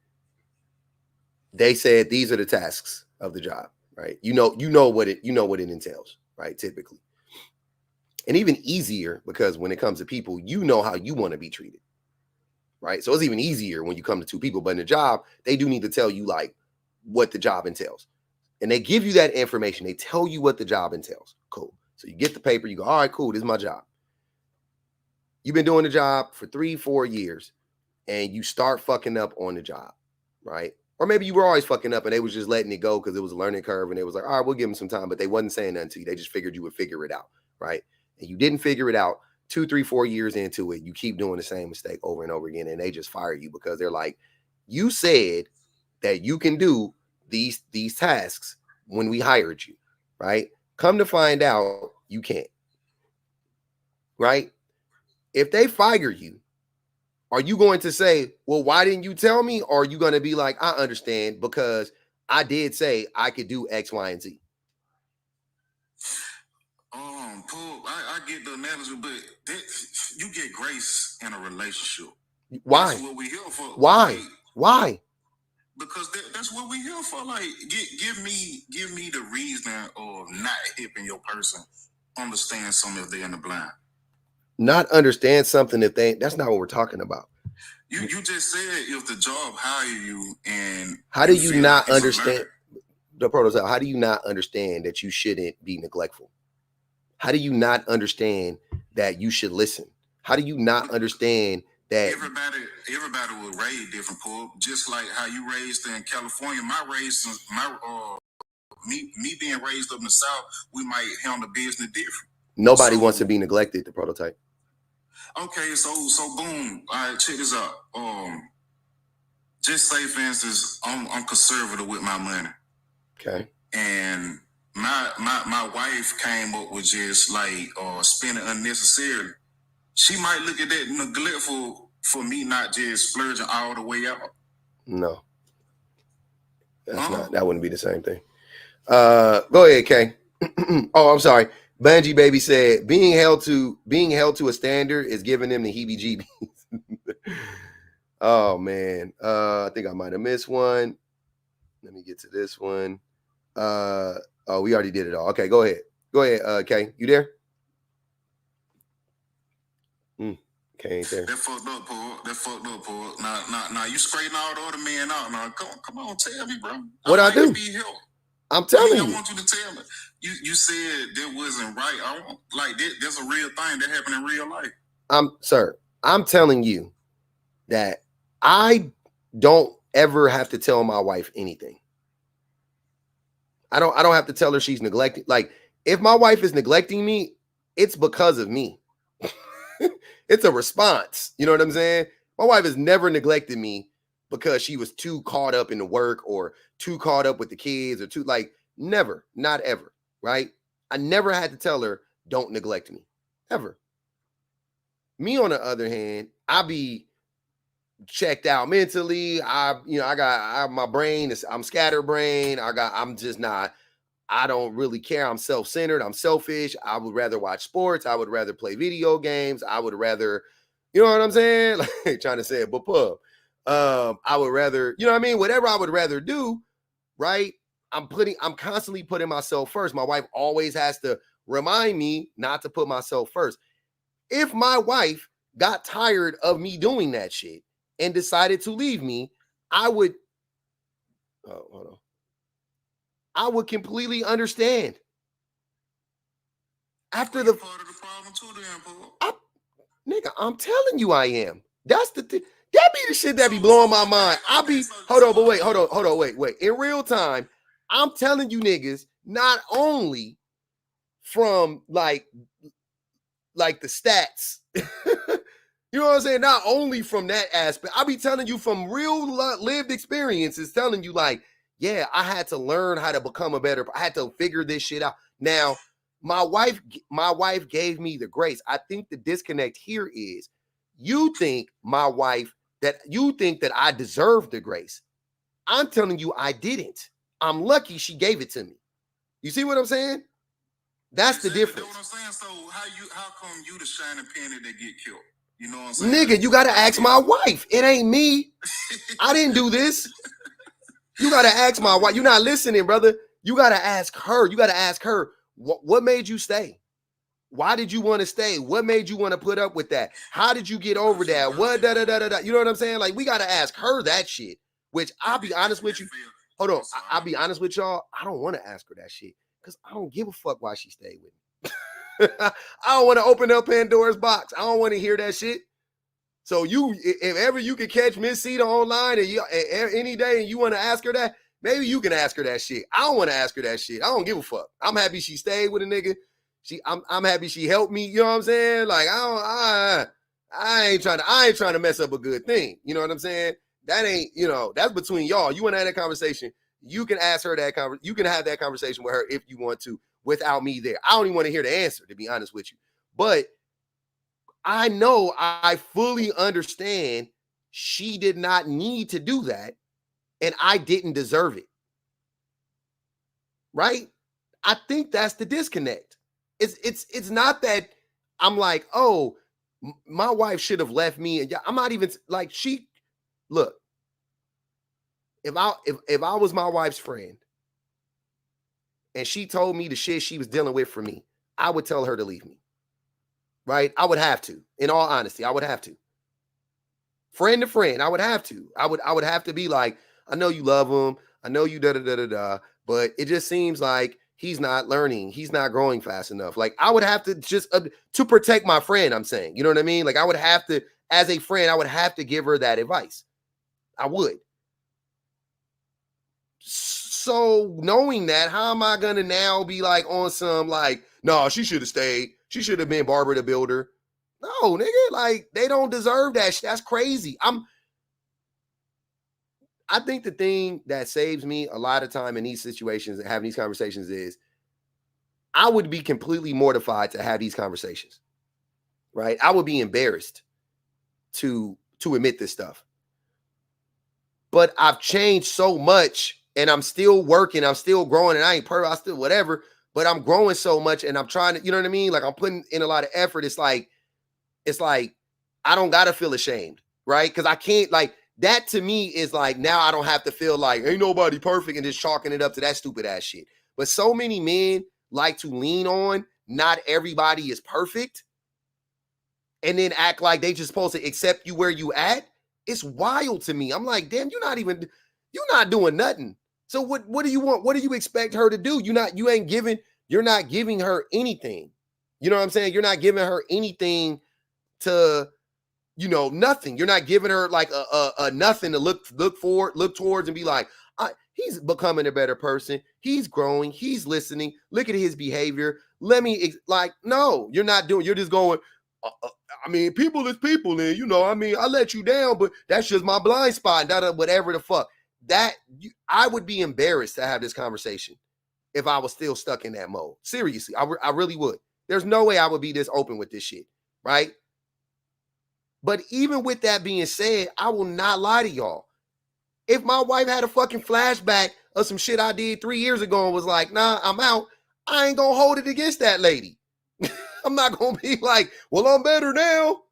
[SPEAKER 1] they said these are the tasks of the job, right? You know what it entails, right? Typically. And even easier, because when it comes to people, you know how you want to be treated, right? So it's even easier when you come to two people. But in a job, they do need to tell you like what the job entails. And they give you that information. They tell you what the job entails. Cool. So you get the paper, you go, all right, cool, this is my job. You've been doing the job for 3-4 years, and you start fucking up on the job, right? Or maybe you were always fucking up and they was just letting it go because it was a learning curve, and they was like, all right, we'll give them some time, but they wasn't saying nothing to you. They just figured you would figure it out, right? And you didn't figure it out. 2, 3, 4 years into it, you keep doing the same mistake over and over again, and they just fire you because they're like, you said that you can do these tasks when we hired you, right? Come to find out, you can't, right? If they fire you, are you going to say, well, why didn't you tell me? Or are you going to be like, I understand because I did say I could do X, Y, and Z?
[SPEAKER 5] Paul, I get the analogy, but you get grace in a relationship.
[SPEAKER 1] Why?
[SPEAKER 5] That's what we here for.
[SPEAKER 1] Why? Why?
[SPEAKER 5] Because that's what we here for. Like, give me the reason of not helping your person understand something if they're in the blind.
[SPEAKER 1] Not understand something if they, that's not what we're talking about.
[SPEAKER 5] You just said if the job hire you, and
[SPEAKER 1] how do you not understand the prototype? How do you not understand that you shouldn't be neglectful? How do you not understand that you should listen? How do you not understand that
[SPEAKER 5] everybody will raise different, Paul? Just like how you raised in California, me being raised up in the South, we might handle business different.
[SPEAKER 1] Nobody wants to be neglected, the prototype.
[SPEAKER 5] Okay, so boom. All right, check this out. Just say for instance, I'm conservative with my money. Okay. And my wife came up with just like spending unnecessarily. She might look at that neglectful for me not just splurging all the way out. No. That's not, that wouldn't be the same thing. Go ahead, Kay. Oh, I'm sorry. Bungie Baby said being held to a standard is giving them the heebie-jeebies. Oh man. I think I might have missed one. Let me get to this one. Oh, we already did it all. Okay, go ahead. Go ahead, Kay. You there? Kay ain't there. That fucked up, Paul. Now you straighten all the other men out. Now come on, tell me, bro. What I do? I'm telling you. I want you to tell me. You said that wasn't right. I want, like there's a real thing that happened in real life. I'm telling you that I don't ever have to tell my wife anything. I don't have to tell her she's neglecting. Like, if my wife is neglecting me, it's because of me. It's a response. You know what I'm saying? My wife has never neglected me because she was too caught up in the work or too caught up with the kids or too, like, never, not ever, right? I never had to tell her, don't neglect me, ever. Me, on the other hand, I be checked out mentally. My brain is, I'm scatterbrained. I don't really care. I'm self-centered. I'm selfish. I would rather watch sports. I would rather play video games. I would rather, you know what I'm saying? Like, trying to say it, but pub. I would rather, you know what I mean? Whatever I would rather do, right? I'm constantly putting myself first. My wife always has to remind me not to put myself first. If my wife got tired of me doing that shit and decided to leave me, I would completely understand.
[SPEAKER 1] After
[SPEAKER 5] the
[SPEAKER 1] the
[SPEAKER 5] part of the problem too, then, Paul.
[SPEAKER 1] nigga, I'm telling you, I am. That's the thing. That be the shit that be blowing my mind. I be hold on, but wait, hold on, wait. In real time, I'm telling you niggas, not only from like the stats. You know what I'm saying? Not only from that aspect, I be telling you from real lived experiences, telling you like, yeah, I had to learn how to become a better. I had to figure this shit out. Now, my wife gave me the grace. I think the disconnect here is you think that I deserve the grace. I'm telling you I didn't. I'm lucky she gave it to me. You see what I'm saying? That's the difference.
[SPEAKER 5] That's what I'm saying. So how come you the shining penny that get killed? You know what I'm saying?
[SPEAKER 1] Nigga, you gotta ask my wife. It ain't me. I didn't do this. You gotta ask my wife. You're not listening, brother. You gotta ask her. You gotta ask her. What made you stay? Why did you want to stay? What made you want to put up with that? How did you get over that? What da da da da da? You know what I'm saying? Like we gotta ask her that shit. Which I'll be honest with you. Hold on. I'll be honest with y'all. I don't want to ask her that shit because I don't give a fuck why she stayed with me. I don't want to open up Pandora's box. I don't want to hear that shit. So if ever you can catch Miss Cedar online and any day and you want to ask her that, maybe you can ask her that shit. I don't want to ask her that shit. I don't give a fuck. I'm happy she stayed with a nigga. I'm happy she helped me. You know what I'm saying? Like I ain't trying to mess up a good thing. You know what I'm saying? That ain't, that's between y'all. You want to have that conversation. You can ask her that you can have that conversation with her if you want to without me there. I don't even want to hear the answer, to be honest with you. But I know I fully understand she did not need to do that, and I didn't deserve it. Right? I think that's the disconnect. It's not that I'm like, oh, my wife should have left me, and I'm not even like look. If I was my wife's friend and she told me the shit she was dealing with for me, I would tell her to leave me. Right? I would have to. In all honesty, I would have to. Friend to friend, I would have to. I would have to be like, I know you love him. I know you da-da-da-da-da, but it just seems like he's not learning. He's not growing fast enough. Like I would have to just to protect my friend, I'm saying. You know what I mean? Like I would have to, as a friend, I would have to give her that advice. I would. So knowing that, how am I gonna now be like on some like, no, she should have stayed. She should have been Barbara the Builder. No, nigga, like they don't deserve that. That's crazy. I think the thing that saves me a lot of time in these situations and having these conversations is I would be completely mortified to have these conversations. Right? I would be embarrassed to admit this stuff. But I've changed so much and I'm still working, I'm still growing, and I ain't perfect, I still whatever, but I'm growing so much and I'm trying to, you know what I mean? Like I'm putting in a lot of effort. It's like I don't gotta feel ashamed, right? Because I can't, like, that to me is like, now I don't have to feel like ain't nobody perfect and just chalking it up to that stupid ass shit. But so many men like to lean on not everybody is perfect and then act like they just supposed to accept you where you at. It's wild to me. I'm like, damn, you're not doing nothing. So what do you want? What do you expect her to do? You're not giving her anything. You know what I'm saying? You're not giving her anything to, nothing. You're not giving her like a nothing to look towards and be like, he's becoming a better person. He's growing. He's listening. Look at his behavior. No, you're not doing. You're just going. I mean, people is people, and I let you down, but that's just my blind spot. Whatever the fuck. I would be embarrassed to have this conversation if I was still stuck in that mode. Seriously, I really would. There's no way I would be this open with this shit, right? But even with that being said, I will not lie to y'all. If my wife had a fucking flashback of some shit I did 3 years ago and was like, nah, I'm out, I ain't gonna hold it against that lady. I'm not gonna be like, well, I'm better now.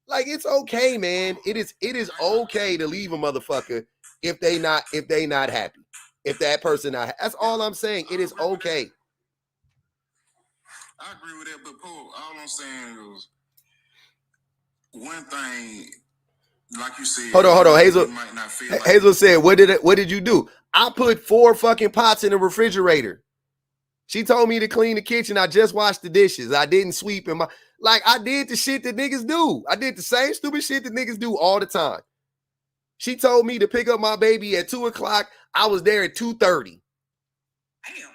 [SPEAKER 1] Like, it's okay, man. It is okay to leave a motherfucker if they not happy. If that person not, that's all I'm saying. It is okay.
[SPEAKER 5] I agree with that, but Paul, all I'm saying is one thing, like you said.
[SPEAKER 1] Hold on. Hazel said, what did you do? I put 4 fucking pots in the refrigerator. She told me to clean the kitchen. I just washed the dishes. I didn't sweep in my, like, I did the shit that niggas do. I did the same stupid shit that niggas do all the time. She told me to pick up my baby at 2 o'clock. I was there at 2:30.
[SPEAKER 3] Damn.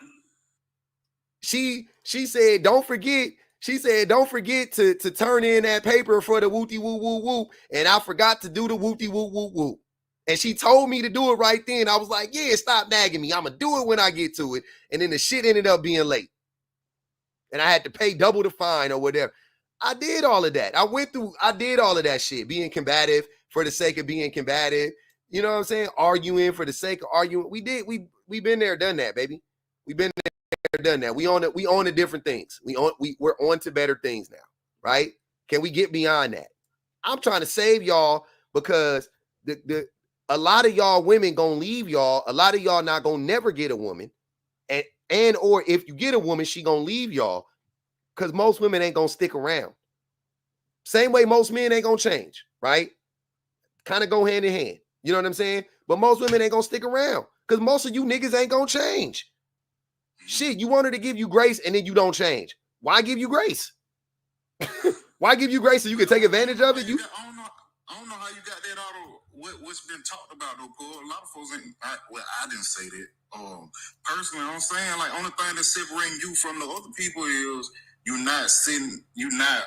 [SPEAKER 1] She said, don't forget. She said, don't forget to turn in that paper for the wooty woo woo woo. And I forgot to do the wooty woo woo woo. And she told me to do it right then. I was like, yeah, stop nagging me. I'm going to do it when I get to it. And then the shit ended up being late. And I had to pay double the fine or whatever. I did all of that. I did all of that shit. Being combative for the sake of being combative. You know what I'm saying? Arguing for the sake of arguing. We been there, done that, baby. We've been there, done that. We on to different things. We're on to better things now, right? Can we get beyond that? I'm trying to save y'all because a lot of y'all women gonna leave y'all. A lot of y'all not gonna never get a woman. And or if you get a woman, she gonna leave y'all because most women ain't gonna stick around. Same way most men ain't gonna change, right? Kind of go hand in hand. You know what I'm saying? But most women ain't gonna stick around because most of you niggas ain't gonna change. Shit, you want her to give you grace and then you don't change. Why give you grace? Why give you grace so you can take advantage of it?
[SPEAKER 5] I don't know how you got that out of what's been talked about though, Paul. A lot of folks ain't. I didn't say that. Personally, I'm saying like only thing that's separating you from the other people is you're not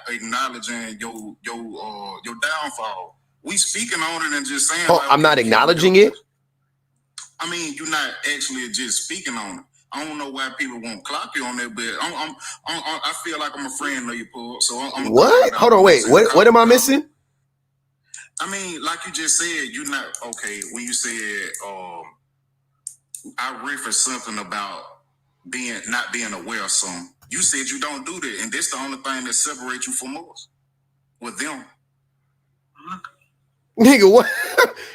[SPEAKER 5] acknowledging your downfall. We speaking on it and just saying.
[SPEAKER 1] Oh, like, I'm not acknowledging it.
[SPEAKER 5] I mean, you're not actually just speaking on it. I don't know why people won't clock you on that, but I feel like I'm a friend of you, Paul. So I'm
[SPEAKER 1] what? Hold on, wait. What am I missing?
[SPEAKER 5] I mean, like you just said, you're not okay. When you said, I referenced something about not being aware of something. You said you don't do that, and that's the only thing that separates you from us with them.
[SPEAKER 1] Nigga, what?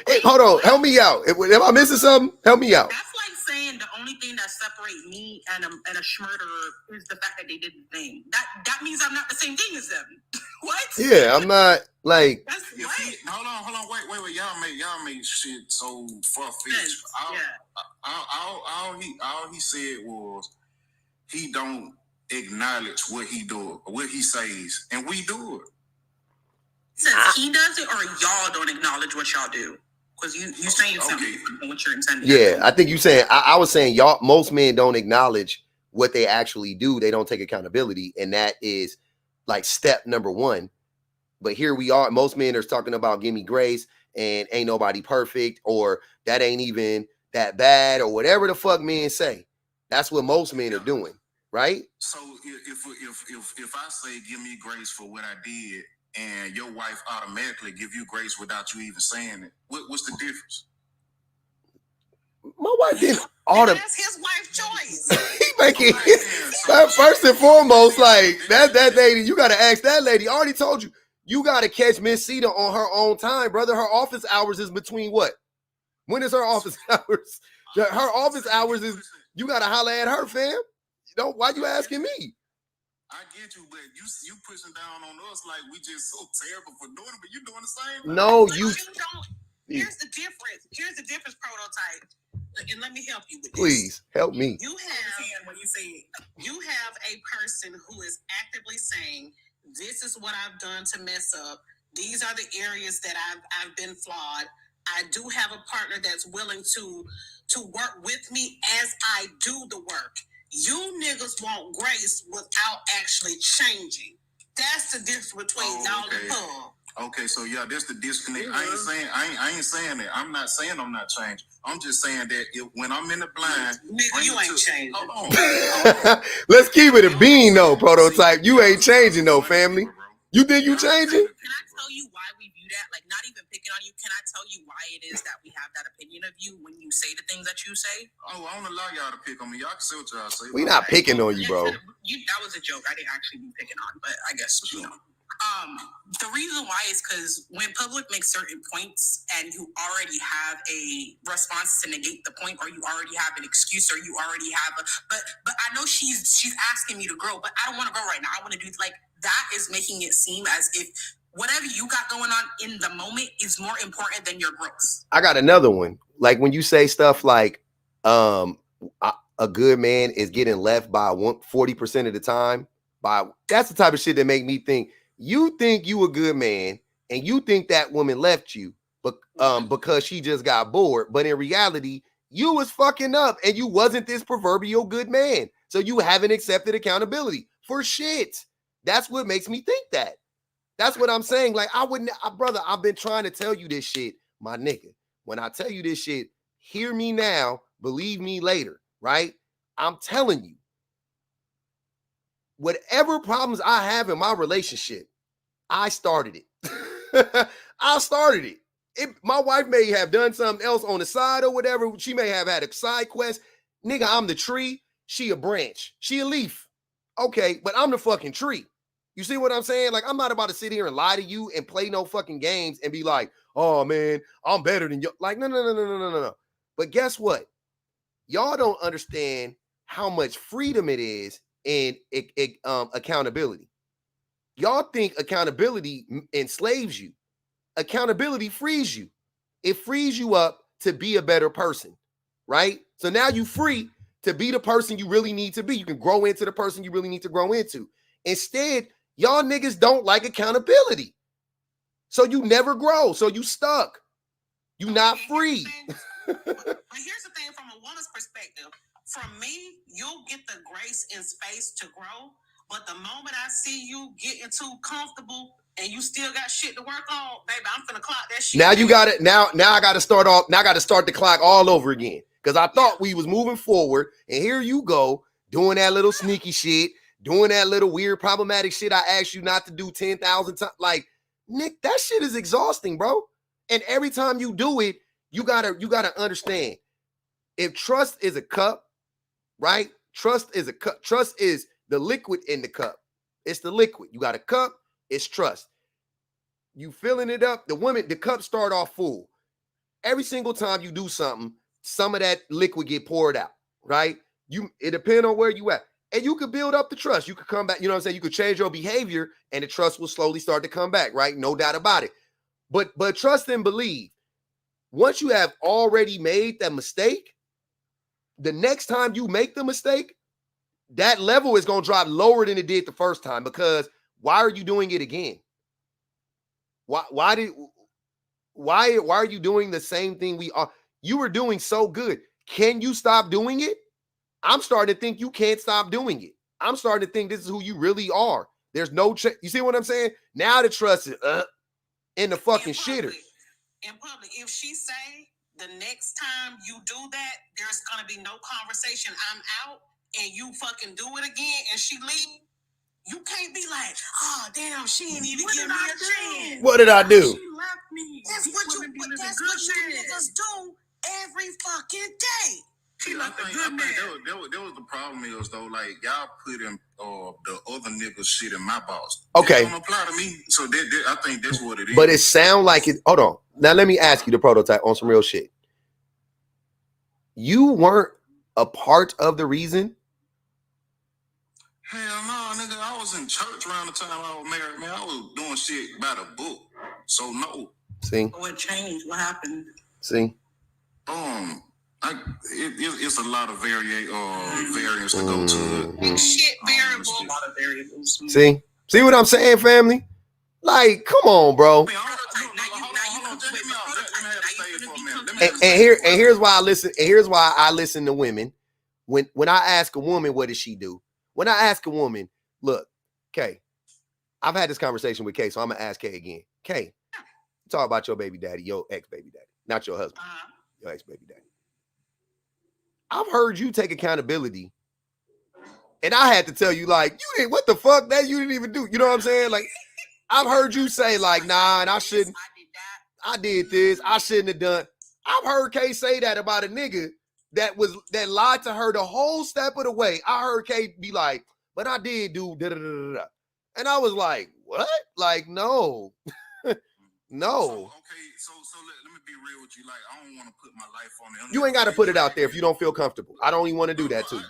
[SPEAKER 1] Hey, hold on, help me out. Am I missing something? Help me out.
[SPEAKER 3] That's like saying the only thing that separates me and a schmurderer is the fact that they did the thing. That means I'm not the same thing as them. What?
[SPEAKER 1] Yeah, I'm not like.
[SPEAKER 5] Hold on, wait. Y'all made shit so far-fetched. All he said was he don't acknowledge what he do, what he says, and we do it.
[SPEAKER 3] Says he does it, or y'all don't acknowledge what y'all do? Because you saying something what you're intending.
[SPEAKER 1] Yeah, I think you saying I was saying y'all. Most men don't acknowledge what they actually do. They don't take accountability, and that is like step number one. But here we are. Most men are talking about give me grace and ain't nobody perfect, or that ain't even that bad, or whatever the fuck men say. That's what most men are doing, right?
[SPEAKER 5] So if I say give me grace for what I did, and your wife automatically give you grace without you even saying it, what's the difference?
[SPEAKER 1] My wife didn't
[SPEAKER 3] That's his wife's choice.
[SPEAKER 1] He making first and foremost, like that lady. You got to ask that lady. I already told you. You got to catch Miss Cedar on her own time, brother. Her office hours is between what? When is her office hours? Her office hours is, you got to holler at her, fam. Why you asking me?
[SPEAKER 5] I get you, but you pushing down on us like we just so terrible for doing it, but you doing the same.
[SPEAKER 1] No,
[SPEAKER 3] you don't. Here's the difference, prototype. And let me help you with this.
[SPEAKER 1] Please help me.
[SPEAKER 3] You have a person who is actively saying, this is what I've done to mess up. These are the areas that I've been flawed. I do have a partner that's willing to work with me as I do the work. You niggas want grace without actually changing. That's the difference between y'all and her.
[SPEAKER 5] Okay, so yeah, that's the disconnect. Mm-hmm. I ain't saying that. I'm not saying I'm not changing. I'm just saying that when I'm in the blind,
[SPEAKER 3] nigga, you ain't changing.
[SPEAKER 5] Hold on.
[SPEAKER 1] Let's keep it a bean though, prototype. You ain't changing though, family. You think you changing?
[SPEAKER 3] Can I tell you why we view that? Like, not even picking on you. Can I tell you why it is that we have that opinion of you when you say the things that you say?
[SPEAKER 5] Oh, I don't allow y'all to pick on me. Y'all can say what y'all say.
[SPEAKER 1] We not picking on you, bro.
[SPEAKER 3] That was a joke. I didn't actually be picking on, but I guess, you know. The reason why is because when public makes certain points and you already have a response to negate the point, or you already have an excuse, or you already have but I know she's asking me to grow, but I don't want to grow right now. I want to do like that is making it seem as if whatever you got going on in the moment is more important than your growth.
[SPEAKER 1] I got another one. Like when you say stuff like, a good man is getting left by 40% of the time, that's the type of shit that make me think you a good man and you think that woman left you because she just got bored, but in reality you was fucking up and you wasn't this proverbial good man, so you haven't accepted accountability for shit. That's what makes me think that. That's what I'm saying. Like, brother, I've been trying to tell you this shit, my nigga. When I tell you this shit, hear me now, believe me later, right? I'm telling you, whatever problems I have in my relationship, I started it. I started it. My wife may have done something else on the side or whatever. She may have had a side quest. Nigga, I'm the tree. She a branch. She a leaf. Okay, but I'm the fucking tree. You see what I'm saying? Like, I'm not about to sit here and lie to you and play no fucking games and be like, oh man, I'm better than you. Like, no. But guess what? Y'all don't understand how much freedom it is in accountability. Y'all think accountability enslaves you. Accountability frees you. It frees you up to be a better person, right? So now you free to be the person you really need to be. You can grow into the person you really need to grow into. Instead, y'all niggas don't like accountability. So you never grow. So you stuck. You not free.
[SPEAKER 3] But here's the thing from a woman's perspective. From me, you'll get the grace and space to grow. But the moment I see you getting too comfortable and you still got shit to work on, baby, I'm finna clock that shit.
[SPEAKER 1] Now you got it. Now I got to start off. Now I got to start the clock all over again. Because I thought we was moving forward. And here you go, doing that little sneaky shit, doing that little weird problematic shit I asked you not to do 10,000 times. Like, Nick, that shit is exhausting, bro. And every time you do it, you gotta understand. If trust is a cup, right? Trust is a cup. Trust is the liquid in the cup. It's the liquid. You got a cup, it's trust. You filling it up, the cup start off full. Every single time you do something, some of that liquid get poured out, right? It depends on where you at. And you could build up the trust. You could come back, you know what I'm saying? You could change your behavior and the trust will slowly start to come back, right? No doubt about it. But trust and believe. Once you have already made that mistake, the next time you make the mistake, that level is going to drop lower than it did the first time, because why are you doing it again? Why are you doing the same thing you were doing so good? Can you stop doing it? I'm starting to think you can't stop doing it. I'm starting to think this is who you really are. There's no you see what I'm saying? Now the trust is in the fucking shitter.
[SPEAKER 3] In public, if she say the next time you do that, there's gonna be no conversation, I'm out, and you fucking do it again and she leave, you can't be like, oh damn, she didn't even give me a chance.
[SPEAKER 1] What did I do?
[SPEAKER 3] She left me. That's what you niggas do every fucking day.
[SPEAKER 5] She left a good man. That was the problem is though, like y'all put in the other niggas shit in my boss.
[SPEAKER 1] Okay.
[SPEAKER 5] That don't apply to me. So I think that's what it is.
[SPEAKER 1] But it sound like it. Hold on. Now let me ask you the prototype on some real shit. You weren't a part of the reason?
[SPEAKER 5] Hell no, nigga. I was in church around the time I was married, man. I was doing shit by the book. So no.
[SPEAKER 1] See?
[SPEAKER 3] What changed? What happened?
[SPEAKER 1] See?
[SPEAKER 5] It's a lot of variance to go to.
[SPEAKER 3] Shit variable. A lot of variables.
[SPEAKER 1] See what I'm saying, family? Like, come on, bro. And here's why I listen. And here's why I listen to women. When I ask a woman, what does she do? When I ask a woman, look, Kay, I've had this conversation with Kay, so I'm gonna ask Kay again. Kay, talk about your baby daddy, your ex-baby daddy, not your husband, your ex-baby daddy. I've heard you take accountability, and I had to tell you, like, you didn't, what the fuck, that you didn't even do. You know what I'm saying? Like, I've heard you say, like, nah, and I shouldn't. I did this. I shouldn't have done. I've heard Kay say that about a nigga that lied to her the whole step of the way. I heard Kay be like, but I did do da da da da. And I was like, what? Like, no. No.
[SPEAKER 5] So let me be real with you. Like, I don't want to put my life on the internet.
[SPEAKER 1] You ain't got to put it out there if you don't feel comfortable. I don't even want to do that to you.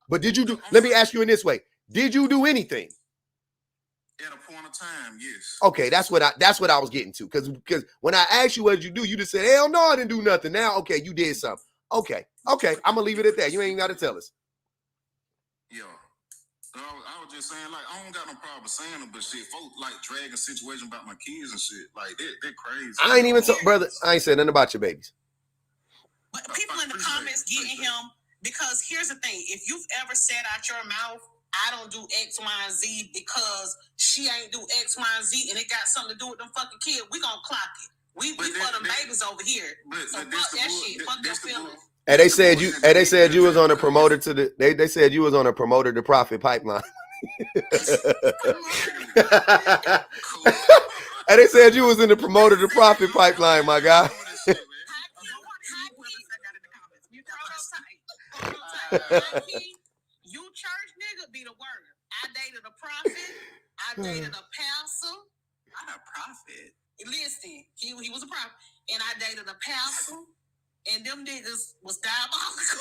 [SPEAKER 1] But did you do, let me ask you in this way. Did you do anything?
[SPEAKER 5] At a point of time, yes.
[SPEAKER 1] Okay, that's what I was getting to. Because when I asked you what did you do, you just said, hell no, I didn't do nothing. Now, okay, you did something. Okay. I'm gonna leave it at that. You ain't got to tell us.
[SPEAKER 5] Yeah. I was just saying, like, I don't got no problem saying it, but shit, folks like dragging a situation about my kids and shit. Like, they're crazy.
[SPEAKER 1] I ain't even brother. I ain't said nothing about your babies.
[SPEAKER 3] But people in the comments getting him, because here's the thing: if you've ever said out your mouth, "I don't do X, Y, and Z because she ain't do X, Y, and Z," and it got something to do with them fucking kids, we gonna clock it. We for them babies over here. So fuck that shit. Fuck your feelings.
[SPEAKER 1] And they said you. And they said you was on a promoter to the. They said you was on a promoter to profit pipeline. And they said you was in the promoter to profit pipeline, my guy.
[SPEAKER 3] You church nigga be the word. I dated a prophet. I dated a pastor. Not a prophet. Listen, he was a prophet, and I dated a pastor. And them niggas was diabolical.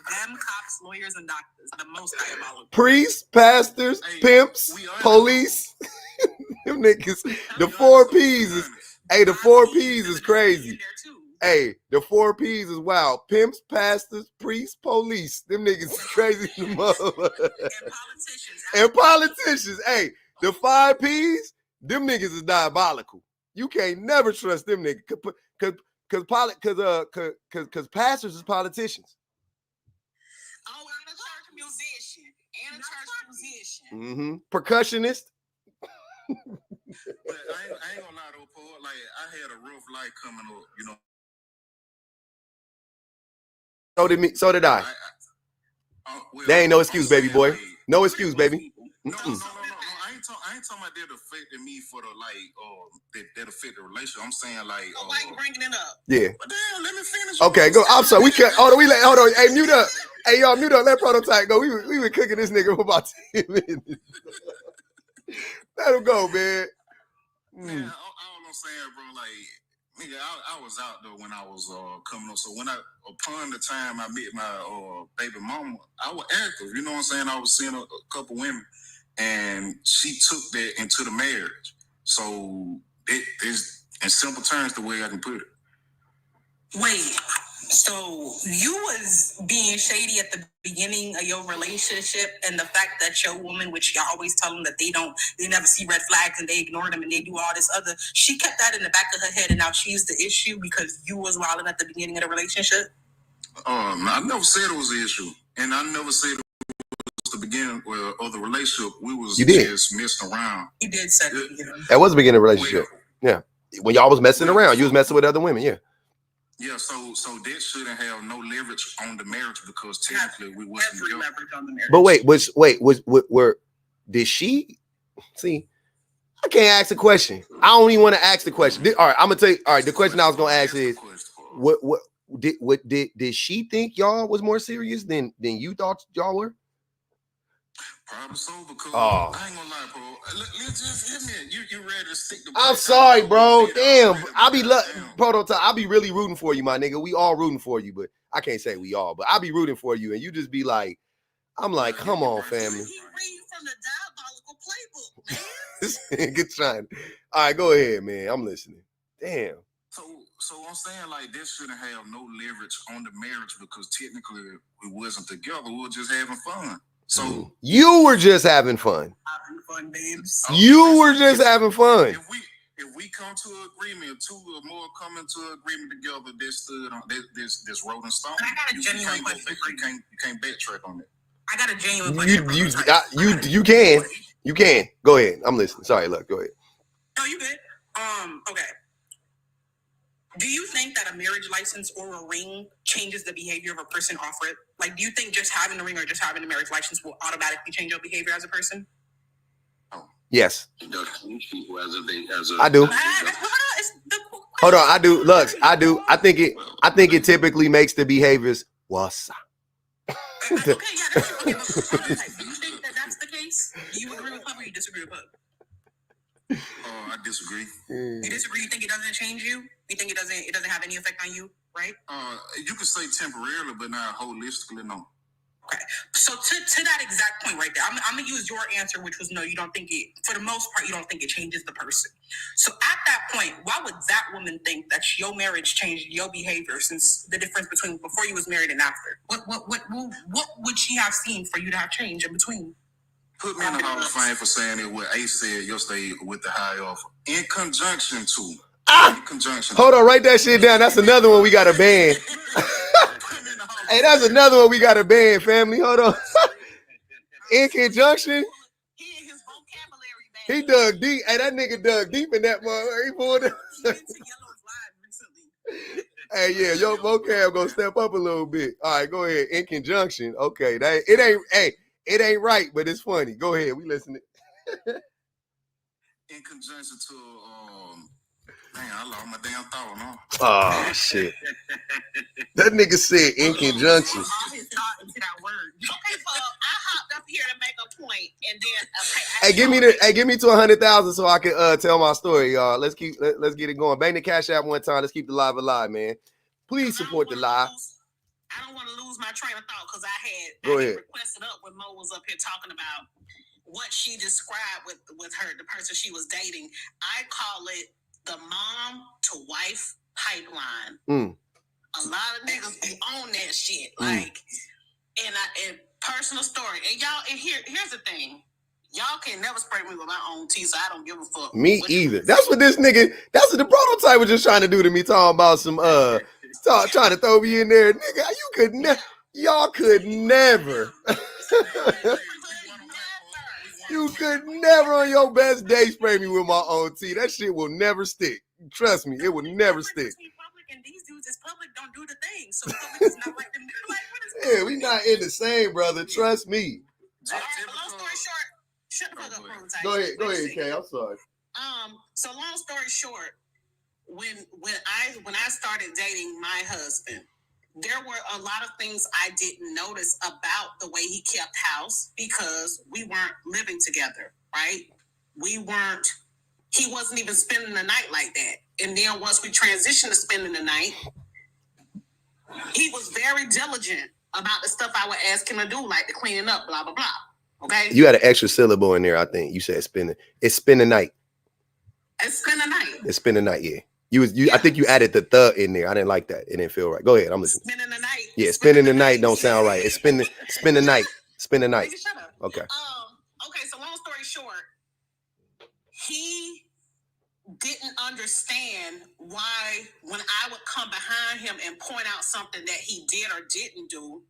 [SPEAKER 3] Them cops, lawyers, and doctors. The most diabolical.
[SPEAKER 1] Priests, pastors, pimps, police. Them niggas. The 4 P's is. Hey, the 4 P's is crazy. Hey, the 4 P's is wild. Pimps, pastors, priests, police. Them niggas is crazy. And politicians. Hey, the 5 P's. Them niggas is diabolical. You can't never trust them niggas. Cause pastors is politicians.
[SPEAKER 3] Oh, and a church musician.
[SPEAKER 1] Percussionist.
[SPEAKER 5] But I ain't gonna lie though, Paul. Like, I had a rough life coming up, you know.
[SPEAKER 1] So did I. There ain't no excuse, baby boy. No excuse, baby.
[SPEAKER 5] No. I ain't talking about that affected me for the that affect the relationship. I'm saying like.
[SPEAKER 3] Why you bringing it up?
[SPEAKER 1] Yeah.
[SPEAKER 5] But damn, let me finish.
[SPEAKER 1] Okay, go. I'm sorry. We can't. Hold on. Hey, mute up. Hey, y'all, mute up. Let Prototype go. We been cooking this nigga for about 10 minutes. Let him go, man.
[SPEAKER 5] Man, all I'm saying, bro, like, nigga, I was out there when I was coming up. So upon the time I met my baby mama, I was active. You know what I'm saying? I was seeing a couple women, and she took that into the marriage. So it is, in simple terms, the way I can put it.
[SPEAKER 3] Wait, so you was being shady at the beginning of your relationship, and the fact that your woman, which y'all always tell them that they never see red flags and they ignore them and they do all this other, she kept that in the back of her head, and now she's the issue because you was wilding at the beginning of the relationship?
[SPEAKER 5] I never said it was an issue, and I never said it was the beginning of the relationship. We was just messing around.
[SPEAKER 3] You did say that.
[SPEAKER 1] That was the beginning of the relationship. Yeah. When y'all was messing around, you was messing with other women, yeah.
[SPEAKER 5] Yeah, so that shouldn't have no leverage on the marriage because technically we wasn't
[SPEAKER 3] together. Leverage on the marriage.
[SPEAKER 1] But did she see? I can't ask the question. I don't even want to ask the question. All right, I'm gonna tell you. All right, the question I was gonna ask is, did she think y'all was more serious than you thought y'all were?
[SPEAKER 5] Probably so, because I ain't gonna lie, bro. Let's just hit me. You ready to stick the.
[SPEAKER 1] I'm sorry, bro. Damn, Prototype. I'll be really rooting for you, my nigga. We all rooting for you, but I can't say we all, but I'll be rooting for you, and you just be like, I'm like, come on, family.
[SPEAKER 3] He read from the diabolical playbook, man.
[SPEAKER 1] Good trying. All right, go ahead, man. I'm listening. Damn.
[SPEAKER 5] So I'm saying, like, this shouldn't have no leverage on the marriage because technically we wasn't together. We were just having fun. So
[SPEAKER 1] you were just having fun.
[SPEAKER 3] Having fun, babes.
[SPEAKER 1] You were just having fun.
[SPEAKER 5] If we come to an agreement, two or more come into an agreement together, this stood on this rolling stone.
[SPEAKER 3] And I got a genuine question for you.
[SPEAKER 5] You can't backtrack on it.
[SPEAKER 3] I got a genuine question.
[SPEAKER 1] You can. Go ahead. I'm listening. Sorry, look, go ahead.
[SPEAKER 3] No, you good. Okay. Do you think that a marriage license or a ring changes the behavior of a person offered? Like, do you think just having a ring or just having a marriage license will automatically change your behavior as a person?
[SPEAKER 1] Yes. I do. Hold on, I do. Lux, I do. I think it typically makes the behaviors worse.
[SPEAKER 3] Okay, yeah, that's true. Okay, but do you think that that's the case? Do you agree with Pub or you disagree with Pub?
[SPEAKER 5] I disagree.
[SPEAKER 3] You disagree? You think it doesn't change you? You think it doesn't have any effect on you, right?
[SPEAKER 5] You could say temporarily, but not holistically, no.
[SPEAKER 3] Okay. So to that exact point right there, I'm going to use your answer, which was no, you don't think it, for the most part, you don't think it changes the person. So at that point, why would that woman think that your marriage changed your behavior since the difference between before you was married and after? What would she have seen for you to have changed in between?
[SPEAKER 5] Put me in the Hall of Fame for saying it what Ace said yesterday with the high offer. In conjunction to. In conjunction.
[SPEAKER 1] Hold on, write that shit down. That's another one we got to ban. Hey, that's another one we got to ban, family. Hold on. In conjunction. He dug deep. Hey, that nigga dug deep in that motherfucker. He pulled it. Hey, yeah, your vocab gonna step up a little bit. All right, go ahead. In conjunction. Okay, it ain't right, but it's funny. Go ahead, we listening.
[SPEAKER 5] In conjunction to I lost my damn thought, no?
[SPEAKER 1] Oh shit. That nigga said in conjunction.
[SPEAKER 3] All his thought into that word. Okay, so I hopped up here to make a point, and
[SPEAKER 1] Hey,
[SPEAKER 3] then
[SPEAKER 1] give me to 100,000 so I can tell my story, y'all. Let's get it going. Bang the Cash App one time. Let's keep the live alive, man. Please support the live.
[SPEAKER 3] I don't want to lose my train of thought because I had requested up when Mo was up here talking about what she described with her, the person she was dating. I call it the mom to wife pipeline. A lot of niggas be on that shit. Like, and personal story. And y'all, and here's the thing. Y'all can never spray me with my own tea, so I don't give a fuck.
[SPEAKER 1] Me either. That's what this nigga, that's what the prototype was just trying to do to me, talking about some trying to throw me in there. Nigga, y'all could never. You could never on your best day spray me with my own tea. That shit will never stick. Trust me, it will never stick.
[SPEAKER 3] Public and these dudes is public don't do the thing. So public is not like them. Like, what is
[SPEAKER 1] yeah, we not in the same, brother. Trust me.
[SPEAKER 3] All right, long story short, shut the fuck up, prototype.
[SPEAKER 1] Go ahead, Kay. I'm sorry.
[SPEAKER 3] So long story short, when I started dating my husband, there were a lot of things I didn't notice about the way he kept house because we weren't living together, right? He wasn't even spending the night like that. And then once we transitioned to spending the night, he was very diligent about the stuff I would ask him to do, like the cleaning up, blah, blah, blah. Okay?
[SPEAKER 1] You had an extra syllable in there, I think. You said spend the night.
[SPEAKER 3] It's spend the night.
[SPEAKER 1] It's spend the night, yeah. I think you added the in there. I didn't like that. It didn't feel right. Go ahead. I'm listening.
[SPEAKER 3] Spending the night.
[SPEAKER 1] Yeah, spending the night don't sound right. It's spend the night. Spend the night.
[SPEAKER 3] Shut up.
[SPEAKER 1] Okay.
[SPEAKER 3] Okay, so long story short, he didn't understand why when I would come behind him and point out something that he did or didn't do,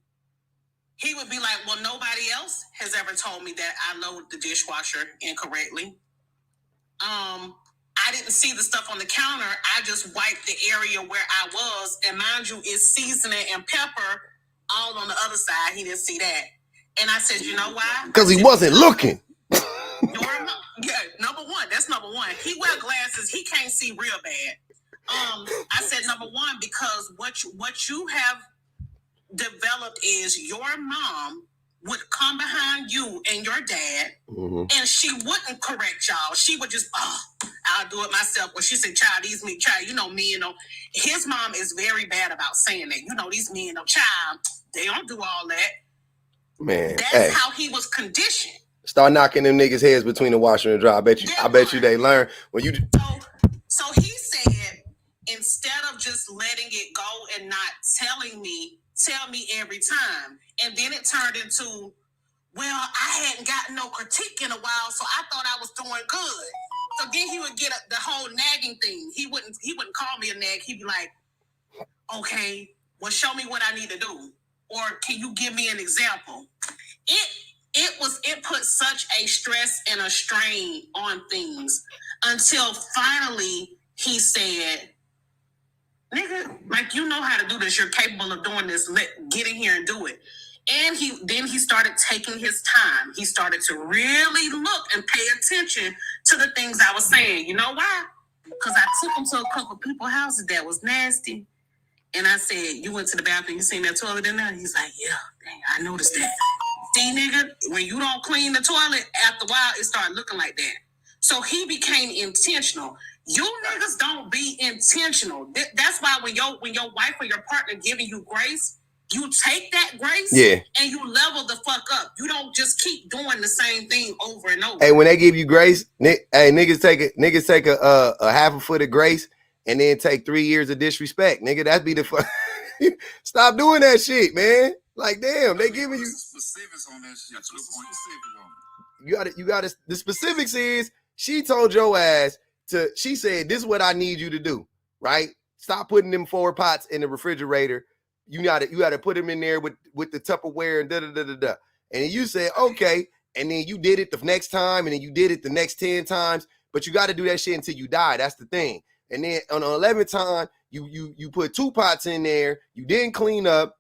[SPEAKER 3] he would be like, well, nobody else has ever told me that I loaded the dishwasher incorrectly. I didn't see the stuff on the counter. I just wiped the area where I was. And mind you, it's seasoning and pepper all on the other side. He didn't see that. And I said, you know why?
[SPEAKER 1] Because he wasn't looking.
[SPEAKER 3] Yeah, number one. That's number one. He wear glasses. He can't see real bad. I said, number one, because what you have developed is your mom would come behind you and your dad, and she wouldn't correct y'all. She would just, I'll do it myself. When she said, child, these men, child, you know, me, you know. His mom is very bad about saying that. You know, these men, no, child, they don't do all that.
[SPEAKER 1] Man,
[SPEAKER 3] that's how he was conditioned.
[SPEAKER 1] Start knocking them niggas' heads between the washer and dryer. I bet you they learn when you.
[SPEAKER 3] So he said, instead of just letting it go and not telling me, tell me every time. And then it turned into, well, I hadn't gotten no critique in a while, so I thought I was doing good. So then he would get the whole nagging thing. He wouldn't call me a nag. He'd be like, okay, well, show me what I need to do. Or can you give me an example? It put such a stress and a strain on things until finally he said, nigga, like, you know how to do this. You're capable of doing this. Get in here and do it. And he started taking his time. He started to really look and pay attention to the things I was saying. You know why? Because I took him to a couple people's houses that was nasty. And I said, you went to the bathroom, you seen that toilet in there? He's like, yeah, dang, I noticed that. See, nigga, when you don't clean the toilet, after a while, it started looking like that. So he became intentional. You niggas don't be intentional. That's why when your wife or your partner giving you grace, You take that grace and you level the fuck up. You don't just keep doing the same thing over and over.
[SPEAKER 1] Hey, when they give you grace, niggas take a half a foot of grace and then take 3 years of disrespect. Nigga, that'd be the fuck. Stop doing that shit, man. Like, damn, they giving you
[SPEAKER 5] specifics on that shit.
[SPEAKER 1] You gotta the specifics is she told your ass she said, this is what I need you to do, right? Stop putting them 4 pots in the refrigerator. You gotta put them in there with the Tupperware and da-da-da-da-da. And then you said, okay, and then you did it the next time, and then you did it the next 10 times, but you gotta do that shit until you die. That's the thing. And then on the 11th time, you put 2 pots in there, you didn't clean up,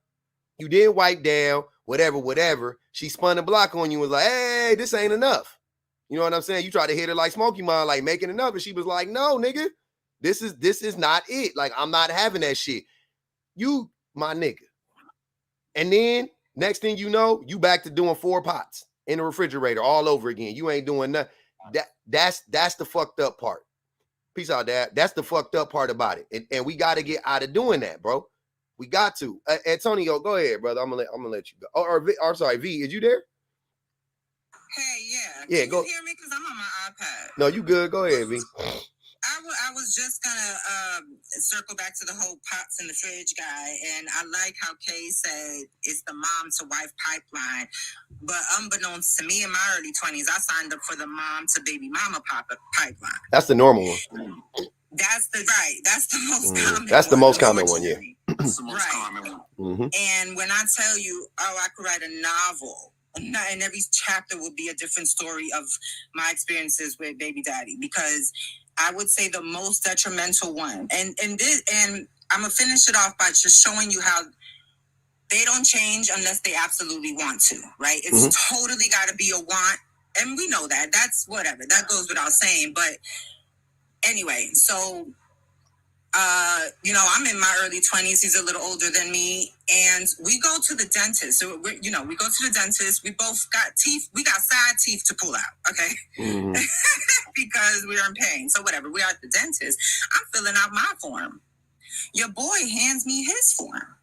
[SPEAKER 1] you didn't wipe down, whatever. She spun the block on you and was like, hey, this ain't enough. You know what I'm saying? You try to hit her like Smokey Mom, like making enough, and she was like, no, nigga, this is not it. Like, I'm not having that shit. You, my nigga. And then next thing you know, you back to doing 4 pots in the refrigerator all over again. You ain't doing nothing. That's the fucked up part. Peace out, Dad. That's the fucked up part about it. And we got to get out of doing that, bro. We got to. Antonio, go ahead, brother. I'm gonna let you go. Or sorry, V, is you there?
[SPEAKER 6] Hey, yeah.
[SPEAKER 1] Yeah,
[SPEAKER 6] Can you hear me? Because I'm on my iPad.
[SPEAKER 1] No, you good. Go ahead, V.
[SPEAKER 6] I was just gonna circle back to the whole pots in the fridge guy, and I like how Kay said it's the mom to wife pipeline. But unbeknownst to me in my early 20s, I signed up for the mom to baby mama pipeline.
[SPEAKER 1] That's the normal one.
[SPEAKER 6] That's the most common.
[SPEAKER 1] That's the most common one, yeah.
[SPEAKER 5] That's the most common one.
[SPEAKER 1] Mm-hmm.
[SPEAKER 6] And when I tell you, I could write a novel, and every chapter will be a different story of my experiences with baby daddy, because I would say the most detrimental one, and I'm gonna finish it off by just showing you how they don't change unless they absolutely want to, right? It's totally got to be a want, and we know that. That's whatever. That goes without saying. But anyway, so I'm in my early 20s. He's a little older than me, and we go to the dentist. So we go to the dentist. We both got teeth. We got side teeth to pull out, okay? Because we are in pain. So whatever. We're at the dentist. I'm filling out my form. Your boy hands me his form.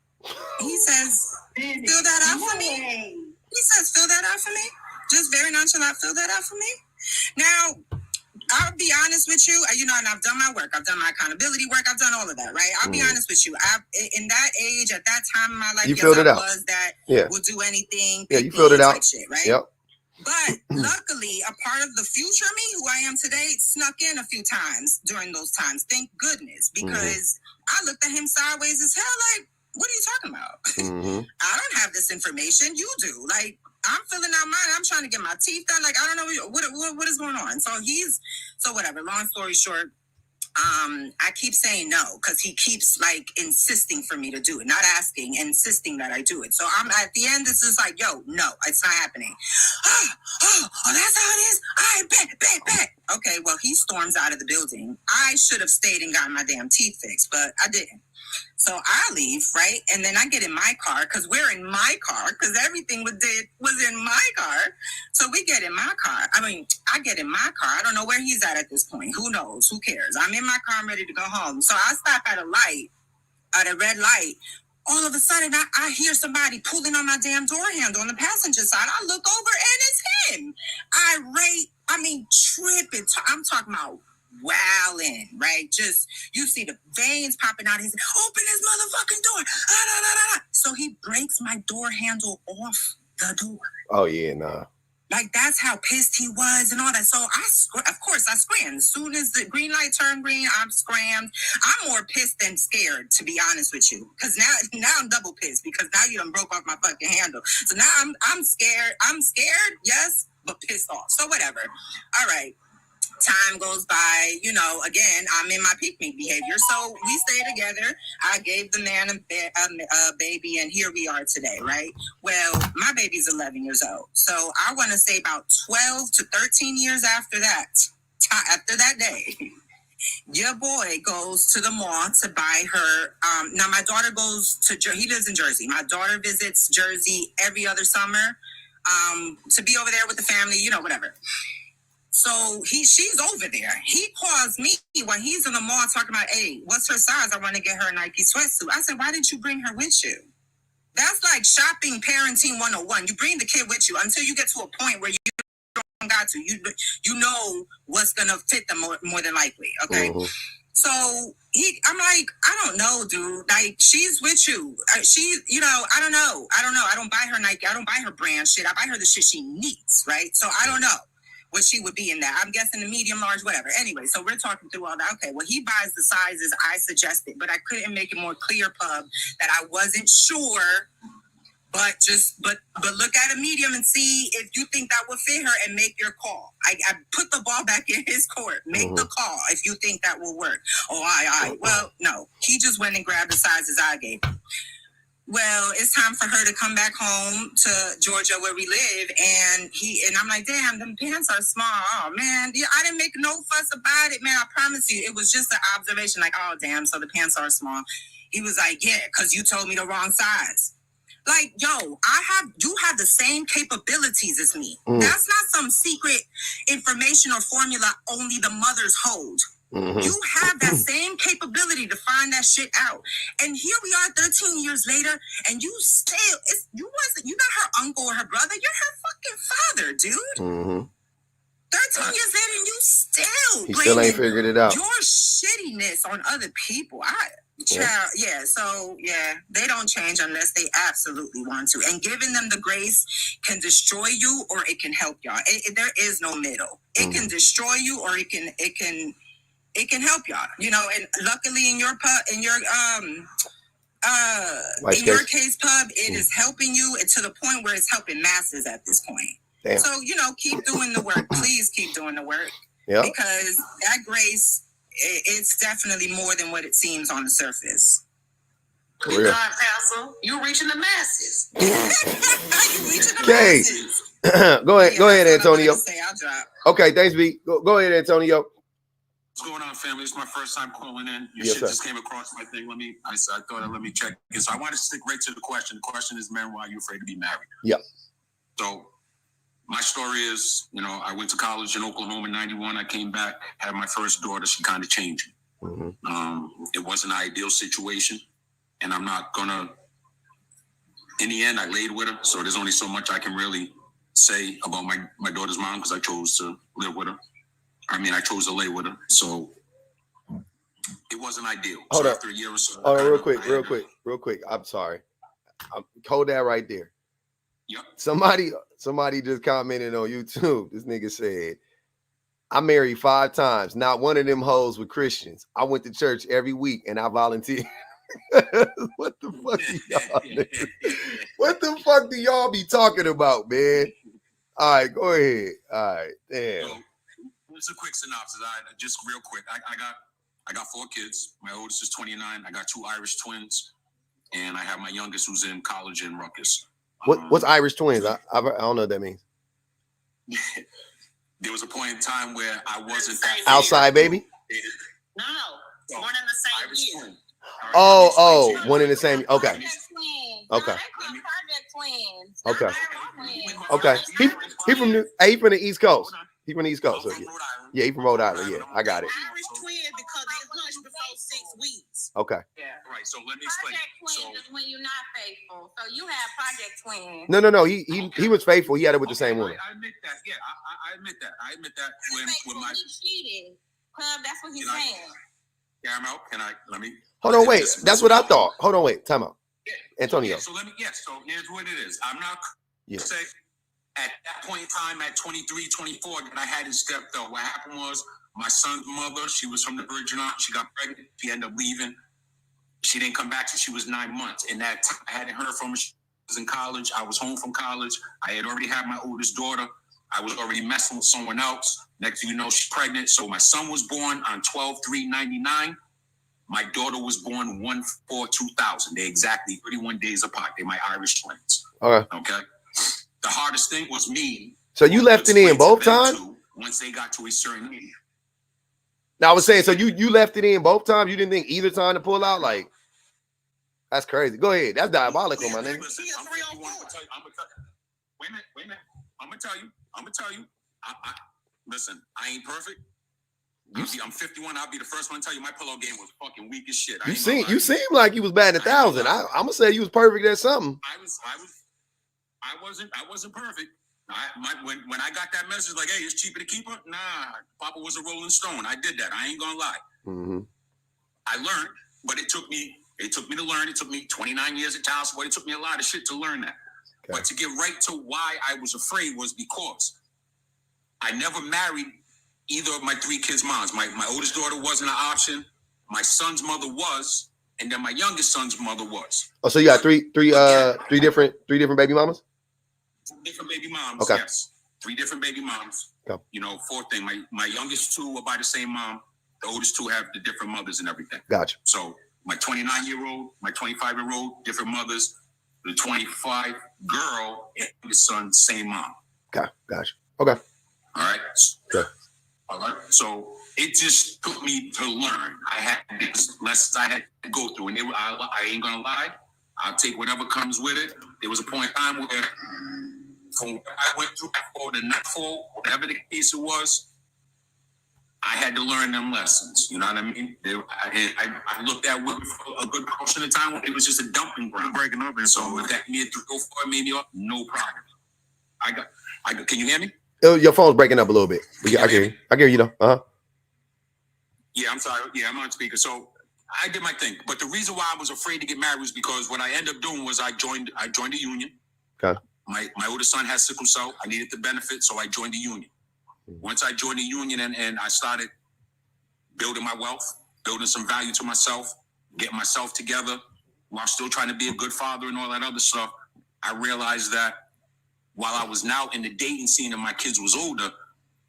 [SPEAKER 6] He says, fill that out for me. He says, fill that out for me. Just very nonchalant, fill that out for me. Now, I'll be honest with you, and I've done my work. I've done my accountability work. I've done all of that, right? I'll be honest with you. In that age, at that time in my life,
[SPEAKER 1] you filled it out.
[SPEAKER 6] Was that will do anything.
[SPEAKER 1] Yeah, you filled it out.
[SPEAKER 6] Shit, right?
[SPEAKER 1] Yep.
[SPEAKER 6] But luckily, a part of the future me, who I am today, snuck in a few times during those times. Thank goodness, because I looked at him sideways as hell like, what are you talking about? I don't have this information. You do. Like, I'm filling out mine. I'm trying to get my teeth done. Like, I don't know what is going on. So whatever. Long story short, I keep saying no because he keeps like insisting for me to do it, not asking, insisting that I do it. So I'm at the end. It's just like, yo, no, it's not happening. Oh, that's how it is. I bet. Okay, well, he storms out of the building. I should have stayed and gotten my damn teeth fixed, but I didn't. So I leave, right? And then I get in my car because we're in my car because everything was in my car. So we get in my car. I get in my car. I don't know where he's at this point. Who knows? Who cares? I'm in my car. I'm ready to go home. So I stop at a red light. All of a sudden, I hear somebody pulling on my damn door handle on the passenger side. I look over and it's him. Tripping. I'm talking about wowing, right? Just, you see the veins popping out. He's like, open this motherfucking door. So he breaks my door handle off the door.
[SPEAKER 1] Oh, yeah, nah.
[SPEAKER 6] Like, that's how pissed he was and all that. So of course I scrammed. As soon as the green light turned green, I'm scrammed. I'm more pissed than scared, to be honest with you. Because now I'm double pissed because now you done broke off my fucking handle. So now I'm scared. I'm scared, yes, but pissed off. So whatever. All right. Time goes by, again, I'm in my pick-me behavior. So we stay together. I gave the man a baby, and here we are today, right? Well, my baby's 11 years old. So I want to say about 12 to 13 years after that day, your boy goes to the mall to buy her. Now, my daughter he lives in Jersey. My daughter visits Jersey every other summer to be over there with the family, whatever. So she's over there. He calls me when he's in the mall talking about, hey, what's her size? I want to get her a Nike sweatsuit. I said, why didn't you bring her with you? That's like shopping parenting 101. You bring the kid with you until you get to a point where you don't got to. You know what's gonna fit them more than likely. Okay.
[SPEAKER 1] Mm-hmm.
[SPEAKER 6] So I'm like, I don't know, dude. Like, she's with you. She, you know, I don't know. I don't buy her Nike. I don't buy her brand shit. I buy her the shit she needs, right? So I don't know what she would be in that. I'm guessing the medium, large, whatever. Anyway, so we're talking through all that. Okay, well, he buys the sizes I suggested, but I couldn't make it more clear, Pub, that I wasn't sure. But look at a medium and see if you think that would fit her and make your call. I put the ball back in his court. Make the call if you think that will work. Oh, well, no. He just went and grabbed the sizes I gave him. Well, it's time for her to come back home to Georgia where we live. And I'm like, damn, them pants are small. Oh, man. Yeah, I didn't make no fuss about it, man. I promise you. It was just an observation like, oh, damn, so the pants are small. He was like, yeah, because you told me the wrong size. Like, yo, you have the same capabilities as me. That's not some secret information or formula only the mothers hold. Mm-hmm. You have that same capability to find that shit out. And here we are 13 years later, and you still, you're not her uncle or her brother, you're her fucking father, dude. Mm-hmm. 13 years later, and you still
[SPEAKER 1] ain't figured it out.
[SPEAKER 6] Your shittiness on other people. They don't change unless they absolutely want to. And giving them the grace can destroy you or it can help y'all. There is no middle. It can destroy you or it can help y'all. You know, and luckily in your case, Pub, it is helping you to the point where it's helping masses at this point. Damn. So, you know, keep doing the work. Please keep doing the work. Yep. Because that grace, it's definitely more than what it seems on the surface.
[SPEAKER 3] God, Pastor, you're reaching the masses.
[SPEAKER 1] Okay. Go ahead, Antonio. Okay, thanks, B. Go ahead, Antonio.
[SPEAKER 5] What's going on, family? It's my first time calling in. Your shit just came across my thing. I thought let me check. So I want to stick right to the question. The question is, man, why are you afraid to be married?
[SPEAKER 1] Yeah.
[SPEAKER 5] So my story is, you know, I went to college in Oklahoma in 91. I came back, had my first daughter. She kind of changed me. Mm-hmm. It wasn't an ideal situation. And I'm not going to, in the end, I laid with her. So there's only so much I can really say about my daughter's mom because I chose to live with her. I chose to lay with her. So it wasn't ideal.
[SPEAKER 1] Hold
[SPEAKER 5] so
[SPEAKER 1] up.
[SPEAKER 5] After a year or so.
[SPEAKER 1] Hold on, real quick. I'm sorry. Hold that right there.
[SPEAKER 5] Yep.
[SPEAKER 1] Somebody just commented on YouTube. This nigga said, I married 5 times. Not one of them hoes were Christians. I went to church every week and I volunteered. What the fuck do y'all What the fuck do y'all be talking about, man? All right, go ahead. All right, damn.
[SPEAKER 5] So, here's a quick synopsis. Just real quick. I got 4 kids. My oldest is 29. I got 2 Irish twins, and I have my youngest who's in college in Rutgers.
[SPEAKER 1] What's Irish twins? I don't know what that means.
[SPEAKER 5] There was a point in time where I wasn't
[SPEAKER 1] outside, baby.
[SPEAKER 3] No, one in the same year.
[SPEAKER 1] Oh, one in the same. Okay. Okay. Okay. He from the East Coast. He from the East Coast. So yeah, he from Rhode Island. Yeah, I got it.
[SPEAKER 3] Irish twin because they hunched before 6 weeks.
[SPEAKER 1] Okay.
[SPEAKER 5] Yeah. Right. So let me explain.
[SPEAKER 7] Project twins is when you're not faithful. So you have project twins.
[SPEAKER 1] No. He was faithful. He had it with the same woman.
[SPEAKER 5] I admit that. Yeah, I admit that. I admit that. When my
[SPEAKER 7] cheating, Club, that's what he's saying.
[SPEAKER 5] Caramel, let me.
[SPEAKER 1] Hold on, wait. That's what I thought. Hold on, wait. Time out.
[SPEAKER 5] Yeah.
[SPEAKER 1] Antonio.
[SPEAKER 5] Yeah, so here's what it is. I'm not say at that point in time at 23, 24 that I hadn't stepped up. What happened was my son's mother, she was from the Virgin Islands. She got pregnant. She ended up leaving. She didn't come back till she was 9 months. And that time I hadn't heard from her. She was in college. I was home from college. I had already had my oldest daughter. I was already messing with someone else. Next thing you know, she's pregnant. So my son was born on 12/3/99. My daughter was born 1/4/2000. They're exactly 31 days apart. They're my Irish twins. Okay. The hardest thing was me.
[SPEAKER 1] So you left it in both times?
[SPEAKER 5] Once they got to a certain age.
[SPEAKER 1] Now I was saying, so you left it in both times? You didn't think either time to pull out? Like, that's crazy. Go ahead. That's diabolical, my nigga.
[SPEAKER 5] Listen, wait a minute. I'm gonna tell you. Listen, I ain't perfect. I'm 51. I'll be the first one to tell you my pillow game was fucking weak as shit.
[SPEAKER 1] You seem like you was batting 1,000. I'm gonna say you was perfect at something.
[SPEAKER 5] I wasn't perfect. When I got that message like, hey, it's cheaper to keep her. Nah, Papa was a Rolling Stone. I did that. I ain't gonna lie.
[SPEAKER 1] Mm-hmm.
[SPEAKER 5] I learned, but it took me to learn. It took me 29 years at child support. It took me a lot of shit to learn that. Okay. But to get right to why I was afraid was because I never married either of my 3 kids' moms. My oldest daughter wasn't an option. My son's mother was, and then my youngest son's mother was.
[SPEAKER 1] Oh, so you got three different baby mamas?
[SPEAKER 5] Different baby moms.
[SPEAKER 1] Okay.
[SPEAKER 5] Yes. 3 different baby moms.
[SPEAKER 1] Okay.
[SPEAKER 5] You know, 4th thing. My youngest 2 were by the same mom. The oldest 2 have the different mothers and everything.
[SPEAKER 1] Gotcha.
[SPEAKER 5] So my 29-year-old, my 25-year-old, different mothers. The 25 girl and the son, same mom.
[SPEAKER 1] Okay. Gotcha. Okay.
[SPEAKER 5] All right.
[SPEAKER 1] Okay.
[SPEAKER 5] All right. So it just took me to learn. I had these lessons I had to go through, and I ain't gonna lie. I'll take whatever comes with it. There was a point in time where, from what I went through, or the nightfall, whatever the case it was, I had to learn them lessons. You know what I mean? I looked at women for a good portion of the time when it was just a dumping ground. Breaking up, and so if that made 3 or 4 made me up, no problem. I got. Can you hear me?
[SPEAKER 1] Your phone's breaking up a little bit. I hear you though. Uh-huh.
[SPEAKER 5] Yeah, I'm sorry. Yeah, I'm on speaker. So I did my thing. But the reason why I was afraid to get married was because what I ended up doing was I joined a union.
[SPEAKER 1] Okay.
[SPEAKER 5] My oldest son has sickle cell. I needed the benefit, so I joined the union. Once I joined the union and I started building my wealth, building some value to myself, getting myself together while still trying to be a good father and all that other stuff, I realized that while I was now in the dating scene and my kids was older,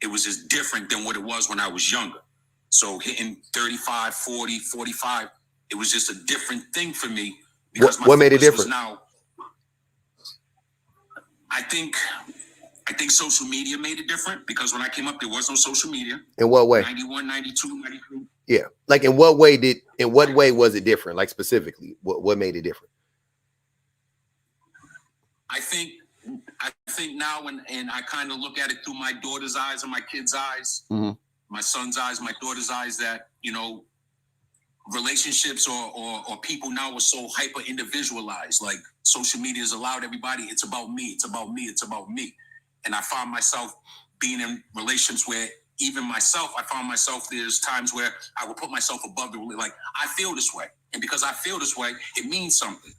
[SPEAKER 5] it was just different than what it was when I was younger. So hitting 35, 40, 45, it was just a different thing for me. Because
[SPEAKER 1] what made it different?
[SPEAKER 5] Now, I think social media made it different because when I came up, there was no social media.
[SPEAKER 1] In what way?
[SPEAKER 5] 91, 92, 93.
[SPEAKER 1] Yeah. Like in what way was it different? Like specifically, what made it different?
[SPEAKER 5] I think now and I kind of look at it through my daughter's eyes and my kids' eyes,
[SPEAKER 1] mm-hmm.
[SPEAKER 5] my son's eyes, my daughter's eyes, that, you know, relationships or people now are so hyper individualized. Like social media has allowed everybody, it's about me, it's about me, it's about me. And I found myself being in relationships where even myself, I found myself, there's times where I would put myself above the, like, I feel this way. And because I feel this way, it means something.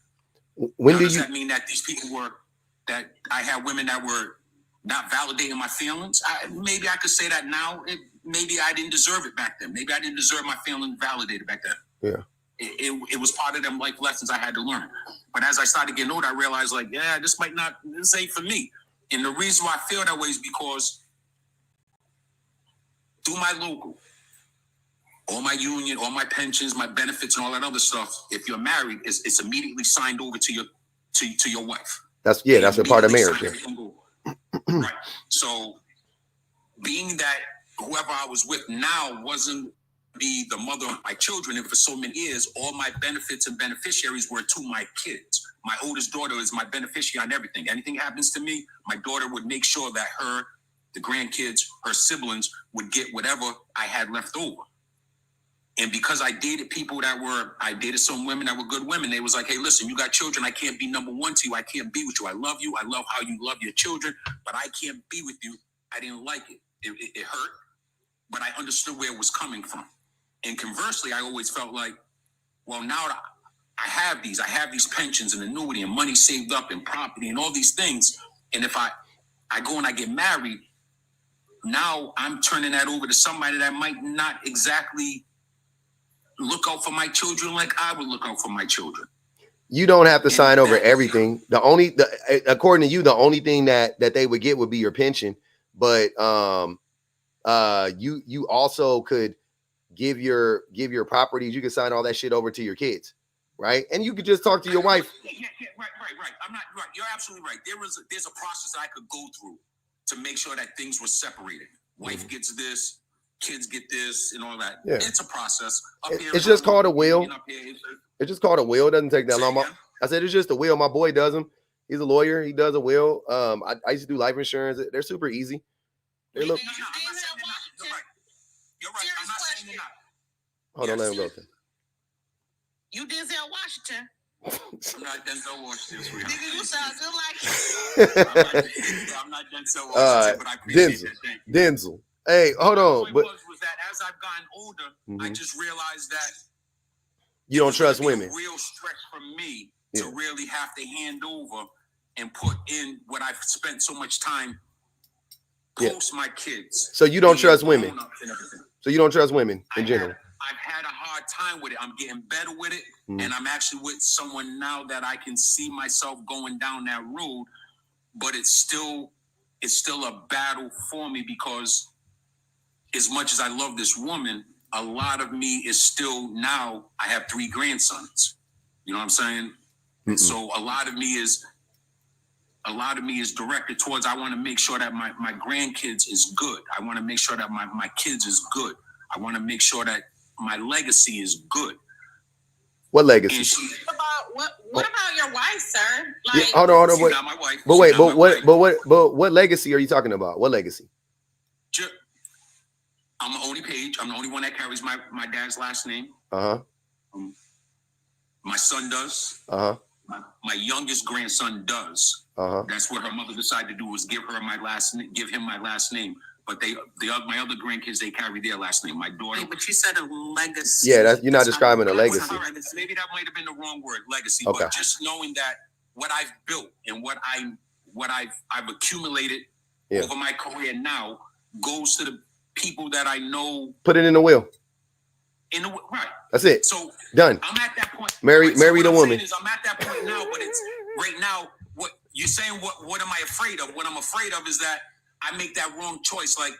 [SPEAKER 5] Does that mean that these people that I had women that were not validating my feelings? Maybe I could say that now. Maybe I didn't deserve it back then. Maybe I didn't deserve my feelings validated back then.
[SPEAKER 1] Yeah.
[SPEAKER 5] It was part of them life lessons I had to learn. But as I started getting older, I realized, like, yeah, this ain't for me. And the reason why I feel that way is because through my local, all my union, all my pensions, my benefits, and all that other stuff, if you're married, it's immediately signed over to your wife.
[SPEAKER 1] That's a part of marriage. Yeah.
[SPEAKER 5] Right. So being that whoever I was with now wasn't be the mother of my children, and for so many years, all my benefits and beneficiaries were to my kids. My oldest daughter is my beneficiary on everything. Anything happens to me, my daughter would make sure that the grandkids, her siblings would get whatever I had left over. And because I dated some women that were good women, they was like, hey, listen, you got children. I can't be number one to you. I can't be with you. I love you. I love how you love your children, but I can't be with you. I didn't like it. It hurt, but I understood where it was coming from. And conversely, I always felt like, well, now I have these pensions and annuity and money saved up and property and all these things. And if I go and I get married, now I'm turning that over to somebody that might not exactly look out for my children like I would look out for my children.
[SPEAKER 1] You don't have to sign over everything. According to you, the only thing that they would get would be your pension. But you also could give your properties. You can sign all that shit over to your kids, right? And you could just talk to your wife.
[SPEAKER 5] Yeah, right. I'm not right. You're absolutely right. There's a process I could go through to make sure that things were separated. Wife gets this, kids get this, and all that. Yeah. It's a process.
[SPEAKER 1] It's just called a will. It's just called a will. It doesn't take that long. I said it's just a will. My boy does them. He's a lawyer. He does a will. I used to do life insurance. They're super easy. They look.
[SPEAKER 5] You're right. I'm not
[SPEAKER 1] Hold on, let him go.
[SPEAKER 3] You Denzel Washington.
[SPEAKER 5] I'm not Denzel Washington, sweetheart.
[SPEAKER 3] Nigga, you sound just like
[SPEAKER 5] I'm not Denzel Washington, but I appreciate that. Thank you.
[SPEAKER 1] Denzel. Hey, hold on.
[SPEAKER 5] The
[SPEAKER 1] But
[SPEAKER 5] point was that as I've gotten older, I just realized that
[SPEAKER 1] you don't trust women.
[SPEAKER 5] It's a real stretch for me to really have to hand over and put in what I've spent so much time post my kids.
[SPEAKER 1] So you don't trust women. So you don't trust women in general.
[SPEAKER 5] I've had a hard time with it. I'm getting better with it. And I'm actually with someone now that I can see myself going down that road. But it's still a battle for me because as much as I love this woman, a lot of me is still now I have 3 grandsons. You know what I'm saying? And so a lot of me is directed towards I want to make sure that my grandkids is good. I want to make sure that my kids is good. I want to make sure that my legacy is good.
[SPEAKER 1] What legacy?
[SPEAKER 7] What about your wife, sir?
[SPEAKER 1] Like, hold on.
[SPEAKER 5] She's not my wife.
[SPEAKER 1] But wait, what legacy are you talking about? What legacy?
[SPEAKER 5] I'm the only page. I'm the only one that carries my dad's last name. My son does. My youngest grandson does. That's what her mother decided to do was give him my last name. But my other grandkids, they carry their last name. My daughter. But you said a legacy.
[SPEAKER 1] Yeah, you're not describing a legacy.
[SPEAKER 5] Maybe that might have been the wrong word, legacy. Okay. But just knowing that what I've built and what I've accumulated over my career now goes to the people that I know.
[SPEAKER 1] Put it in the will.
[SPEAKER 5] Right.
[SPEAKER 1] That's it.
[SPEAKER 5] So
[SPEAKER 1] done.
[SPEAKER 5] I'm at that point.
[SPEAKER 1] Marry the woman.
[SPEAKER 5] I'm at that point now, but it's right now. What you're saying? What am I afraid of? What I'm afraid of is that I make that wrong choice. Like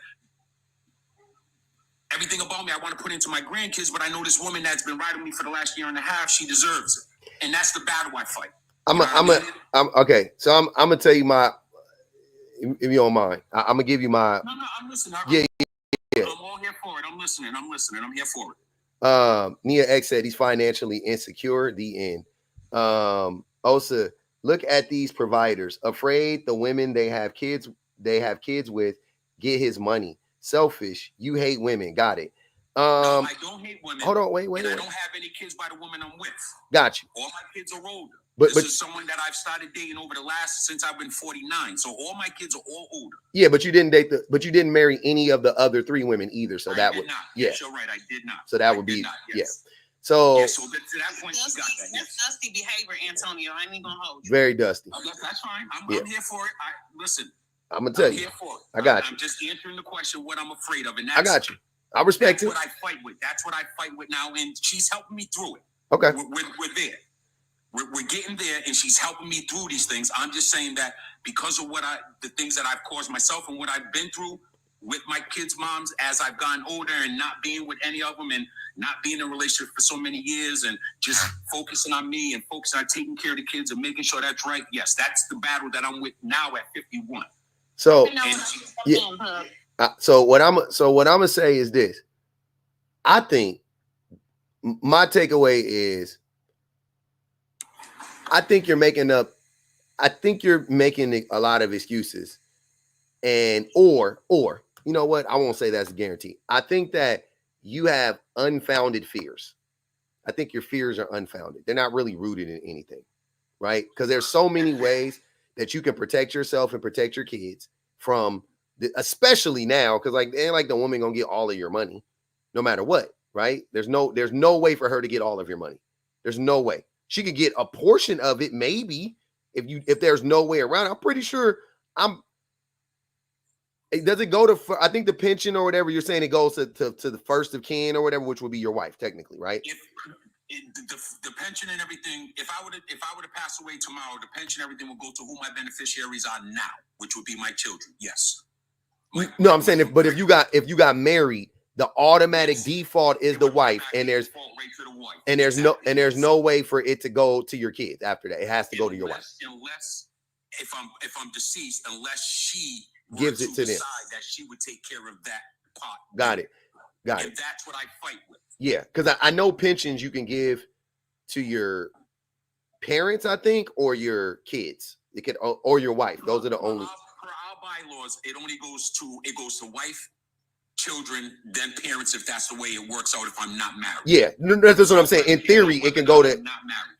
[SPEAKER 5] everything about me, I want to put into my grandkids, but I know this woman that's been riding me for the last year and a half. She deserves it, and that's the battle I fight. I'm
[SPEAKER 1] okay. So I'm gonna tell you my. If you don't mind, I'm gonna give you my.
[SPEAKER 5] No, I'm listening.
[SPEAKER 1] Yeah.
[SPEAKER 5] I'm all here for it. I'm listening. I'm here for it.
[SPEAKER 1] Nia X said he's financially insecure. The end. Osa, look at these providers, afraid the women they have kids with get his money. Selfish. You hate women. Got it.
[SPEAKER 5] No, I don't hate women.
[SPEAKER 1] Hold on, wait.
[SPEAKER 5] I don't have any kids by the woman I'm with.
[SPEAKER 1] Got you.
[SPEAKER 5] All my kids are older.
[SPEAKER 1] But
[SPEAKER 5] this is someone that I've started dating since I've been 49. So all my kids are all older.
[SPEAKER 1] Yeah, but you didn't marry any of the other 3 women either. So that would
[SPEAKER 5] not. Yes, you're right. I did not.
[SPEAKER 1] So that would be
[SPEAKER 5] yes.
[SPEAKER 1] So
[SPEAKER 5] to that point, you got that.
[SPEAKER 3] That's dusty behavior, Antonio. I ain't even gonna hold you.
[SPEAKER 1] Very dusty.
[SPEAKER 5] That's fine. I'm here for it. Listen.
[SPEAKER 1] I'm gonna tell you.
[SPEAKER 5] Here for it.
[SPEAKER 1] I got you.
[SPEAKER 5] I'm just answering the question what I'm afraid of, and
[SPEAKER 1] I got you. I respect it.
[SPEAKER 5] That's what I fight with. That's what I fight with now, and she's helping me through it.
[SPEAKER 1] Okay.
[SPEAKER 5] We're there. We're getting there, and she's helping me through these things. I'm just saying that because of the things that I've caused myself and what I've been through with my kids' moms as I've gotten older and not being with any of them and not being in a relationship for so many years and just focusing on me and focusing on taking care of the kids and making sure that's right. Yes, that's the battle that I'm with now at 51.
[SPEAKER 1] So, so what I'm gonna say is this. I think my takeaway is I think you're making a lot of excuses and or you know what? I won't say that's a guarantee. I think that you have unfounded fears. I think your fears are unfounded. They're not really rooted in anything, right? Because there's so many ways that you can protect yourself and protect your kids from especially now, because like ain't like the woman gonna get all of your money no matter what, right? There's no way for her to get all of your money. There's no way. She could get a portion of it, maybe, if there's no way around. I'm pretty sure does it go to, I think the pension or whatever you're saying, it goes to the first of kin or whatever, which would be your wife, technically, right?
[SPEAKER 5] The pension and everything, if I were to pass away tomorrow, the pension, everything will go to who my beneficiaries are now, which would be my children. Yes.
[SPEAKER 1] No, I'm saying if you got married, the automatic default is the wife, and there's no way for it to go to your kids after that. It has to go to your wife.
[SPEAKER 5] Unless if I'm deceased, unless she
[SPEAKER 1] gives it to them,
[SPEAKER 5] that she would take care of that part.
[SPEAKER 1] Got it.
[SPEAKER 5] And that's what I fight with.
[SPEAKER 1] Yeah, because I know pensions you can give to your parents, I think, or your kids. It could, or your wife. Those are the only.
[SPEAKER 5] Per our bylaws, it goes to wife,
[SPEAKER 2] children, then parents, if that's the way it works out, if I'm not married.
[SPEAKER 1] Yeah, that's what I'm saying. In theory, it can go to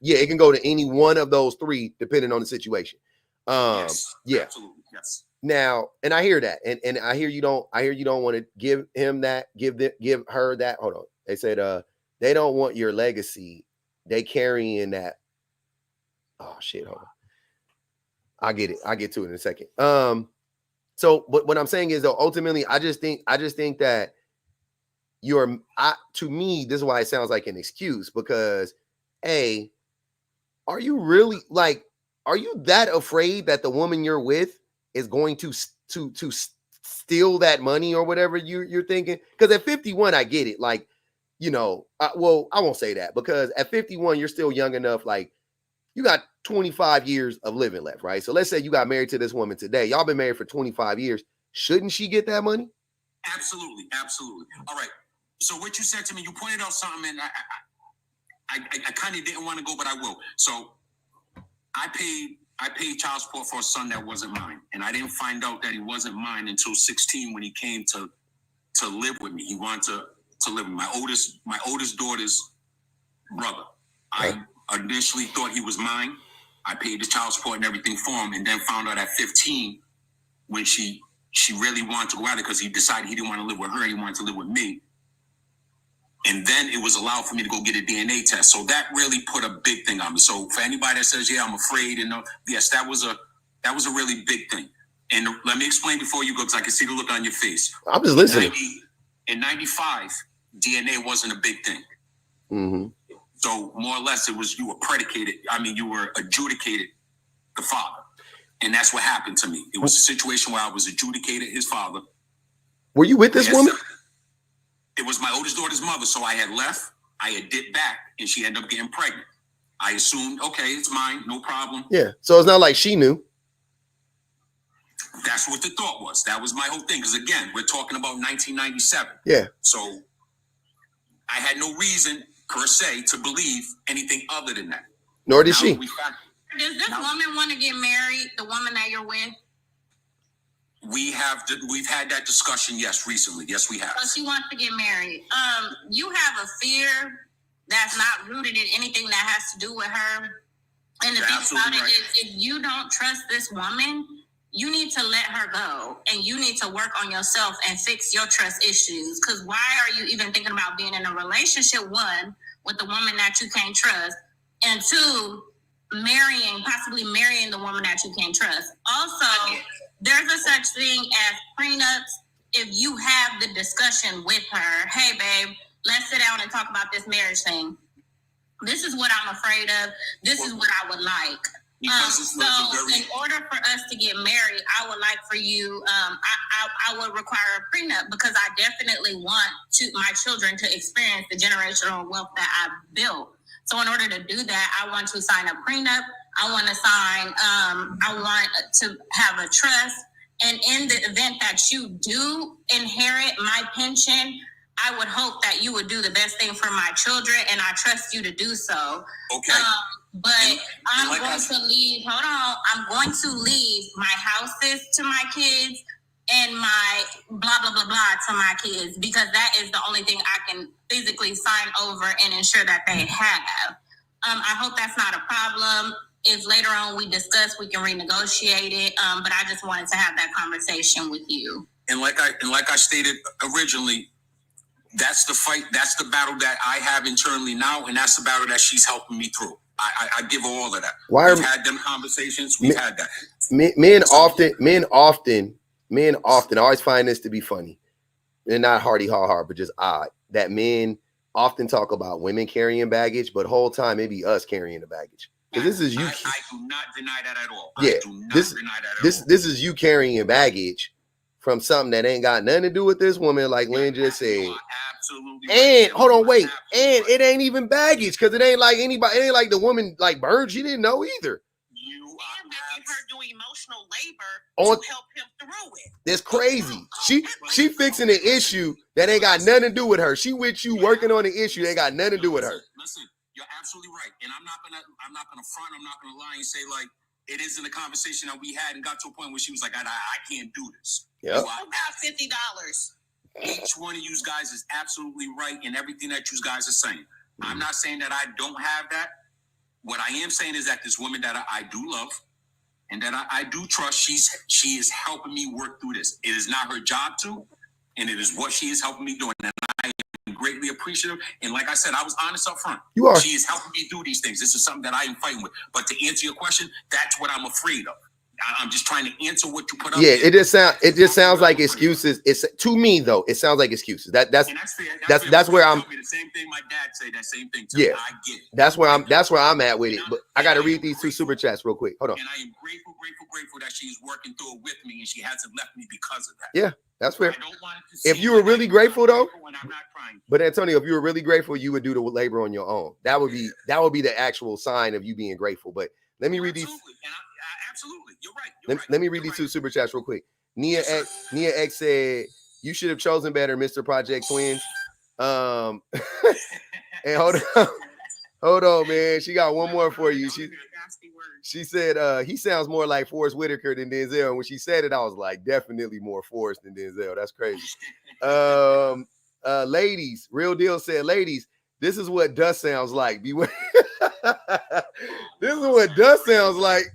[SPEAKER 1] it can go to any one of those three, depending on the situation.
[SPEAKER 2] Yes,
[SPEAKER 1] yeah,
[SPEAKER 2] absolutely, yes.
[SPEAKER 1] Now, and I hear that, and I hear you don't want to give him that, give her that. Hold on, they said they don't want your legacy. They carrying that. Oh shit, hold on. I get it. I get to it in a second. So what I'm saying is though, ultimately, I just think that to me, this is why it sounds like an excuse, because are you really are you that afraid that the woman you're with is going to steal that money or whatever you're thinking? Because at 51, I get it. Like, well, I won't say that, because at 51, you're still young enough. Like, you got 25 years of living left, right? So let's say you got married to this woman today. Y'all been married for 25 years. Shouldn't she get that money?
[SPEAKER 2] Absolutely, absolutely. All right. So what you said to me, you pointed out something, and I kind of didn't want to go, but I will. So I paid child support for a son that wasn't mine, and I didn't find out that he wasn't mine until 16 when he came to live with me. He wanted to live with my oldest daughter's brother.
[SPEAKER 1] Okay.
[SPEAKER 2] I initially thought he was mine. I paid the child support and everything for him, and then found out at 15 when she really wanted to go out because he decided he didn't want to live with her. He wanted to live with me. And then it was allowed for me to go get a DNA test. So that really put a big thing on me. So for anybody that says, yeah, I'm afraid, and yes, that was a really big thing. And let me explain before you go, because I can see the look on your face.
[SPEAKER 1] I'm just listening.
[SPEAKER 2] In 95, DNA wasn't a big thing.
[SPEAKER 1] Mm-hmm.
[SPEAKER 2] So more or less, you were adjudicated the father. And that's what happened to me. It was a situation where I was adjudicated his father.
[SPEAKER 1] Were you with this woman?
[SPEAKER 2] It was my oldest daughter's mother. So I had left, I had dipped back, and she ended up getting pregnant. I assumed, okay, it's mine, no problem.
[SPEAKER 1] Yeah. So it's not like she knew.
[SPEAKER 2] That's what the thought was. That was my whole thing. Because again, we're talking about 1997.
[SPEAKER 1] Yeah.
[SPEAKER 2] So I had no reason per se to believe anything other than that.
[SPEAKER 1] Nor did she.
[SPEAKER 7] Does this woman want to get married, the woman that you're with?
[SPEAKER 2] We've had that discussion, yes, recently. Yes, we have.
[SPEAKER 7] So she wants to get married. You have a fear that's not rooted in anything that has to do with her. And the thing about it is, if you don't trust this woman, you need to let her go, and you need to work on yourself and fix your trust issues. Because why are you even thinking about being in a relationship, one, with a woman that you can't trust, and two, possibly marrying the woman that you can't trust? Also, there's a such thing as prenups. If you have the discussion with her, hey, babe, let's sit down and talk about this marriage thing. This is what I'm afraid of. This is what I would like. So in order for us to get married, I would like for you, I would require a prenup, because I definitely want my children to experience the generational wealth that I've built. So in order to do that, I want to sign a prenup. I want to have a trust. And in the event that you do inherit my pension, I would hope that you would do the best thing for my children, and I trust you to do so. Okay. But I'm going to leave my houses to my kids and my blah, blah, blah, blah to my kids, because that is the only thing I can physically sign over and ensure that they have. I hope that's not a problem. If later on we discuss, we can renegotiate it. But I just wanted to have that conversation with you. And like I stated originally, that's the fight. That's the battle that I have internally now, and that's the battle that she's helping me through. I give her all of that. We've had them conversations. We've had that.
[SPEAKER 1] Men often always find this to be funny. They're not hardy ha, but just odd that men often talk about women carrying baggage, but whole time it be us carrying the baggage. Because this is you.
[SPEAKER 2] I do not deny that at all.
[SPEAKER 1] Yeah, this is you carrying baggage from something that ain't got nothing to do with this woman, like Lynn just said.
[SPEAKER 2] Absolutely.
[SPEAKER 1] And hold on, wait. And it ain't even baggage, because it ain't like anybody. It ain't like the woman like Bird. She didn't know either.
[SPEAKER 3] You are making her do emotional labor to help him through it.
[SPEAKER 1] That's crazy. She fixing an issue that ain't got nothing to do with her. She with you working on the issue that ain't got nothing to do with her.
[SPEAKER 2] Listen, you're absolutely right, and I'm not gonna front. I'm not gonna lie and say like it isn't a conversation that we had and got to a point where she was like, I can't do this.
[SPEAKER 1] Yeah.
[SPEAKER 3] About $50.
[SPEAKER 2] Each one of you guys is absolutely right in everything that you guys are saying. I'm not saying that I don't have that. What I am saying is that this woman that I do love and that I do trust, she is helping me work through this. It is not her job to, and it is what she is helping me doing. And I am greatly appreciative. And like I said, I was honest up front.
[SPEAKER 1] You are.
[SPEAKER 2] She is helping me do these things. This is something that I am fighting with. But to answer your question, that's what I'm afraid of. I'm just trying to answer what you put up.
[SPEAKER 1] Yeah, it just sounds like excuses. It's to me though. It sounds like excuses. That's fair. That's where I'm.
[SPEAKER 2] The same thing my dad say. That same thing.
[SPEAKER 1] Yeah,
[SPEAKER 2] I get it.
[SPEAKER 1] That's where I'm at with it. But I got to read these 2 super chats real quick. Hold on.
[SPEAKER 2] And I am grateful that she's working through it with me, and she hasn't left me because of that.
[SPEAKER 1] Yeah, that's fair. If you were really grateful though, but Antonio, if you were really grateful, you would do the labor on your own. That would be the actual sign of you being grateful. But let me read these.
[SPEAKER 2] Absolutely, you're right.
[SPEAKER 1] Let me read these 2 super chats real quick. Nia X said, "You should have chosen better, Mr. Project Twins." And hold on, man. She got one more for you. She said, "He sounds more like Forrest Whitaker than Denzel." And when she said it, I was like, "Definitely more Forrest than Denzel." That's crazy. Ladies, Real Deal said, "Ladies, this is what dust sounds like. Beware." This is what dust sounds like.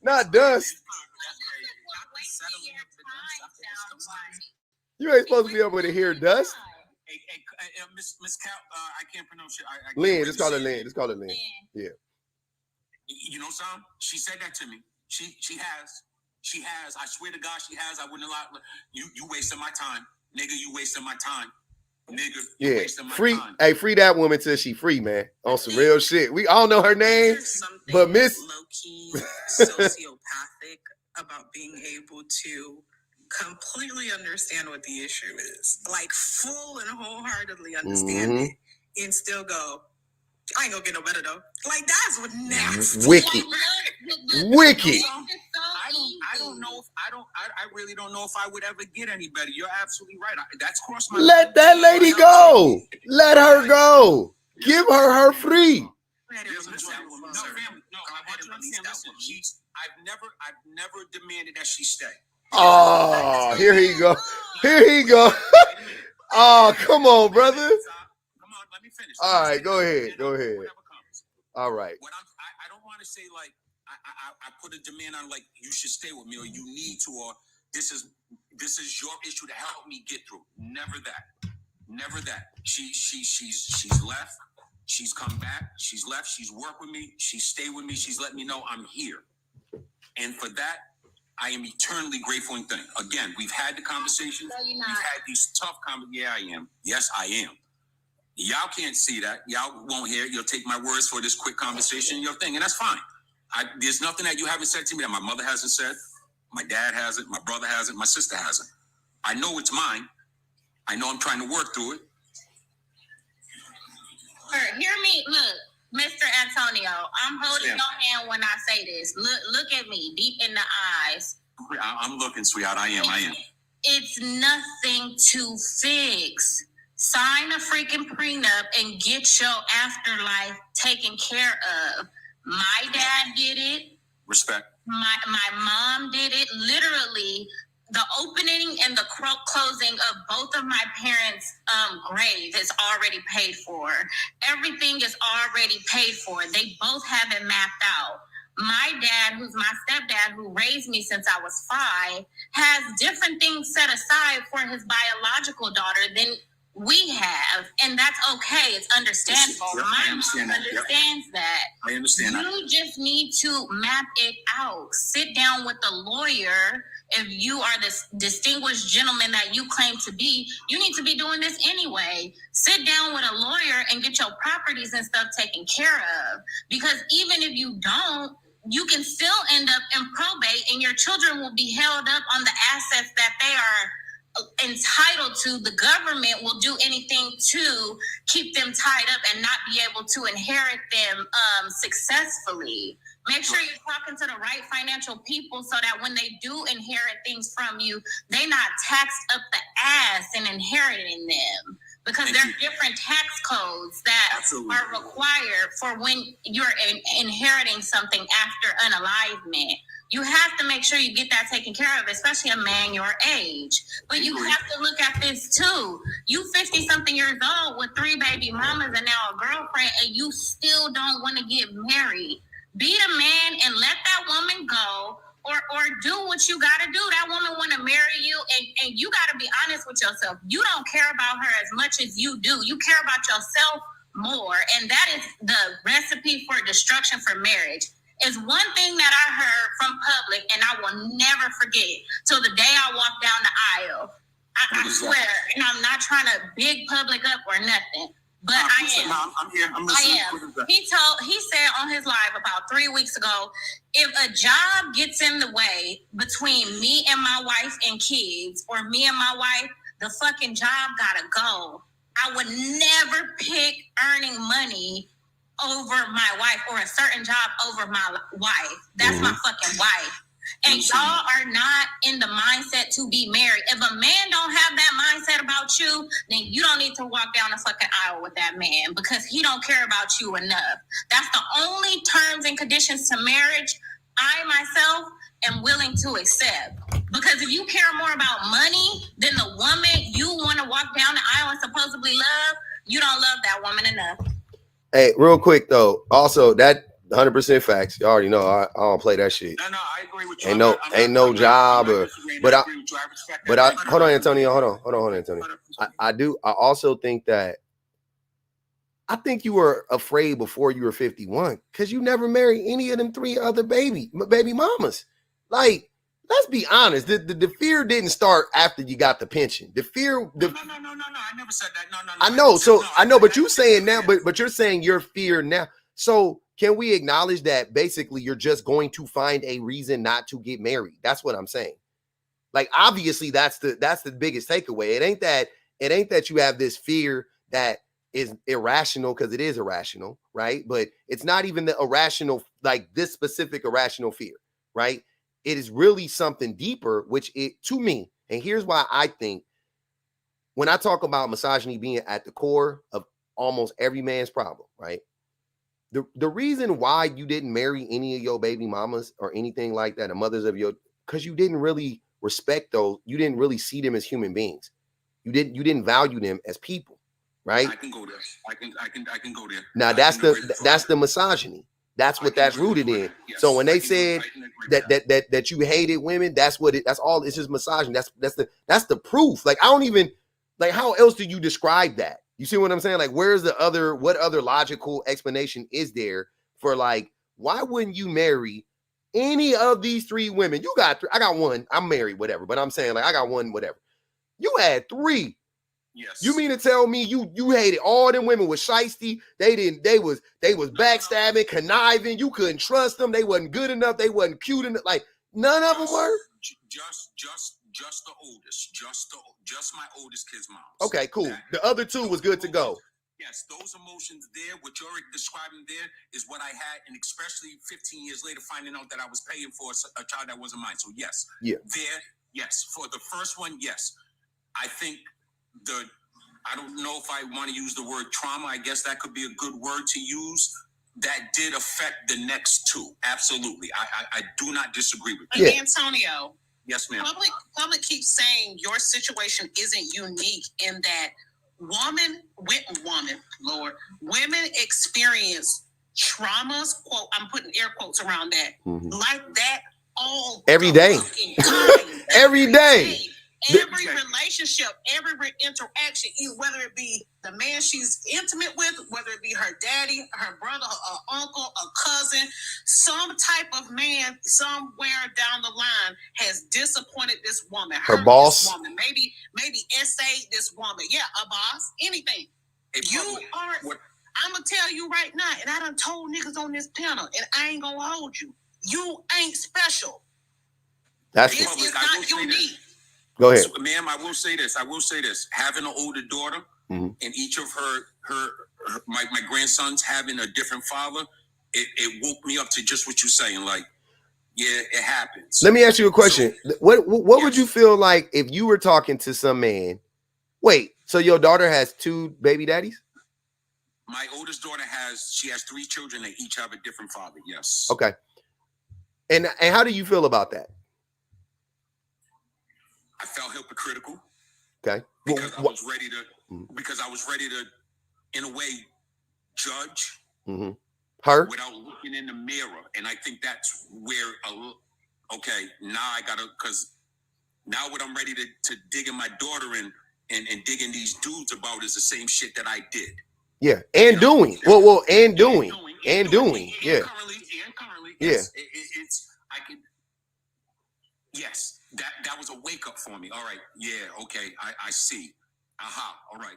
[SPEAKER 1] Not dust. You ain't supposed to be able to hear dust.
[SPEAKER 2] Miss Cal, I can't pronounce it.
[SPEAKER 1] Lynn, just call it Lynn. Just call it Lynn. Yeah.
[SPEAKER 2] You know something? She said that to me. She has. I swear to God, she has. I wouldn't lie. You wasting my time, nigga. You wasting my time. Nigga,
[SPEAKER 1] yeah, free. Hey, free that woman till she free, man. On some real shit. We all know her name, but Miss
[SPEAKER 3] low-key sociopathic about being able to completely understand what the issue is, like full and wholeheartedly understand it, and still go, I ain't gonna get no better though. Like that's what nasty.
[SPEAKER 1] Wicked. Wicked.
[SPEAKER 2] I don't know if I really don't know if I would ever get any better. You're absolutely right. That's crossed my
[SPEAKER 1] Let that lady go. Let her go. Give her free.
[SPEAKER 2] No, family. No, I want you to understand. Listen, I've never demanded that she stay.
[SPEAKER 1] Oh, here he go. Here he go. Oh, come on, brother.
[SPEAKER 2] Come on, let me finish.
[SPEAKER 1] All right, go ahead. Go ahead. All right.
[SPEAKER 2] I don't want to say like I put a demand on like you should stay with me or you need to or this is your issue to help me get through. Never that. Never that. She's left. She's come back. She's left. She's worked with me. She stayed with me. She's let me know I'm here. And for that, I am eternally grateful and thankful. Again, we've had the conversations. We've had these tough conversations. Yeah, I am. Yes, I am. Y'all can't see that. Y'all won't hear it. You'll take my words for this quick conversation, your thing, and that's fine. There's nothing that you haven't said to me that my mother hasn't said, my dad hasn't, my brother hasn't, my sister hasn't. I know it's mine. I know I'm trying to work through it.
[SPEAKER 7] Hear me, look, Mr. Antonio, I'm holding your hand when I say this. Look at me, deep in the eyes.
[SPEAKER 2] I'm looking, sweetheart. I am.
[SPEAKER 7] It's nothing to fix. Sign a freaking prenup and get your afterlife taken care of. My dad did it.
[SPEAKER 2] Respect.
[SPEAKER 7] My mom did it. Literally, the opening and the closing of both of my parents' graves is already paid for. Everything is already paid for. They both have it mapped out. My dad, who's my stepdad, who raised me since I was 5, has different things set aside for his biological daughter than we have, and that's okay. It's understandable.
[SPEAKER 2] Yep,
[SPEAKER 7] my mom understands that.
[SPEAKER 2] I understand that.
[SPEAKER 7] You just need to map it out. Sit down with the lawyer. If you are this distinguished gentleman that you claim to be, you need to be doing this anyway. Sit down with a lawyer and get your properties and stuff taken care of. Because even if you don't, you can still end up in probate and your children will be held up on the assets that they are entitled to. The government will do anything to keep them tied up and not be able to inherit them successfully. Make sure you're talking to the right financial people so that when they do inherit things from you, they're not taxed up the ass in inheriting them. Because there are different tax codes that are required for when you're inheriting something after unalivement. You have to make sure you get that taken care of, especially a man your age. But you have to look at this too. You 50-something years old with 3 baby mamas and now a girlfriend, and you still don't want to get married. Be the man and let that woman go, or do what you got to do. That woman want to marry you, and you got to be honest with yourself. You don't care about her as much as you do. You care about yourself more, and that is the recipe for destruction for marriage. Is one thing that I heard from public, and I will never forget till the day I walk down the aisle. I swear, and I'm not trying to big public up or nothing, but I am.
[SPEAKER 5] I'm here. I'm listening.
[SPEAKER 7] I am. He said on his live about 3 weeks ago, if a job gets in the way between me and my wife and kids, or me and my wife, the fucking job gotta go. I would never pick earning money over my wife, or a certain job over my wife. That's my fucking wife. And y'all are not in the mindset to be married. If a man don't have that mindset about you, then you don't need to walk down the fucking aisle with that man, because he don't care about you enough. That's the only terms and conditions to marriage I myself am willing to accept. Because if you care more about money than the woman you want to walk down the aisle and supposedly love, you don't love that woman enough.
[SPEAKER 1] Hey, real quick though, also that 100% facts. You already know I don't play that shit.
[SPEAKER 5] No, I agree with you.
[SPEAKER 1] Ain't no job, but I hold on, Antonio. Hold on, Antonio. I also think that I think you were afraid before you were 51 because you never married any of them 3 other baby mamas. Like, let's be honest. The fear didn't start after you got the pension. The fear. No.
[SPEAKER 5] I never said that. No.
[SPEAKER 1] I know. So I know, but you saying now, but you're saying your fear now. So can we acknowledge that basically you're just going to find a reason not to get married? That's what I'm saying. Like, obviously, that's the biggest takeaway. It ain't that you have this fear that is irrational, because it is irrational, right? But it's not even the irrational, like this specific irrational fear, right? It is really something deeper, which it, to me, and here's why I think when I talk about misogyny being at the core of almost every man's problem, right? The reason why you didn't marry any of your baby mamas or anything like that, the mothers of your, because you didn't really respect those, you didn't really see them as human beings. You didn't value them as people, right?
[SPEAKER 5] I can go there. I can go there.
[SPEAKER 1] Now that's the misogyny. That's what that's rooted in. Yes. So when they said that you hated women, that's all. It's just misogyny. That's the proof. Like, I don't even, like, how else do you describe that? You see what I'm saying? Like, what other logical explanation is there for, like, why wouldn't you marry any of these 3 women? You got 3. I got 1. I'm married, whatever. But I'm saying, like, I got 1, whatever. You had 3.
[SPEAKER 5] Yes.
[SPEAKER 1] You mean to tell me you hated all them women with shiesty? They was backstabbing, conniving. You couldn't trust them. They wasn't good enough. They wasn't cute enough. Like, none of them were.
[SPEAKER 5] Just the oldest. Just my oldest kid's mom.
[SPEAKER 1] Okay, cool. The other 2 was good to go.
[SPEAKER 5] Yes, those emotions there, what you're describing there, is what I had, and especially 15 years later, finding out that I was paying for a child that wasn't mine. So yes, yes. For the first one, yes. I think I don't know if I want to use the word trauma. I guess that could be a good word to use. That did affect the next 2. Absolutely. I do not disagree with that.
[SPEAKER 6] Yeah. Antonio.
[SPEAKER 5] Yes, ma'am.
[SPEAKER 6] Public keeps saying your situation isn't unique in that women experience traumas, quote, I'm putting air quotes around that, like that all
[SPEAKER 1] every day. Every day.
[SPEAKER 6] Every relationship, every interaction, whether it be the man she's intimate with, whether it be her daddy, her brother, her uncle, a cousin, some type of man somewhere down the line has disappointed this woman.
[SPEAKER 1] Her boss.
[SPEAKER 6] This woman. Maybe essayed this woman. Yeah, a boss. Anything. I'm going to tell you right now, and I done told niggas on this panel, and I ain't going to hold you. You ain't special.
[SPEAKER 1] This
[SPEAKER 6] is not unique.
[SPEAKER 1] Go ahead.
[SPEAKER 5] So, ma'am, I will say this. Having an older daughter, and each of my grandsons having a different father, it woke me up to just what you're saying. Like, yeah, it happens.
[SPEAKER 1] Let me ask you a question. What would you feel like if you were talking to some man? Wait, so your daughter has 2 baby daddies?
[SPEAKER 5] My oldest daughter has 3 children. They each have a different father. Yes.
[SPEAKER 1] Okay. And how do you feel about that?
[SPEAKER 8] I felt hypocritical.
[SPEAKER 1] Okay.
[SPEAKER 8] Because I was ready to, in a way, judge
[SPEAKER 1] her
[SPEAKER 8] without looking in the mirror. And I think that's where, because now what I'm ready to dig in my daughter and dig in these dudes about is the same shit that I did.
[SPEAKER 1] Yeah. And doing. And doing. Yeah.
[SPEAKER 8] Currently, yes. Yes, that was a wake up for me. All right, yeah, okay, I see. Aha, all right.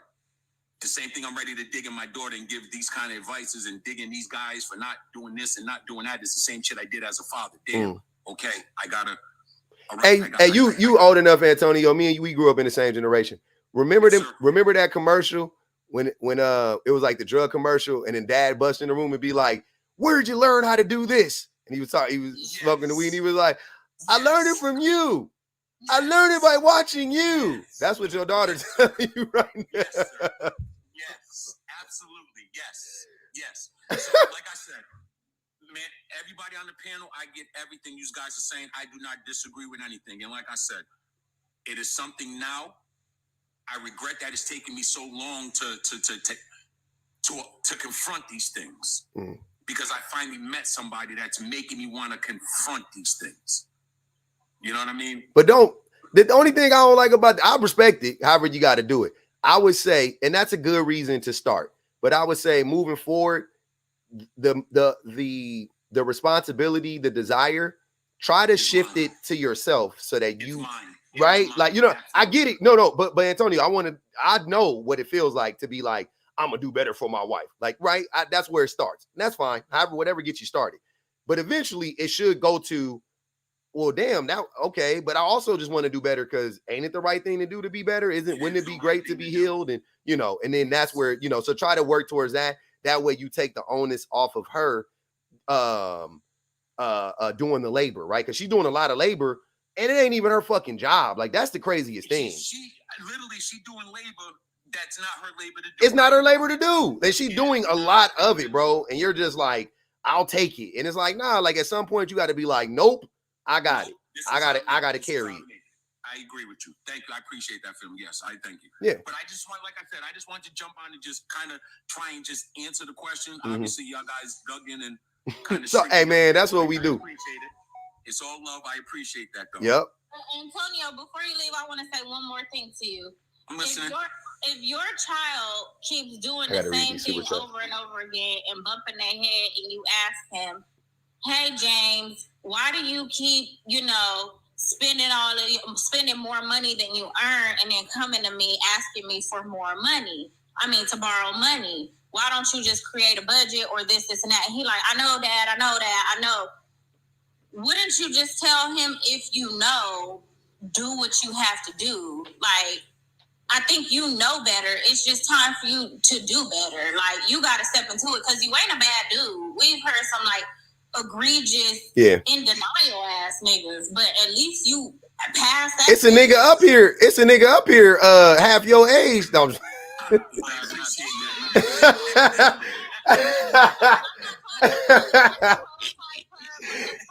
[SPEAKER 8] The same thing I'm ready to dig in my daughter and give these kind of advices and dig in these guys for not doing this and not doing that. It's the same shit I did as a father. Damn, okay, I gotta.
[SPEAKER 1] Right, you old enough, Antonio. Me and you, we grew up in the same generation. Remember Remember that commercial when it was like the drug commercial, and then Dad bust in the room and be like, "Where'd you learn how to do this?" And he was smoking the weed. And he was like, "I learned it from you. I learned it by watching you." That's what your daughter's telling you right now.
[SPEAKER 8] Yes, absolutely. Yes. So, like I said, man, everybody on the panel, I get everything you guys are saying. I do not disagree with anything. And like I said, it is something now. I regret that it's taken me so long to confront these things. Because I finally met somebody that's making me want to confront these things. You know what I mean?
[SPEAKER 1] But the only thing I don't like about I respect it, however you got to do it. I would say, and that's a good reason to start. But I would say moving forward, the responsibility, the desire, try to shift it to yourself so that you right? Like, you know, I get it. No, but Antonio, I know what it feels like to be like, I'm gonna do better for my wife. Like, right? That's where it starts. And that's fine. However, whatever gets you started. But eventually it should go to, well, damn, now okay, but I also just want to do better because ain't it the right thing to do to be better? Wouldn't it be great to be healed? And and then that's where, so try to work towards that. That way you take the onus off of her doing the labor, right? Because she's doing a lot of labor and it ain't even her fucking job. Like, that's the craziest thing.
[SPEAKER 8] She doing labor that's not her labor to do.
[SPEAKER 1] It's not her labor to do. And she's doing a lot of it, bro. And you're just like, I'll take it. And it's like, nah, like at some point you got to be like, nope, I got it. I got to carry it.
[SPEAKER 8] I agree with you. Thank you. I appreciate that, film. Yes, I thank you.
[SPEAKER 1] Yeah.
[SPEAKER 8] But I just want, like I said, I just want to jump on and just kind of try and just answer the question. Obviously, y'all guys dug in and kind of.
[SPEAKER 1] So, hey, man, that's what we do.
[SPEAKER 8] I appreciate it. It's all love. I appreciate that, though.
[SPEAKER 1] Yep.
[SPEAKER 7] Antonio, before you leave, I want to say one more thing to you.
[SPEAKER 8] I'm listening.
[SPEAKER 7] If your child keeps doing the same thing over and over again and bumping their head, and you ask him, "Hey, James, why do you keep, spending more money than you earn, and then coming to me asking me for more money? To borrow money. Why don't you just create a budget or this and that?" And he like, "I know, Dad. I know that. I know." Wouldn't you just tell him, if you know, do what you have to do? Like, I think you know better. It's just time for you to do better. Like, you got to step into it because you ain't a bad dude. We've heard some, like, egregious, in denial ass niggas, but at least you pass that.
[SPEAKER 1] It's a nigga up here, half your age. No,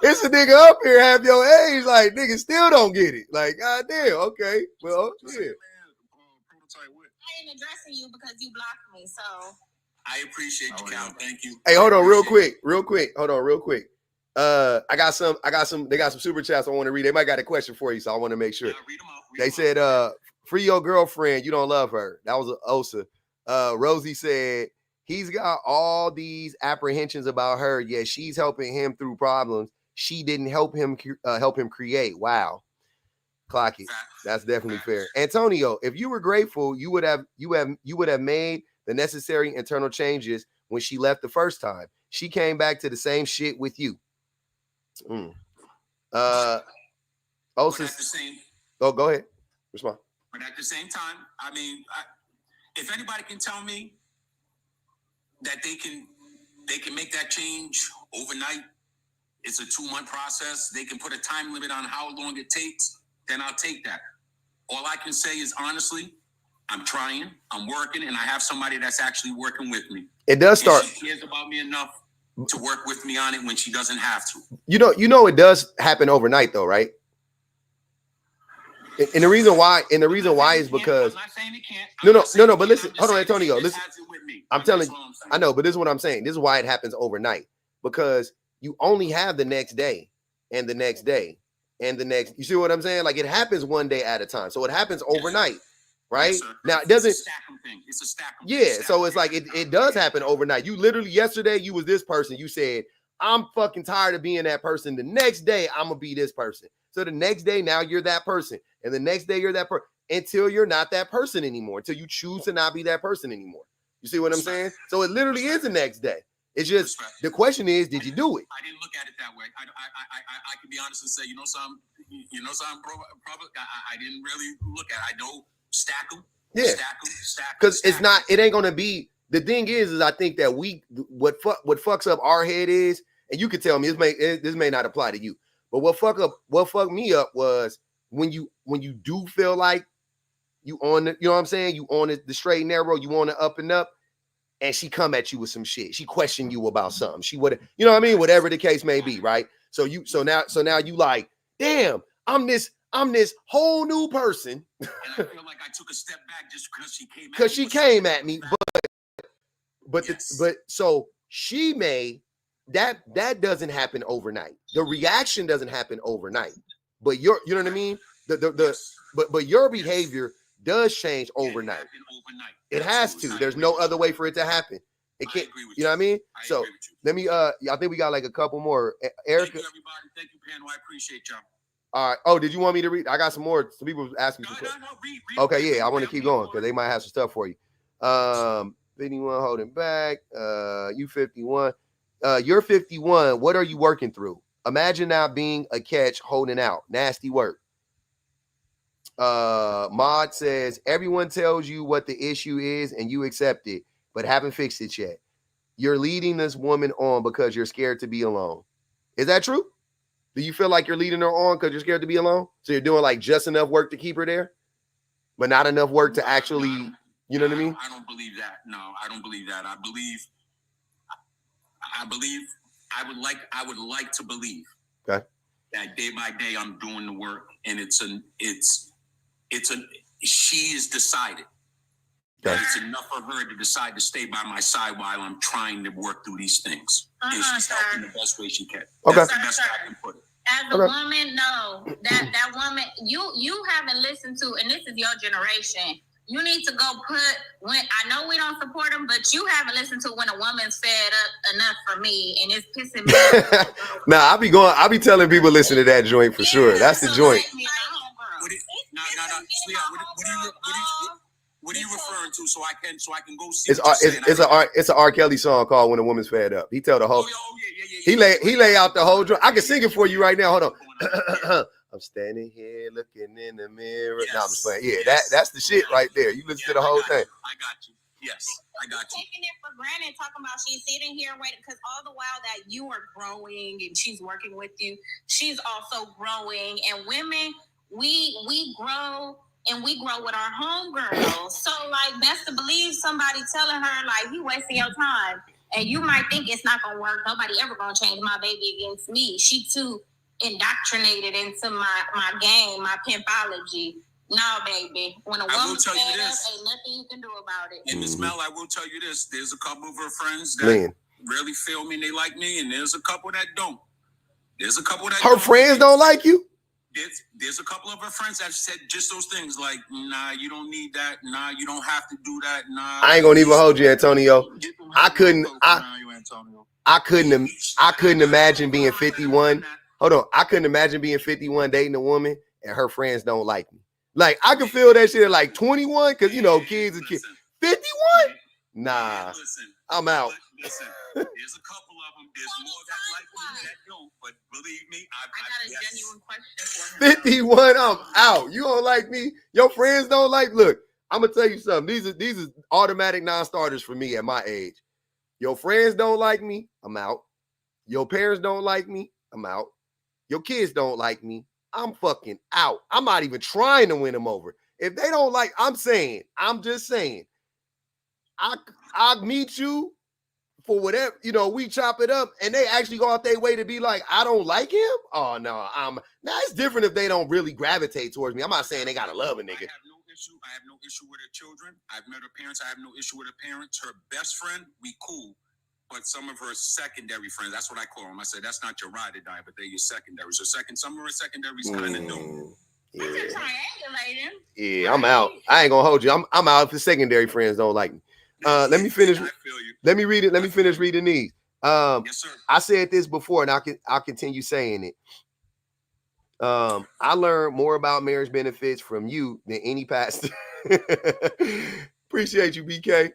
[SPEAKER 1] it's a nigga up here half your age, like, niggas still don't get it. Like, goddamn, okay. Well, yeah.
[SPEAKER 7] I ain't addressing you because you blocked me, so.
[SPEAKER 8] I appreciate you, Cal. Thank you.
[SPEAKER 1] Hey, hold on real quick. Hold on real quick. They got some super chats I want to read. They might got a question for you, so I want to make sure.
[SPEAKER 8] Read them out.
[SPEAKER 1] They said, free your girlfriend, you don't love her. That was Osa. Rosie said, he's got all these apprehensions about her, yet she's helping him through problems she didn't help him create. Wow. Clock it. That's definitely fair. Antonio, if you were grateful, you would have made the necessary internal changes when she left the first time. She came back to the same shit with you. Osa, go ahead. Respond.
[SPEAKER 8] But at the same time, if anybody can tell me that they can make that change overnight, it's a 2-month process, they can put a time limit on how long it takes, then I'll take that. All I can say is, honestly, I'm trying, I'm working, and I have somebody that's actually working with me.
[SPEAKER 1] It does start.
[SPEAKER 8] She cares about me enough to work with me on it when she doesn't have to.
[SPEAKER 1] You know, it does happen overnight though, right? And the reason why, is because
[SPEAKER 8] I'm not saying it can't.
[SPEAKER 1] No. But listen, hold on, Antonio. Listen, I'm telling you, I know, but this is what I'm saying. This is why it happens overnight, because you only have the next day and the next day and the next. You see what I'm saying? Like, it happens one day at a time, so it happens overnight, right?
[SPEAKER 8] Yes,
[SPEAKER 1] now, it doesn't.
[SPEAKER 8] It's a stack of thing. It's a stack of
[SPEAKER 1] Yeah, so it's like it does happen overnight. You literally, yesterday you was this person. You said, I'm fucking tired of being that person. The next day I'm gonna be this person. So the next day, now you're that person, and the next day you're that person, until you're not that person anymore, until you choose to not be that person anymore. You see what I'm saying? So it literally is the next day. It's just the question is, did you do it?
[SPEAKER 8] I didn't look at it that way. I can be honest and say, bro, probably I didn't really look at it. I know stack them.
[SPEAKER 1] Yeah, because it's not. It ain't gonna be. The thing is I think that what fucks up our head is, and you could tell me this may not apply to you, but what fucked me up was when you do feel like you on the, you know what I'm saying, you on the straight and narrow, you on the up and up, and she come at you with some shit. She question you about something. She would, you know what I mean, whatever the case may be, right? So now you like, damn, I'm this whole new person.
[SPEAKER 8] And I feel like I took a step back just because she came at me.
[SPEAKER 1] But so she may, that doesn't happen overnight. The reaction doesn't happen overnight. But you know what I mean? But your behavior does change overnight. It has to. There's no other way for it to happen. It can't. You know what I mean? So let me. I think we got like a couple more. Erica.
[SPEAKER 8] Thank you, everybody. Thank you, Pano. I appreciate y'all.
[SPEAKER 1] All right. Oh, did you want me to read? I got some more. Some people asking me.
[SPEAKER 8] Read.
[SPEAKER 1] Okay, yeah. I want to keep going because they might have some stuff for you. 51 holding back. You 51. You're 51. What are you working through? Imagine now being a catch holding out. Nasty work. Maud says everyone tells you what the issue is and you accept it, but haven't fixed it yet. You're leading this woman on because you're scared to be alone. Is that true? Do you feel like you're leading her on because you're scared to be alone? So you're doing like just enough work to keep her there, but not enough work to actually, you know what I mean?
[SPEAKER 8] I don't believe that. No, I don't believe that. I would like to believe
[SPEAKER 1] that
[SPEAKER 8] day by day I'm doing the work, and she is decided. That it's enough for her to decide to stay by my side while I'm trying to work through these things. And she's helping the best way she can.
[SPEAKER 1] Okay.
[SPEAKER 8] That's the best way I can put it.
[SPEAKER 7] As a woman, no. That woman, you haven't listened to, and this is your generation. You need to go when I know we don't support them, but you haven't listened to when a woman's fed up enough for me, and it's pissing me off.
[SPEAKER 1] Nah, I be telling people listen to that joint for sure. That's the joint.
[SPEAKER 8] What are you referring to? So I can go see.
[SPEAKER 1] It's an R. Kelly song called "When a Woman's Fed Up." He tell the whole. He lay out the whole joint. I can sing it for you right now. Hold on. I'm standing here looking in the mirror. Yes. No, I'm just playing. Yeah, that's the shit right there. You listen to the whole thing.
[SPEAKER 8] I got you. Yes, I got you.
[SPEAKER 7] Taking it for granted, talking about she's sitting here waiting, because all the while that you are growing and she's working with you, she's also growing. And women, we grow. And we grow with our homegirls. So, like, best to believe somebody telling her, like, you wasting your time. And you might think it's not going to work. Nobody ever going to change my baby against me. She too indoctrinated into my game, my pimpology. No, baby. When a woman's fed up, ain't nothing you can do about it.
[SPEAKER 8] And Ms. Mel, I will tell you this. There's a couple of her friends that really feel me and they like me. And there's a couple that don't. Her
[SPEAKER 1] friends don't like you?
[SPEAKER 8] There's a couple of her friends that said just those things like, nah, you don't need that. Nah, you don't have to do that. Nah.
[SPEAKER 1] I ain't gonna even hold you, Antonio. I couldn't imagine being 51. Hold on. I couldn't imagine being 51 dating a woman and her friends don't like me. Like, I can feel that shit at like 21 because, you know, kids are kids. 51? Nah, I'm out.
[SPEAKER 8] Listen, there's a couple of them. There's more that like me that don't, but believe me, I got a genuine question for him.
[SPEAKER 1] 51, I'm out. You don't like me. Your friends don't like. Look, I'm gonna tell you something. These are automatic non-starters for me at my age. Your friends don't like me, I'm out. Your parents don't like me, I'm out. Your kids don't like me, I'm fucking out. I'm not even trying to win them over. If they don't like, I'm just saying, I'll meet you for whatever, we chop it up and they actually go out their way to be like, I don't like him. Oh no, now it's different if they don't really gravitate towards me. I'm not saying they gotta love a nigga.
[SPEAKER 8] I have no issue with her children. I've met her parents. I have no issue with her parents. Her best friend, we cool. But some of her secondary friends, that's what I call them. I said, that's not your ride or die, but they're your secondaries. So some of her secondaries kind of do.
[SPEAKER 7] Yeah.
[SPEAKER 1] Yeah, I'm out. I ain't gonna hold you. I'm out if the secondary friends don't like me. Let me finish. Let me read it. Let me finish reading these.
[SPEAKER 8] Yes, sir.
[SPEAKER 1] I said this before, and I'll continue saying it. I learned more about marriage benefits from you than any pastor. Appreciate you, BK.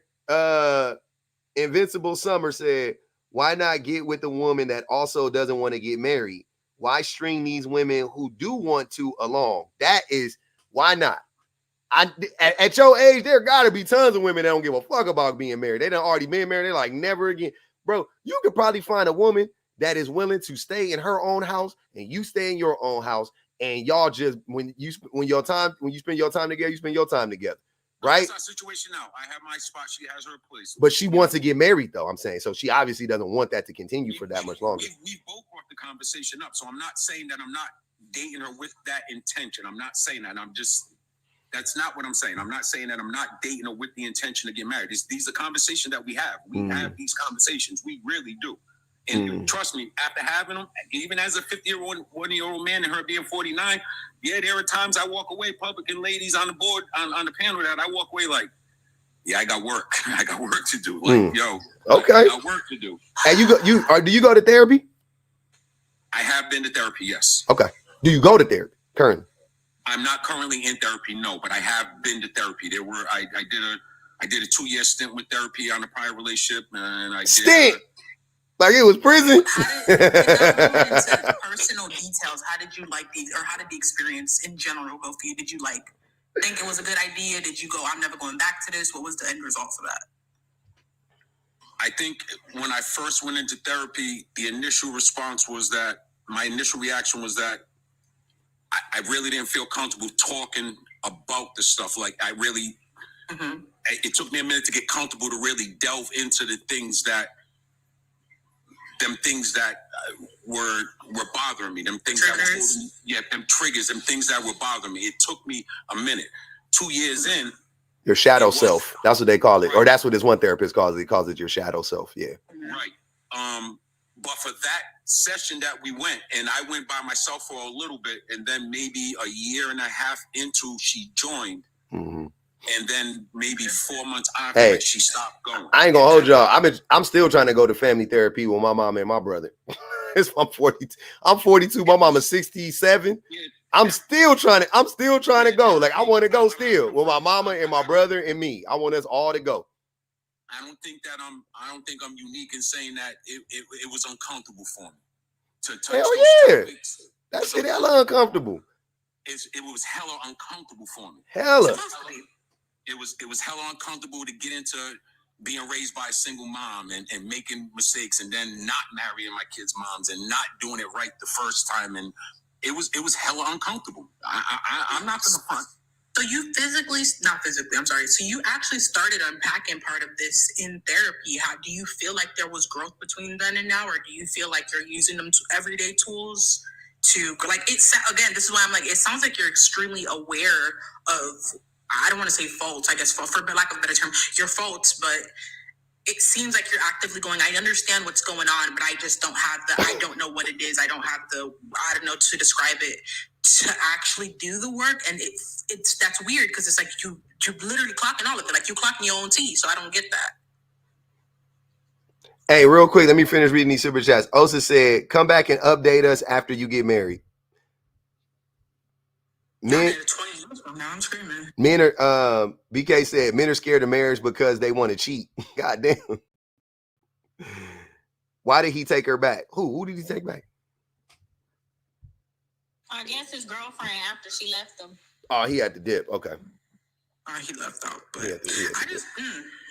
[SPEAKER 1] Invincible Summer said, why not get with a woman that also doesn't want to get married? Why string these women who do want to along? That is, why not? At your age, there gotta be tons of women that don't give a fuck about being married. They done already been married. They're like, never again. Bro, you could probably find a woman that is willing to stay in her own house and you stay in your own house, and y'all just when you spend your time together, you spend your time together. Right?
[SPEAKER 8] That's our situation now. I have my spot. She has her place.
[SPEAKER 1] But she wants to get married, though, I'm saying. So she obviously doesn't want that to continue for that much longer.
[SPEAKER 8] We both brought the conversation up. So I'm not saying that I'm not dating her with that intention. I'm not saying that. That's not what I'm saying. I'm not saying that I'm not dating her with the intention to get married. These are conversations that we have. We have these conversations. We really do. And trust me, after having them, even as a 50-year-old man and her being 49, yeah, there are times I walk away, public and ladies on the board, on the panel, that I walk away like, yeah, I got work. I got work to do. Like, yo,
[SPEAKER 1] okay,
[SPEAKER 8] I got work to do.
[SPEAKER 1] And do you go to therapy? I
[SPEAKER 8] have been to therapy, yes.
[SPEAKER 1] Okay. Do you go to therapy currently?
[SPEAKER 8] I'm not currently in therapy, no, but I have been to therapy. I did a 2-year stint with therapy on a prior relationship, and I
[SPEAKER 1] did. Like it was prison.
[SPEAKER 6] Without going into personal details, how did you how did the experience in general go for you? Did you think it was a good idea? Did you go, I'm never going back to this? What was the end result of that?
[SPEAKER 8] I think when I first went into therapy, the initial response was that my initial reaction was that I really didn't feel comfortable talking about the stuff. Like I really, it took me a minute to get comfortable to really delve into the things that were bothering me, them things that were holding me, them triggers, them things that were bothering me. It took me a minute. 2 years in,
[SPEAKER 1] your shadow self. That's what they call it, or that's what this one therapist calls it. He calls it your shadow self. Yeah.
[SPEAKER 8] Right. But for that session that we went, and I went by myself for a little bit, and then maybe a year and a half into, she joined. And then maybe 4 months after that, she stopped going.
[SPEAKER 1] I ain't gonna hold y'all. I'm still trying to go to family therapy with my mom and my brother. I'm 42. My mama's 67. I'm still trying to go. Like I want to go still with my mama and my brother and me. I want us all to go.
[SPEAKER 8] I don't think I'm unique in saying that it was uncomfortable for me to touch those topics.
[SPEAKER 1] That shit hella uncomfortable.
[SPEAKER 8] It was hella uncomfortable for me.
[SPEAKER 1] Hella.
[SPEAKER 8] It was hella uncomfortable to get into being raised by a single mom and making mistakes and then not marrying my kids' moms and not doing it right the first time. And it was hella uncomfortable. I'm not gonna front.
[SPEAKER 6] So you actually started unpacking part of this in therapy. How do you feel like there was growth between then and now, or do you feel like you're using them everyday tools to again, this is why I'm like, it sounds like you're extremely aware of, I don't want to say faults, I guess for lack of a better term, your faults, but it seems like you're actively going, I understand what's going on, but I just don't have I don't know what it is. I don't know to describe it, to actually do the work. And that's weird because it's like you're literally clocking all of it. Like you clocking your own tea. So I don't get that.
[SPEAKER 1] Hey, real quick, let me finish reading these super chats. Osa said, come back and update us after you get married. Men are BK said men are scared of marriage because they want to cheat. God damn. Why did he take her back? Who did he take back?
[SPEAKER 7] I guess his girlfriend after she left him.
[SPEAKER 1] Oh, he had to dip. Okay.
[SPEAKER 6] He left out, but I just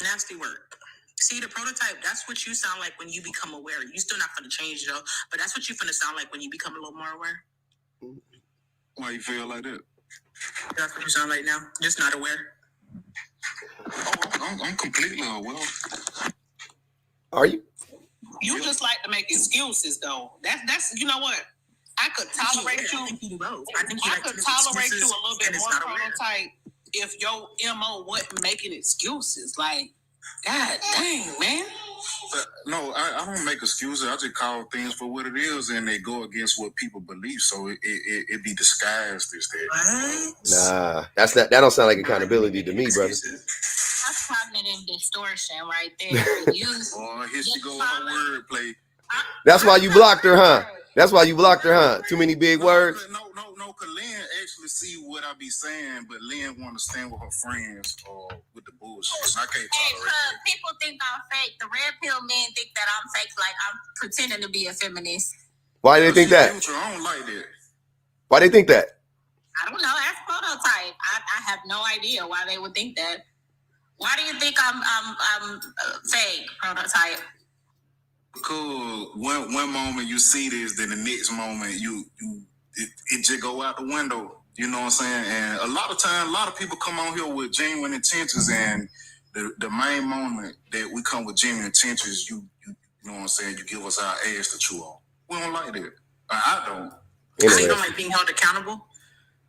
[SPEAKER 6] nasty work. See, the prototype, that's what you sound like when you become aware. You still not gonna change though, but that's what you're gonna sound like when you become a little more aware.
[SPEAKER 5] Why you feel like that?
[SPEAKER 6] That's what you sound like now. Just not aware.
[SPEAKER 5] Oh, I'm completely aware.
[SPEAKER 1] Are you?
[SPEAKER 3] You just like to make excuses, though. That's you know what? I could tolerate you.
[SPEAKER 6] I think you do both. I think
[SPEAKER 3] I could tolerate you a little bit more prototype if your MO wasn't making excuses. Like, God dang, man.
[SPEAKER 5] But no, I don't make excuses. I just call things for what it is, and they go against what people believe. So it be disguised as that.
[SPEAKER 1] Nah, that don't sound like accountability to me, brother.
[SPEAKER 7] That's cognitive distortion right there. You,
[SPEAKER 5] oh, here she go with her wordplay.
[SPEAKER 1] That's why you blocked her, huh? That's why you blocked her, huh? Too many big words.
[SPEAKER 5] No, because Lynn actually see what I be saying, but Lynn want to stand with her friends or with the bullshit. I can't tolerate that.
[SPEAKER 7] People think I'm fake. The red pill men think that I'm fake, like I'm pretending to be a feminist.
[SPEAKER 1] Why do they think that?
[SPEAKER 5] I don't like that.
[SPEAKER 1] Why they think that?
[SPEAKER 7] I don't know. That's prototype. I have no idea why they would think that. Why do you think I'm fake, prototype?
[SPEAKER 5] Because one moment you see this, then the next moment it just go out the window. You know what I'm saying? And a lot of times, a lot of people come on here with genuine intentions, and the main moment that we come with genuine intentions, you know what I'm saying? You give us our ass to chew on. We don't like that. I don't.
[SPEAKER 3] You don't like being held accountable?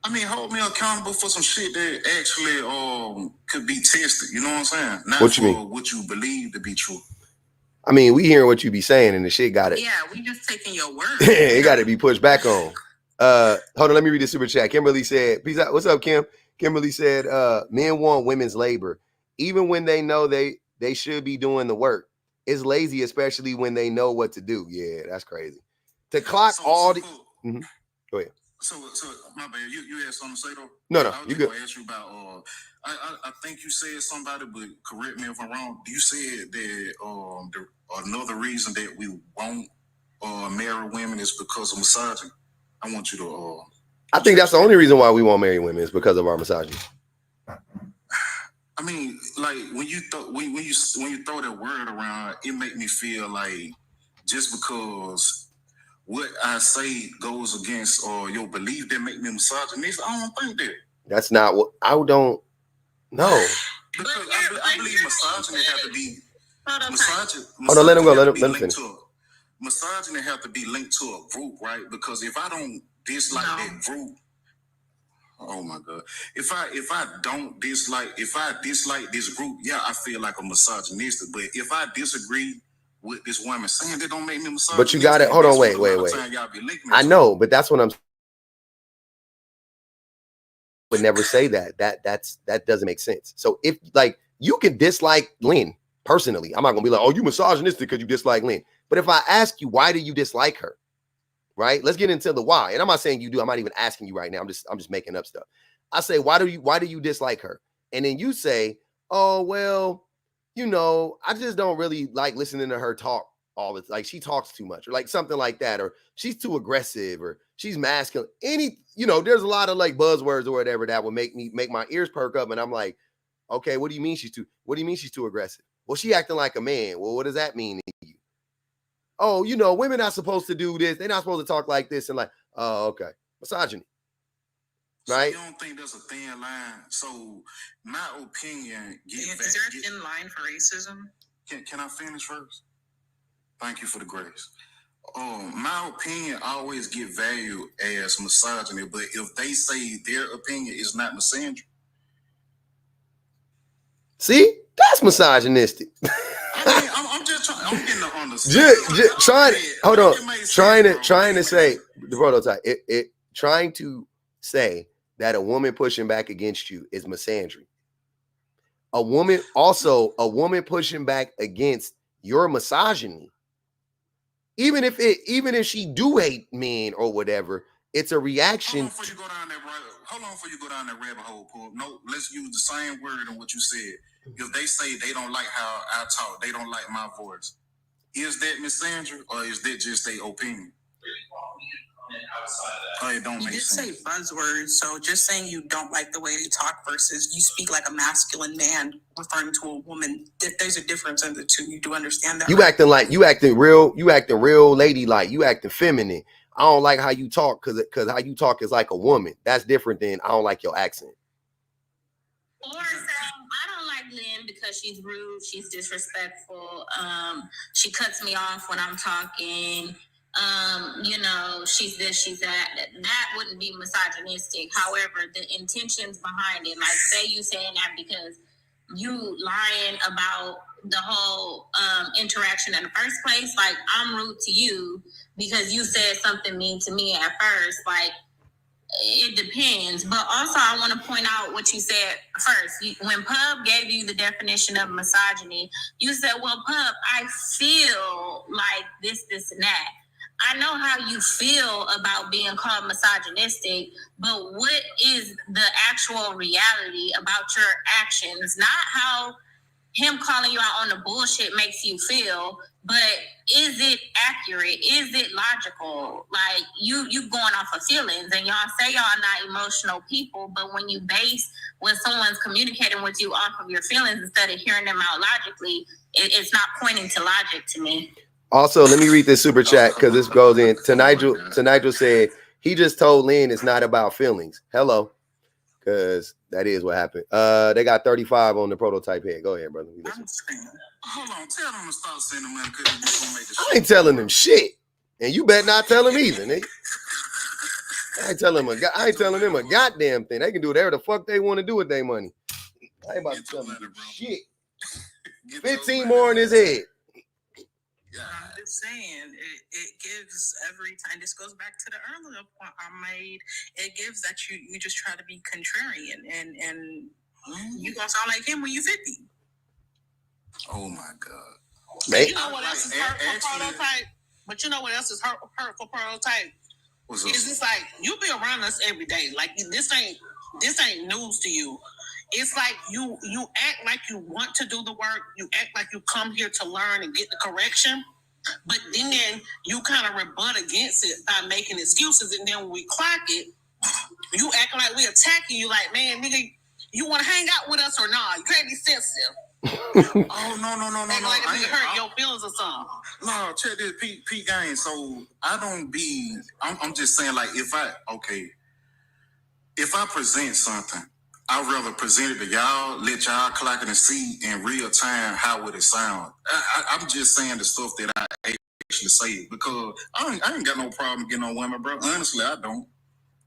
[SPEAKER 5] I mean, hold me accountable for some shit that actually could be tested. You know what I'm saying? Not
[SPEAKER 1] what you
[SPEAKER 5] for
[SPEAKER 1] mean?
[SPEAKER 5] What you believe to be true.
[SPEAKER 1] I mean, we hearing what you be saying, and the shit got it.
[SPEAKER 3] Yeah, we just taking your word.
[SPEAKER 1] It got to be pushed back on. Hold on, let me read the super chat. Kimberly said, "Peace out." What's up, Kim? Kimberly said, "Men want women's labor, even when they know they should be doing the work. It's lazy, especially when they know what to do." Yeah, that's crazy. To clock all the. Mm-hmm. Go ahead.
[SPEAKER 5] So my bad. You had something to say though?
[SPEAKER 1] No,
[SPEAKER 5] I was
[SPEAKER 1] you
[SPEAKER 5] just
[SPEAKER 1] good.
[SPEAKER 5] Gonna ask you about. I think you said somebody, but correct me if I'm wrong. You said that another reason that we won't marry women is because of misogyny. I want you to.
[SPEAKER 1] I think that's the only reason why we won't marry women is because of our misogyny.
[SPEAKER 5] I mean, like when you throw that word around, it make me feel like just because what I say goes against your belief that make me misogynist. I don't think that.
[SPEAKER 1] That's not what I don't know.
[SPEAKER 5] Because I believe misogyny have to be misogyny.
[SPEAKER 1] Hold on, let him go. Let him finish.
[SPEAKER 5] Misogyny have to be linked to a group, right? Because if I don't dislike that group, oh my God. If I dislike this group, yeah, I feel like I'm misogynistic. But if I disagree with this woman saying that don't make me misogynistic.
[SPEAKER 1] But you got it. Hold on, wait. I know, but that's what I'm would never say that. That doesn't make sense. So if like you can dislike Lynn personally, I'm not gonna be like, oh, you misogynistic because you dislike Lynn. But if I ask you, why do you dislike her? Right? Let's get into the why. And I'm not saying you do. I'm not even asking you right now. I'm just making up stuff. I say, why do you dislike her? And then you say, oh, well, you know, I just don't really like listening to her talk all the time. Like she talks too much or like something like that, or she's too aggressive or she's masculine. There's a lot of like buzzwords or whatever that would make my ears perk up. And I'm like, okay, what do you mean she's too aggressive? Well, she acting like a man. Well, what does that mean to you? Oh, women not supposed to do this. They're not supposed to talk like this. And like, oh, okay. Misogyny. Right?
[SPEAKER 5] So you don't think there's a thin line? So my opinion...
[SPEAKER 3] Is there a thin line for racism?
[SPEAKER 5] Can I finish first? Thank you for the grace. My opinion always get valued as misogyny, but if they say their opinion is not misandry...
[SPEAKER 1] See? That's misogynistic.
[SPEAKER 5] I mean, I'm just trying. I'm getting to understand.
[SPEAKER 1] Trying to say the prototype. Trying to say that a woman pushing back against you is misandry. A woman pushing back against your misogyny, even if she do hate men or whatever, it's a reaction.
[SPEAKER 5] Hold on before you go down that rabbit hole, Paul. No, let's use the same word in what you said. If they say they don't like how I talk, they don't like my voice, is that misandry or is that just their opinion? It don't make sense.
[SPEAKER 3] You did say buzzwords, so just saying you don't like the way they talk versus you speak like a masculine man referring to a woman, there's a difference in the two. You do understand that?
[SPEAKER 1] You acting real ladylike, you acting feminine. I don't like how you talk because how you talk is like a woman. That's different than I don't like your accent.
[SPEAKER 7] Or I don't like rambling because she's rude, she's disrespectful, she cuts me off when I'm talking, you know, she's this, she's that. That wouldn't be misogynistic. However, the intentions behind it, like say you saying that because you lying about the whole interaction in the first place, like I'm rude to you because you said something mean to me at first, like it depends. But also I want to point out what you said first. When Pub gave you the definition of misogyny, you said, well, Pub, I feel like this, and that. I know how you feel about being called misogynistic, but what is the actual reality about your actions? Not how him calling you out on the bullshit makes you feel, but is it accurate? Is it logical? Like you going off of feelings, and y'all say y'all not emotional people, but when you base when someone's communicating with you off of your feelings instead of hearing them out logically, it's not pointing to logic to me.
[SPEAKER 1] Also, let me read this super chat because this goes in to Nigel. Nigel said he just told Lynn it's not about feelings. Hello. Because that is what happened. They got 35 on the prototype head. Go ahead, brother.
[SPEAKER 5] I'm screaming. Hold on, tell them to stop sending money because they're gonna make the
[SPEAKER 1] I ain't telling them shit, and you better not tell them either. Nigga. I ain't telling them a goddamn thing. They can do whatever the fuck they want to do with their money. I ain't about to tell them shit. 15 more in his head.
[SPEAKER 3] I'm just saying, it gives every time. This goes back to the earlier point I made. It gives that you just try to be contrarian, and you gonna sound like him when you're 50.
[SPEAKER 5] Oh my God!
[SPEAKER 3] Man. You know what else is hurtful prototype? But you know what else is hurtful prototype? Is this like you be around us every day? Like this ain't news to you. It's like you act like you want to do the work. You act like you come here to learn and get the correction. But then you kind of rebut against it by making excuses. And then when we clock it, you acting like we attacking you. Like, man, nigga, you want to hang out with us or not? You can't be sensitive.
[SPEAKER 5] Oh, no.
[SPEAKER 3] Like it hurt your feelings or something.
[SPEAKER 5] No, check this, Pete Gang. So I don't be, I'm just saying, like, if I present something, I'd rather present it to y'all, let y'all clock it and see in real time how would it sound. I'm just saying the stuff that I actually say because I ain't got no problem getting on women, bro. Honestly, I don't.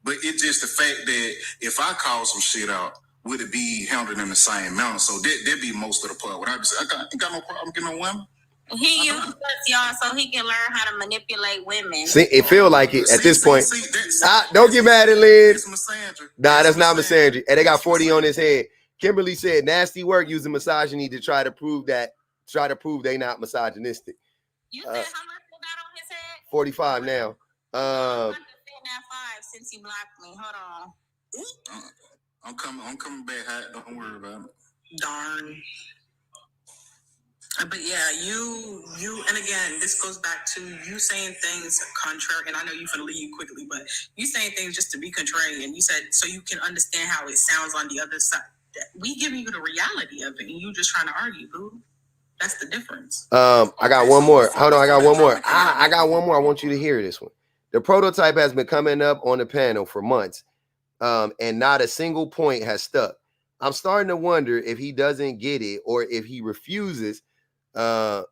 [SPEAKER 5] But it's just the fact that if I call some shit out, would it be handled in the same manner? So that be most of the part. What I be saying, I ain't got no problem getting on women.
[SPEAKER 7] He uses us, y'all, so he can learn how to manipulate women.
[SPEAKER 1] See, it feel like it at this point. Don't get mad at Lynn. Nah, that's not misandry. And they got 40 on his head. Kimberly said, nasty work using misogyny to try to prove they not misogynistic.
[SPEAKER 7] You said how much they got on his head?
[SPEAKER 1] 45 now.
[SPEAKER 7] I'm that 5 since he blocked me. Hold on.
[SPEAKER 5] I'm coming back hot. Don't worry about it.
[SPEAKER 3] Darn. But yeah, you, and again, this goes back to you saying things contrary, and I know you're going to leave quickly, but you saying things just to be contrarian. You said so you can understand how it sounds on the other side. We giving you the reality of it, and you just trying to argue, boo. That's the difference.
[SPEAKER 1] I got one more. Hold on, I got one more. I got one more. I want you to hear this one. The prototype has been coming up on the panel for months, and not a single point has stuck. I'm starting to wonder if he doesn't get it, or if he refuses to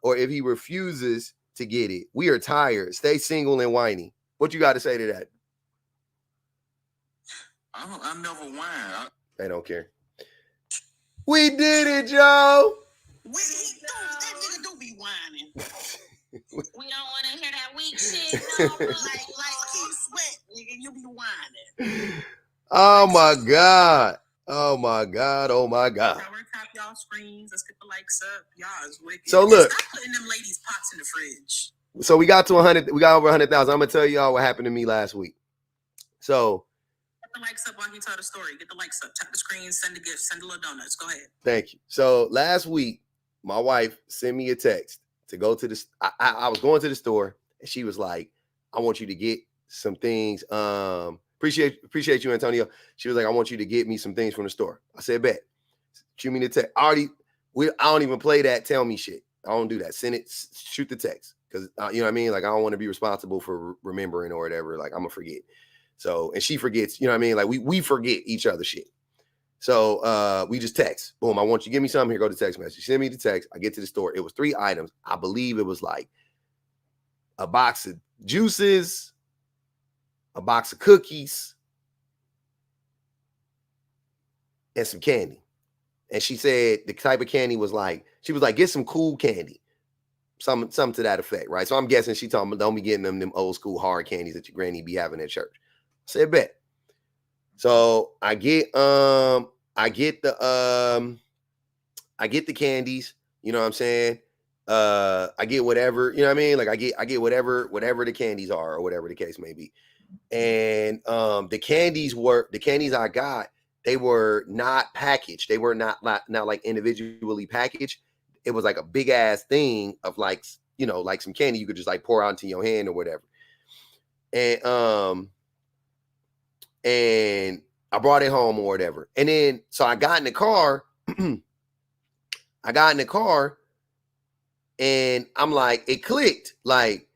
[SPEAKER 1] get it. We are tired. Stay single and whiny. What you got to say to that?
[SPEAKER 5] I never whine.
[SPEAKER 1] They don't care. We did it, Joe.
[SPEAKER 3] That nigga do be whining.
[SPEAKER 7] We don't want to hear that weak shit.
[SPEAKER 3] No, like keep sweat, nigga. You be whining.
[SPEAKER 1] Oh my God. Oh my God. Oh my God.
[SPEAKER 3] Power tap y'all screens. Let's get the likes up. Y'all is wicked.
[SPEAKER 1] So look.
[SPEAKER 3] Stop putting them ladies' pots in the fridge.
[SPEAKER 1] So we got to 100. We got over 100,000. I'm gonna tell y'all what happened to me last week. So
[SPEAKER 3] get the likes up while he tell the story. Get the likes up. Tap the screen. Send a gift. Send a little donuts. Go ahead.
[SPEAKER 1] Thank you. So last week, my wife sent me a text to go to the. I was going to the store, and she was like, "I want you to get some things." Appreciate you, Antonio. She was like, "I want you to get me some things from the store." I said, "Bet." Shoot me the text. I don't even play that tell me shit. I don't do that. Send it. Shoot the text because you know what I mean. Like I don't want to be responsible for remembering or whatever. Like I'm gonna forget. So and she forgets. You know what I mean. Like we forget each other shit. So we just text. Boom, I want you to give me something. Here go the text message. Send me the text. I get to the store. It was 3 items. I believe it was like a box of juices, a box of cookies, and some candy. And she said the type of candy was like, she was like, get some cool candy. Something to that effect, right? So I'm guessing she told me, don't be getting them old school hard candies that your granny be having at church. I said, bet. So I get the candies, you know what I'm saying? I get whatever, you know what I mean? Like I get whatever the candies are or whatever the case may be. And the candies I got, they were not packaged. They were not like individually packaged. It was like a big ass thing of like, you know, like some candy you could just like pour out into your hand or whatever. And I brought it home or whatever. And then so I got in the car. And I'm like, it clicked. Like,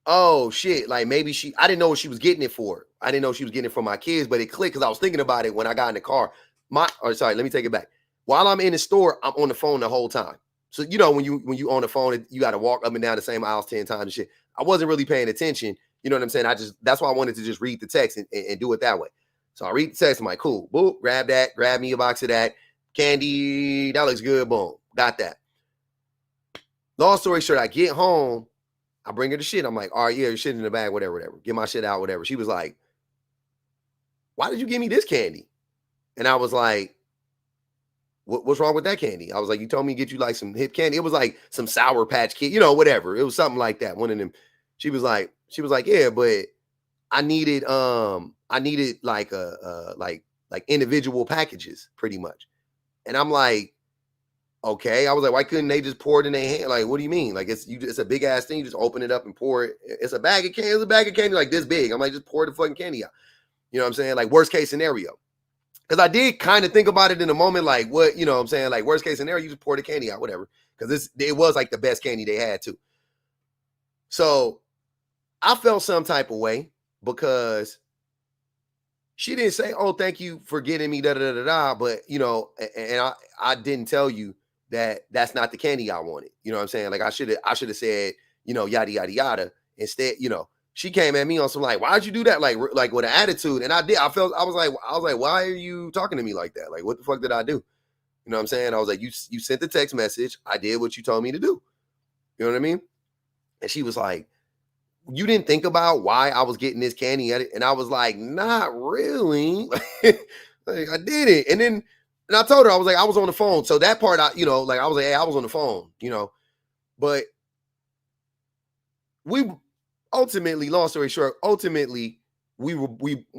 [SPEAKER 1] oh shit, like maybe I didn't know what she was getting it for. I didn't know she was getting it for my kids, but it clicked because I was thinking about it when I got in the car. Let me take it back. While I'm in the store, I'm on the phone the whole time. So, you know, when you on the phone, you got to walk up and down the same aisles 10 times and shit. I wasn't really paying attention. You know what I'm saying? That's why I wanted to just read the text and do it that way. So I read the text. I'm like, cool. Boop, grab me a box of that. Candy, that looks good. Boom, got that. Long story short, I get home. I bring her the shit. I'm like, all right, yeah, your shit in the bag, whatever. Get my shit out, whatever. She was like, why did you give me this candy? And I was like, what's wrong with that candy? I was like, you told me to get you like some hip candy. It was like some Sour Patch Kid, you know, whatever. It was something like that. One of them. She was like, yeah, but I needed like like individual packages pretty much. And I'm like, okay. I was like, why couldn't they just pour it in their hand? Like, what do you mean? Like, it's a big ass thing. You just open it up and pour it. It's a bag of candy. It's a bag of candy like this big. I'm like, just pour the fucking candy out. You know what I'm saying? Like, worst case scenario. Because I did kind of think about it in a moment, like, what, you know what I'm saying? Like, worst case scenario, you just pour the candy out, whatever. Because it was like the best candy they had too. So I felt some type of way because she didn't say, oh, thank you for getting me da-da-da-da-da. But, you know, and I didn't tell you that that's not the candy I wanted. You know what I'm saying? Like, I should have said, you know, yada, yada, yada. Instead, you know, she came at me on some like, why'd you do that? Like with an attitude. And I did. I was like, why are you talking to me like that? Like, what the fuck did I do? You know what I'm saying? I was like, you sent the text message. I did what you told me to do. You know what I mean? And she was like, you didn't think about why I was getting this candy at it? And I was like, not really. Like, I did it. And I told her, I was like, I was on the phone. So that part, I was like, hey, I was on the phone, you know, but we ultimately, long story short, we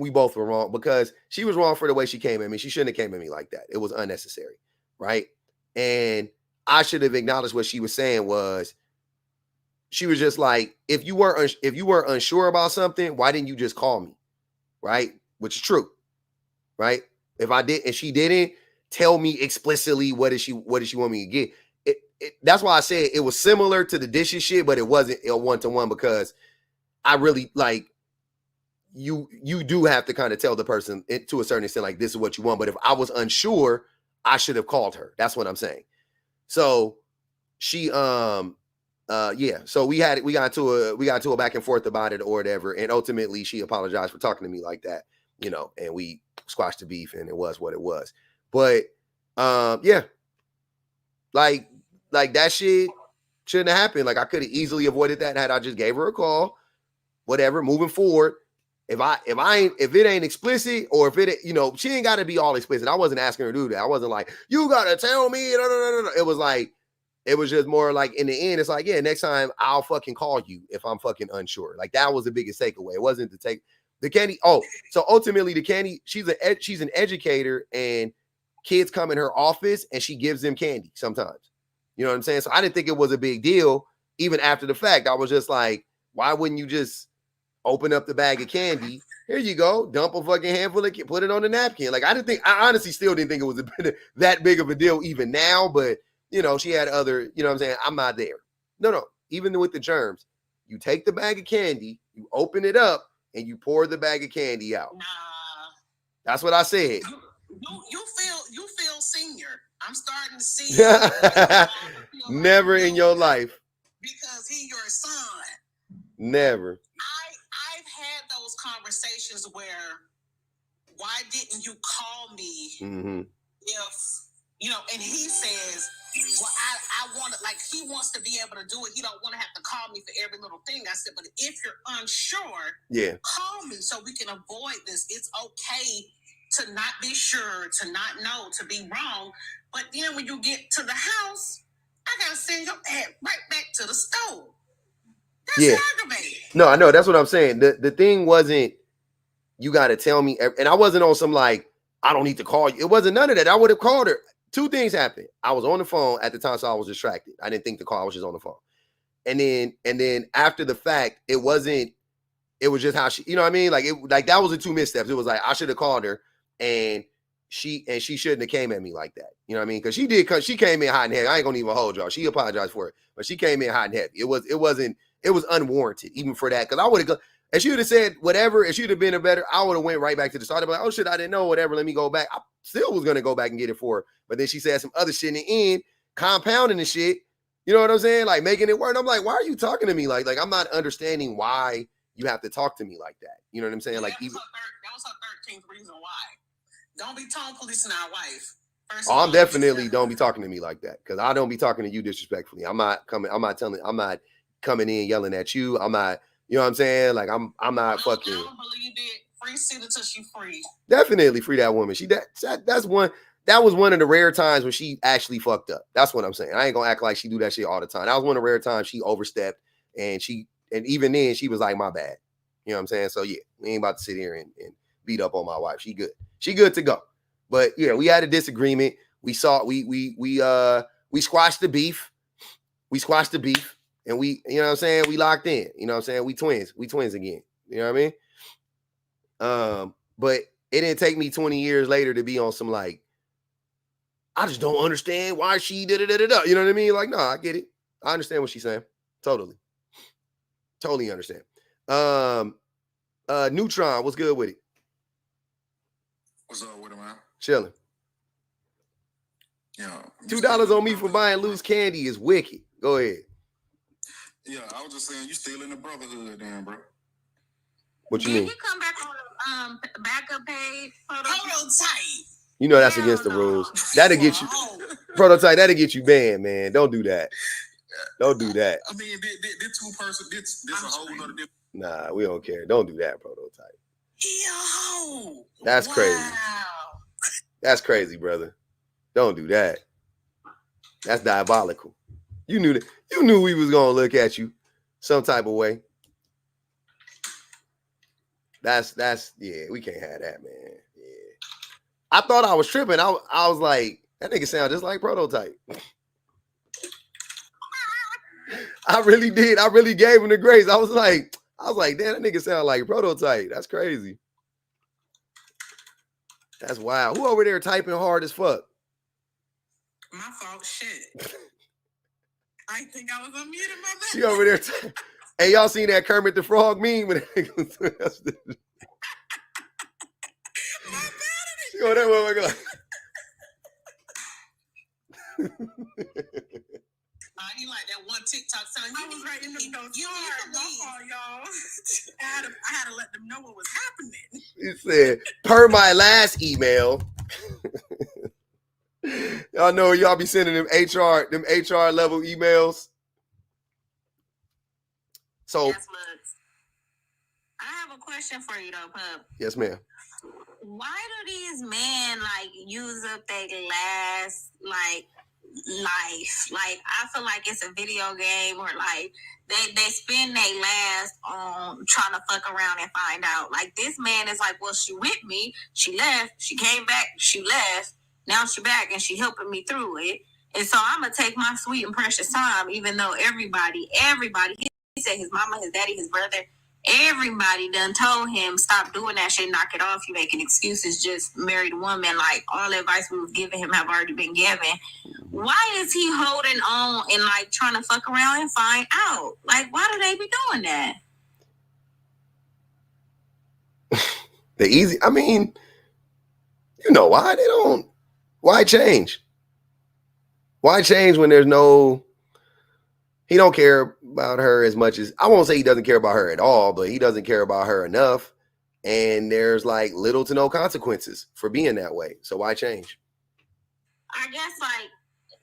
[SPEAKER 1] both were wrong because she was wrong for the way she came at me. She shouldn't have came at me like that. It was unnecessary. Right. And I should have acknowledged what she was saying was, she was just like, if you were unsure about something, why didn't you just call me? Right. Which is true. Right. If I did, and she didn't tell me explicitly, what does she want me to get? That's why I said it was similar to the dishes shit, but it wasn't a one-to-one because I really like you do have to kind of tell the person to a certain extent, like, this is what you want. But if I was unsure, I should have called her. That's what I'm saying. So she, so we got to a back and forth about it or whatever. And ultimately she apologized for talking to me like that, you know, and we squashed the beef and it was what it was. But, yeah, like that shit shouldn't have happened. Like, I could have easily avoided that had I just gave her a call, whatever, moving forward. If it ain't explicit, or if it, you know, she ain't got to be all explicit. I wasn't asking her to do that. I wasn't like, you got to tell me. It was like, it was just more like, in the end, it's like, yeah, next time I'll fucking call you if I'm fucking unsure. Like, that was the biggest takeaway. It wasn't to take the candy. Oh, so ultimately the candy, she's an educator, and kids come in her office and she gives them candy sometimes. You know what I'm saying? So I didn't think it was a big deal. Even after the fact, I was just like, why wouldn't you just open up the bag of candy? Here you go. Dump a fucking handful of, put it on the napkin. Like, I honestly still didn't think it was that big of a deal even now, but you know, she had other, you know what I'm saying? I'm not there. No. Even with the germs, you take the bag of candy, you open it up, and you pour the bag of candy out.
[SPEAKER 7] Nah.
[SPEAKER 1] That's what I said.
[SPEAKER 3] You feel senior. I'm starting to see
[SPEAKER 1] Never in your life.
[SPEAKER 3] Because he your son.
[SPEAKER 1] Never.
[SPEAKER 3] I've had those conversations where, why didn't you call me if, you know, and he says, well, I want to, like, he wants to be able to do it. He don't want to have to call me for every little thing. I said, but if you're unsure, call me so we can avoid this. It's okay to not be sure, to not know, to be wrong. But then when you get to the house, I got to send your ass right back to the stove. That's aggravating.
[SPEAKER 1] No, I know. That's what I'm saying. The thing wasn't, you got to tell me. And I wasn't on some like, I don't need to call you. It wasn't none of that. I would have called her. Two things happened. I was on the phone at the time, so I was distracted. I didn't think to call. I was just on the phone. And then after the fact, it was just how she, you know what I mean? Like that was the two missteps. It was like, I should have called her, and she shouldn't have came at me like that. You know what I mean? Because she came in hot and heavy. I ain't gonna even hold y'all. She apologized for it, but she came in hot and heavy. It was unwarranted, even for that. Because I would have, and she would have said whatever, and she'd have been a better, I would have went right back to the start. I'd be like, oh shit, I didn't know, whatever, let me go back. I still was gonna go back and get it for her. But then she said some other shit in the end, compounding the shit. You know what I'm saying? Like making it work. I'm like, why are you talking to me? Like I'm not understanding why you have to talk to me like that. You know what I'm saying? Like,
[SPEAKER 3] that was her 13th reason why. Don't be tone policing our wife.
[SPEAKER 1] I'm definitely don't be talking to me like that, because I don't be talking to you disrespectfully. I'm not coming in yelling at you. I'm not, you know what I'm saying? Like I'm not fucking.
[SPEAKER 3] I don't believe it. Free Cedar till she free.
[SPEAKER 1] Definitely free that woman. That was one of the rare times when she actually fucked up. That's what I'm saying. I ain't gonna act like she do that shit all the time. That was one of the rare times she overstepped, and even then she was like, my bad. You know what I'm saying? So yeah, we ain't about to sit here and beat up on my wife. She good. She good to go. But yeah, we had a disagreement. We squashed the beef. And we, you know what I'm saying? We locked in. You know what I'm saying? We twins again. You know what I mean? But it didn't take me 20 years later to be on some like, I just don't understand why she did it. You know what I mean? Like, no, I get it. I understand what she's saying. Totally understand. Neutron, what's good with it?
[SPEAKER 5] What's up with him, man?
[SPEAKER 1] Chilling.
[SPEAKER 5] Yeah.
[SPEAKER 1] $2 on me for buying loose candy is wicked. Go ahead.
[SPEAKER 5] Yeah, I was just saying, you still in the brotherhood, then, bro.
[SPEAKER 1] What you mean?
[SPEAKER 7] Did you come back on the backup page?
[SPEAKER 3] Prototype.
[SPEAKER 1] You know that's against the rules. That'll get you. Prototype, that'll get you banned, man. Don't do that. Don't do that.
[SPEAKER 5] I mean, this two-person, this a whole other different.
[SPEAKER 1] Nah, we don't care. Don't do that, Prototype.
[SPEAKER 3] Yo.
[SPEAKER 1] That's crazy. That's crazy, brother. Don't do that. That's diabolical. You knew that. You knew we was gonna look at you some type of way. That's yeah. We can't have that, man. Yeah. I thought I was tripping. I was like, that nigga sound just like Prototype. I really did. I really gave him the grace. I was like, damn, that nigga sound like Prototype. That's crazy. That's wild. Who over there typing hard as fuck?
[SPEAKER 3] My fault. Shit. I think I was unmuted my bad.
[SPEAKER 1] She over there. Hey, y'all seen that Kermit the Frog meme? When
[SPEAKER 3] My bad.
[SPEAKER 1] She go that way. Go.
[SPEAKER 3] He like that one TikTok sound. I was writing them notes. Y'all. I had to let them know what was happening.
[SPEAKER 1] He said, per my last email. Y'all know y'all be sending them HR level emails. So
[SPEAKER 7] yes, I have a question for you though, Pup.
[SPEAKER 1] Yes, ma'am.
[SPEAKER 7] Why do these men like use up their last like life? Like I feel like it's a video game, or like they spend their last on trying to fuck around and find out. Like this man is like, well, she with me, she left, she came back, she left, now she back and she helping me through it. And so I'm gonna take my sweet and precious time, even though everybody, he said his mama, his daddy, his brother, everybody done told him stop doing that shit, knock it off, you making excuses, just married a woman. Like all the advice we was giving him have already been given. Why is he holding on and like trying to fuck around and find out? Like why do they be doing that?
[SPEAKER 1] I mean, You know why they don't? Why change? Why change when there's no? He don't care about her as much as, I won't say he doesn't care about her at all, but he doesn't care about her enough. And there's like little to no consequences for being that way. So why change?
[SPEAKER 7] I guess like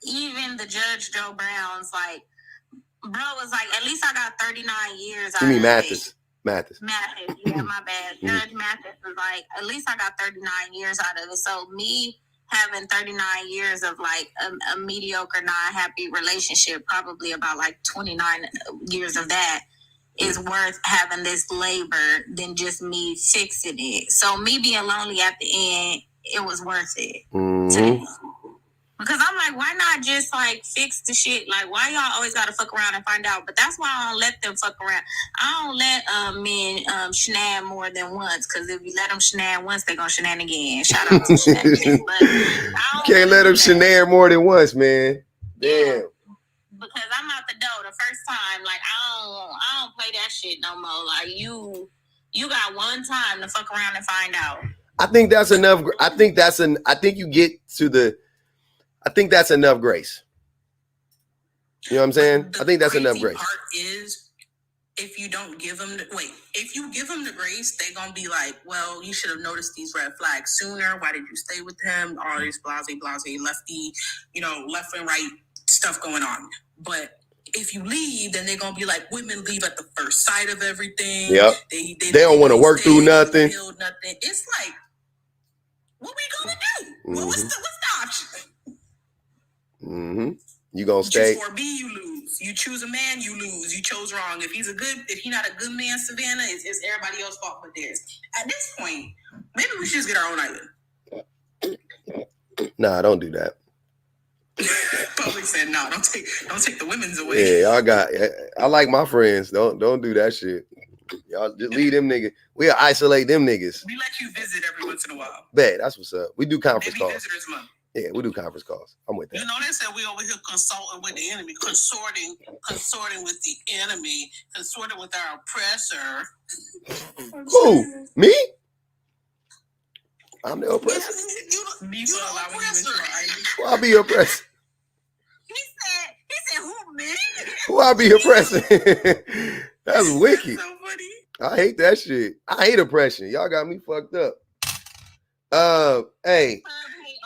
[SPEAKER 7] even the Judge Joe Brown's like, bro was like, at least I got 39 years out
[SPEAKER 1] You mean
[SPEAKER 7] of
[SPEAKER 1] Mathis?
[SPEAKER 7] it.
[SPEAKER 1] Mathis,
[SPEAKER 7] yeah, my bad. Judge Mathis was like, at least I got 39 years out of it. So me having 39 years of like a mediocre, non-happy relationship, probably about like 29 years of that is worth having this labor than just me fixing it. So me being lonely at the end, it was worth it.
[SPEAKER 1] Mm-hmm.
[SPEAKER 7] Because I'm like, why not just like fix the shit? Like, why y'all always gotta fuck around and find out? But that's why I don't let them fuck around. I don't let men shenan more than once. Because if you let them shenan once, they're gonna shenan again. Shout out to shenan. But
[SPEAKER 1] you can't let them shenan more than once, man. Damn.
[SPEAKER 7] Yeah. Because I'm out the door the first time. Like I don't play that shit no more. Like you got one time to fuck around and find out.
[SPEAKER 1] I think that's enough. I think you get to the. I think that's enough grace. You know what I'm saying? I think that's enough grace.
[SPEAKER 6] The part is, if you don't give them if you give them the grace, they're gonna be like, well, you should have noticed these red flags sooner. Why did you stay with him? All this blase, lefty, left and right stuff going on. But if you leave, then they're gonna be like, women leave at the first sight of everything.
[SPEAKER 1] Yep. They don't want to work through nothing.
[SPEAKER 6] Build nothing. It's like, what we gonna do?
[SPEAKER 1] Mm-hmm.
[SPEAKER 6] Well, what's the option?
[SPEAKER 1] Mm-hmm. You gonna stay?
[SPEAKER 6] You choose 4B, you lose. You choose a man, you lose. You chose wrong. If he's not a good man, Savannah, it's everybody else's fault but theirs. At this point, maybe we should just get our own island.
[SPEAKER 1] Nah, don't do that.
[SPEAKER 6] Public said, no, don't take the women's away.
[SPEAKER 1] Yeah, I like my friends. Don't do that shit. Y'all just leave them niggas. We'll isolate them niggas.
[SPEAKER 6] We let you visit every once in a while.
[SPEAKER 1] Bet, that's what's up. We do conference calls.
[SPEAKER 6] Visitors month.
[SPEAKER 1] Yeah, we do conference calls. I'm with that.
[SPEAKER 3] They said we over here consulting with the enemy, consorting with the enemy, consorting with our oppressor.
[SPEAKER 1] Who? Me? I'm the oppressor.
[SPEAKER 6] You the oppressor.
[SPEAKER 1] Who I be oppressing?
[SPEAKER 7] He said, who, me?
[SPEAKER 1] Who I be oppressing? That's wicked.
[SPEAKER 6] That's so funny.
[SPEAKER 1] I hate that shit. I hate oppression. Y'all got me fucked up. Hey.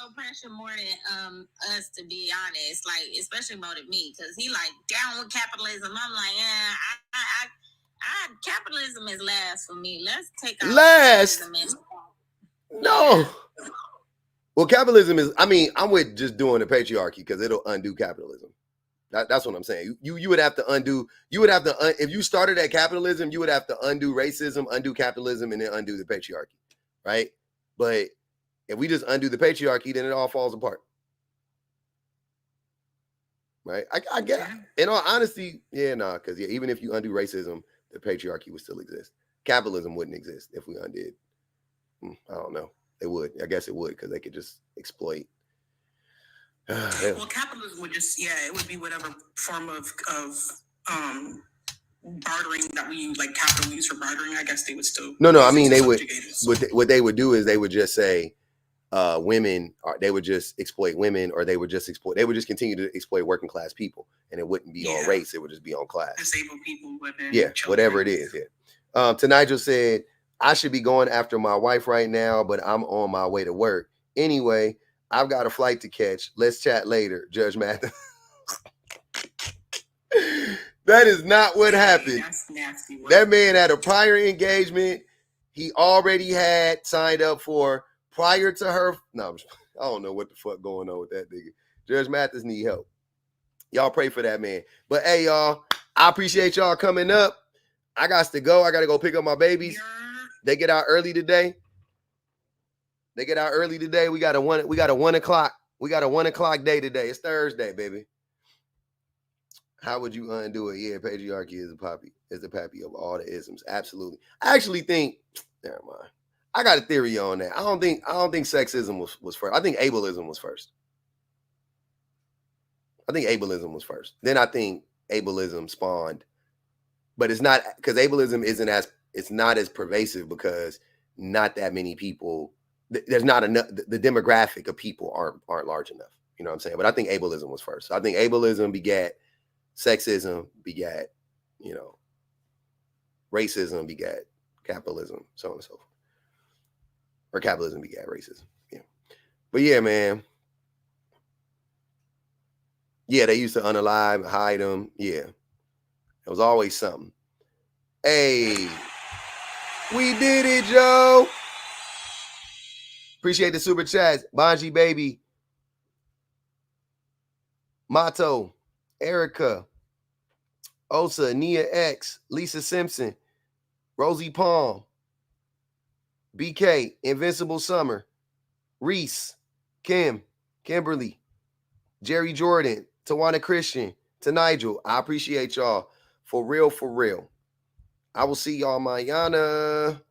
[SPEAKER 7] Oppression more than us, to be honest, like especially more than me, because he like down with capitalism. I'm like, I capitalism is last for me. Let's take out
[SPEAKER 1] last. No. Well, capitalism is. I mean, I'm with just doing the patriarchy because it'll undo capitalism. That's what I'm saying. You would have to undo. You would have to if you started at capitalism, you would have to undo racism, undo capitalism, and then undo the patriarchy, right? But if we just undo the patriarchy, then it all falls apart. Right? I get in all honesty, because even if you undo racism, the patriarchy would still exist. Capitalism wouldn't exist if we undid. I don't know. It would. I guess it would, because they could just exploit.
[SPEAKER 6] Well, capitalism would just, it would be whatever form of bartering that we use, like capital use for bartering. I guess they would still. No.
[SPEAKER 1] I mean, they would. What they would do is they would just say, women, or they would just exploit women, or they would just continue to exploit working class people, and it wouldn't be on race, it would just be on class.
[SPEAKER 6] Disabled people, women,
[SPEAKER 1] children. Whatever it is. To Nigel said, I should be going after my wife right now, but I'm on my way to work. Anyway, I've got a flight to catch. Let's chat later, Judge Mathis. That is not what happened.
[SPEAKER 6] That's nasty work.
[SPEAKER 1] That man had a prior engagement he already had signed up for prior to her. No, I don't know what the fuck going on with that nigga. Judge Mathis need help. Y'all pray for that man. But hey, y'all, I appreciate y'all coming up. I got to go. I got to go pick up my babies. They get out early today. We got a 1 o'clock. We got a 1 o'clock day today. It's Thursday, baby. How would you undo it? Yeah, patriarchy is the pappy of all the isms. Absolutely. I actually think, never mind. I got a theory on that. I don't think sexism was first. I think ableism was first. Then I think ableism spawned, but it's not, because ableism it's not as pervasive because not that many people there's not enough. The demographic of people aren't large enough. You know what I'm saying? But I think ableism was first. So I think ableism begat sexism, begat, you know, racism, begat capitalism, so on and so forth. Or capitalism begat racism. Yeah. But yeah, man. Yeah, they used to unalive, hide them. Yeah. It was always something. Hey, we did it, Joe. Appreciate the super chats. Bonji Baby, Mato, Erica, Osa, Nia X, Lisa Simpson, Rosie Palm, BK, Invincible Summer, Reese, Kim, Kimberly, Jerry Jordan, Tawana Christian, to Nigel. I appreciate y'all. For real, for real. I will see y'all mañana.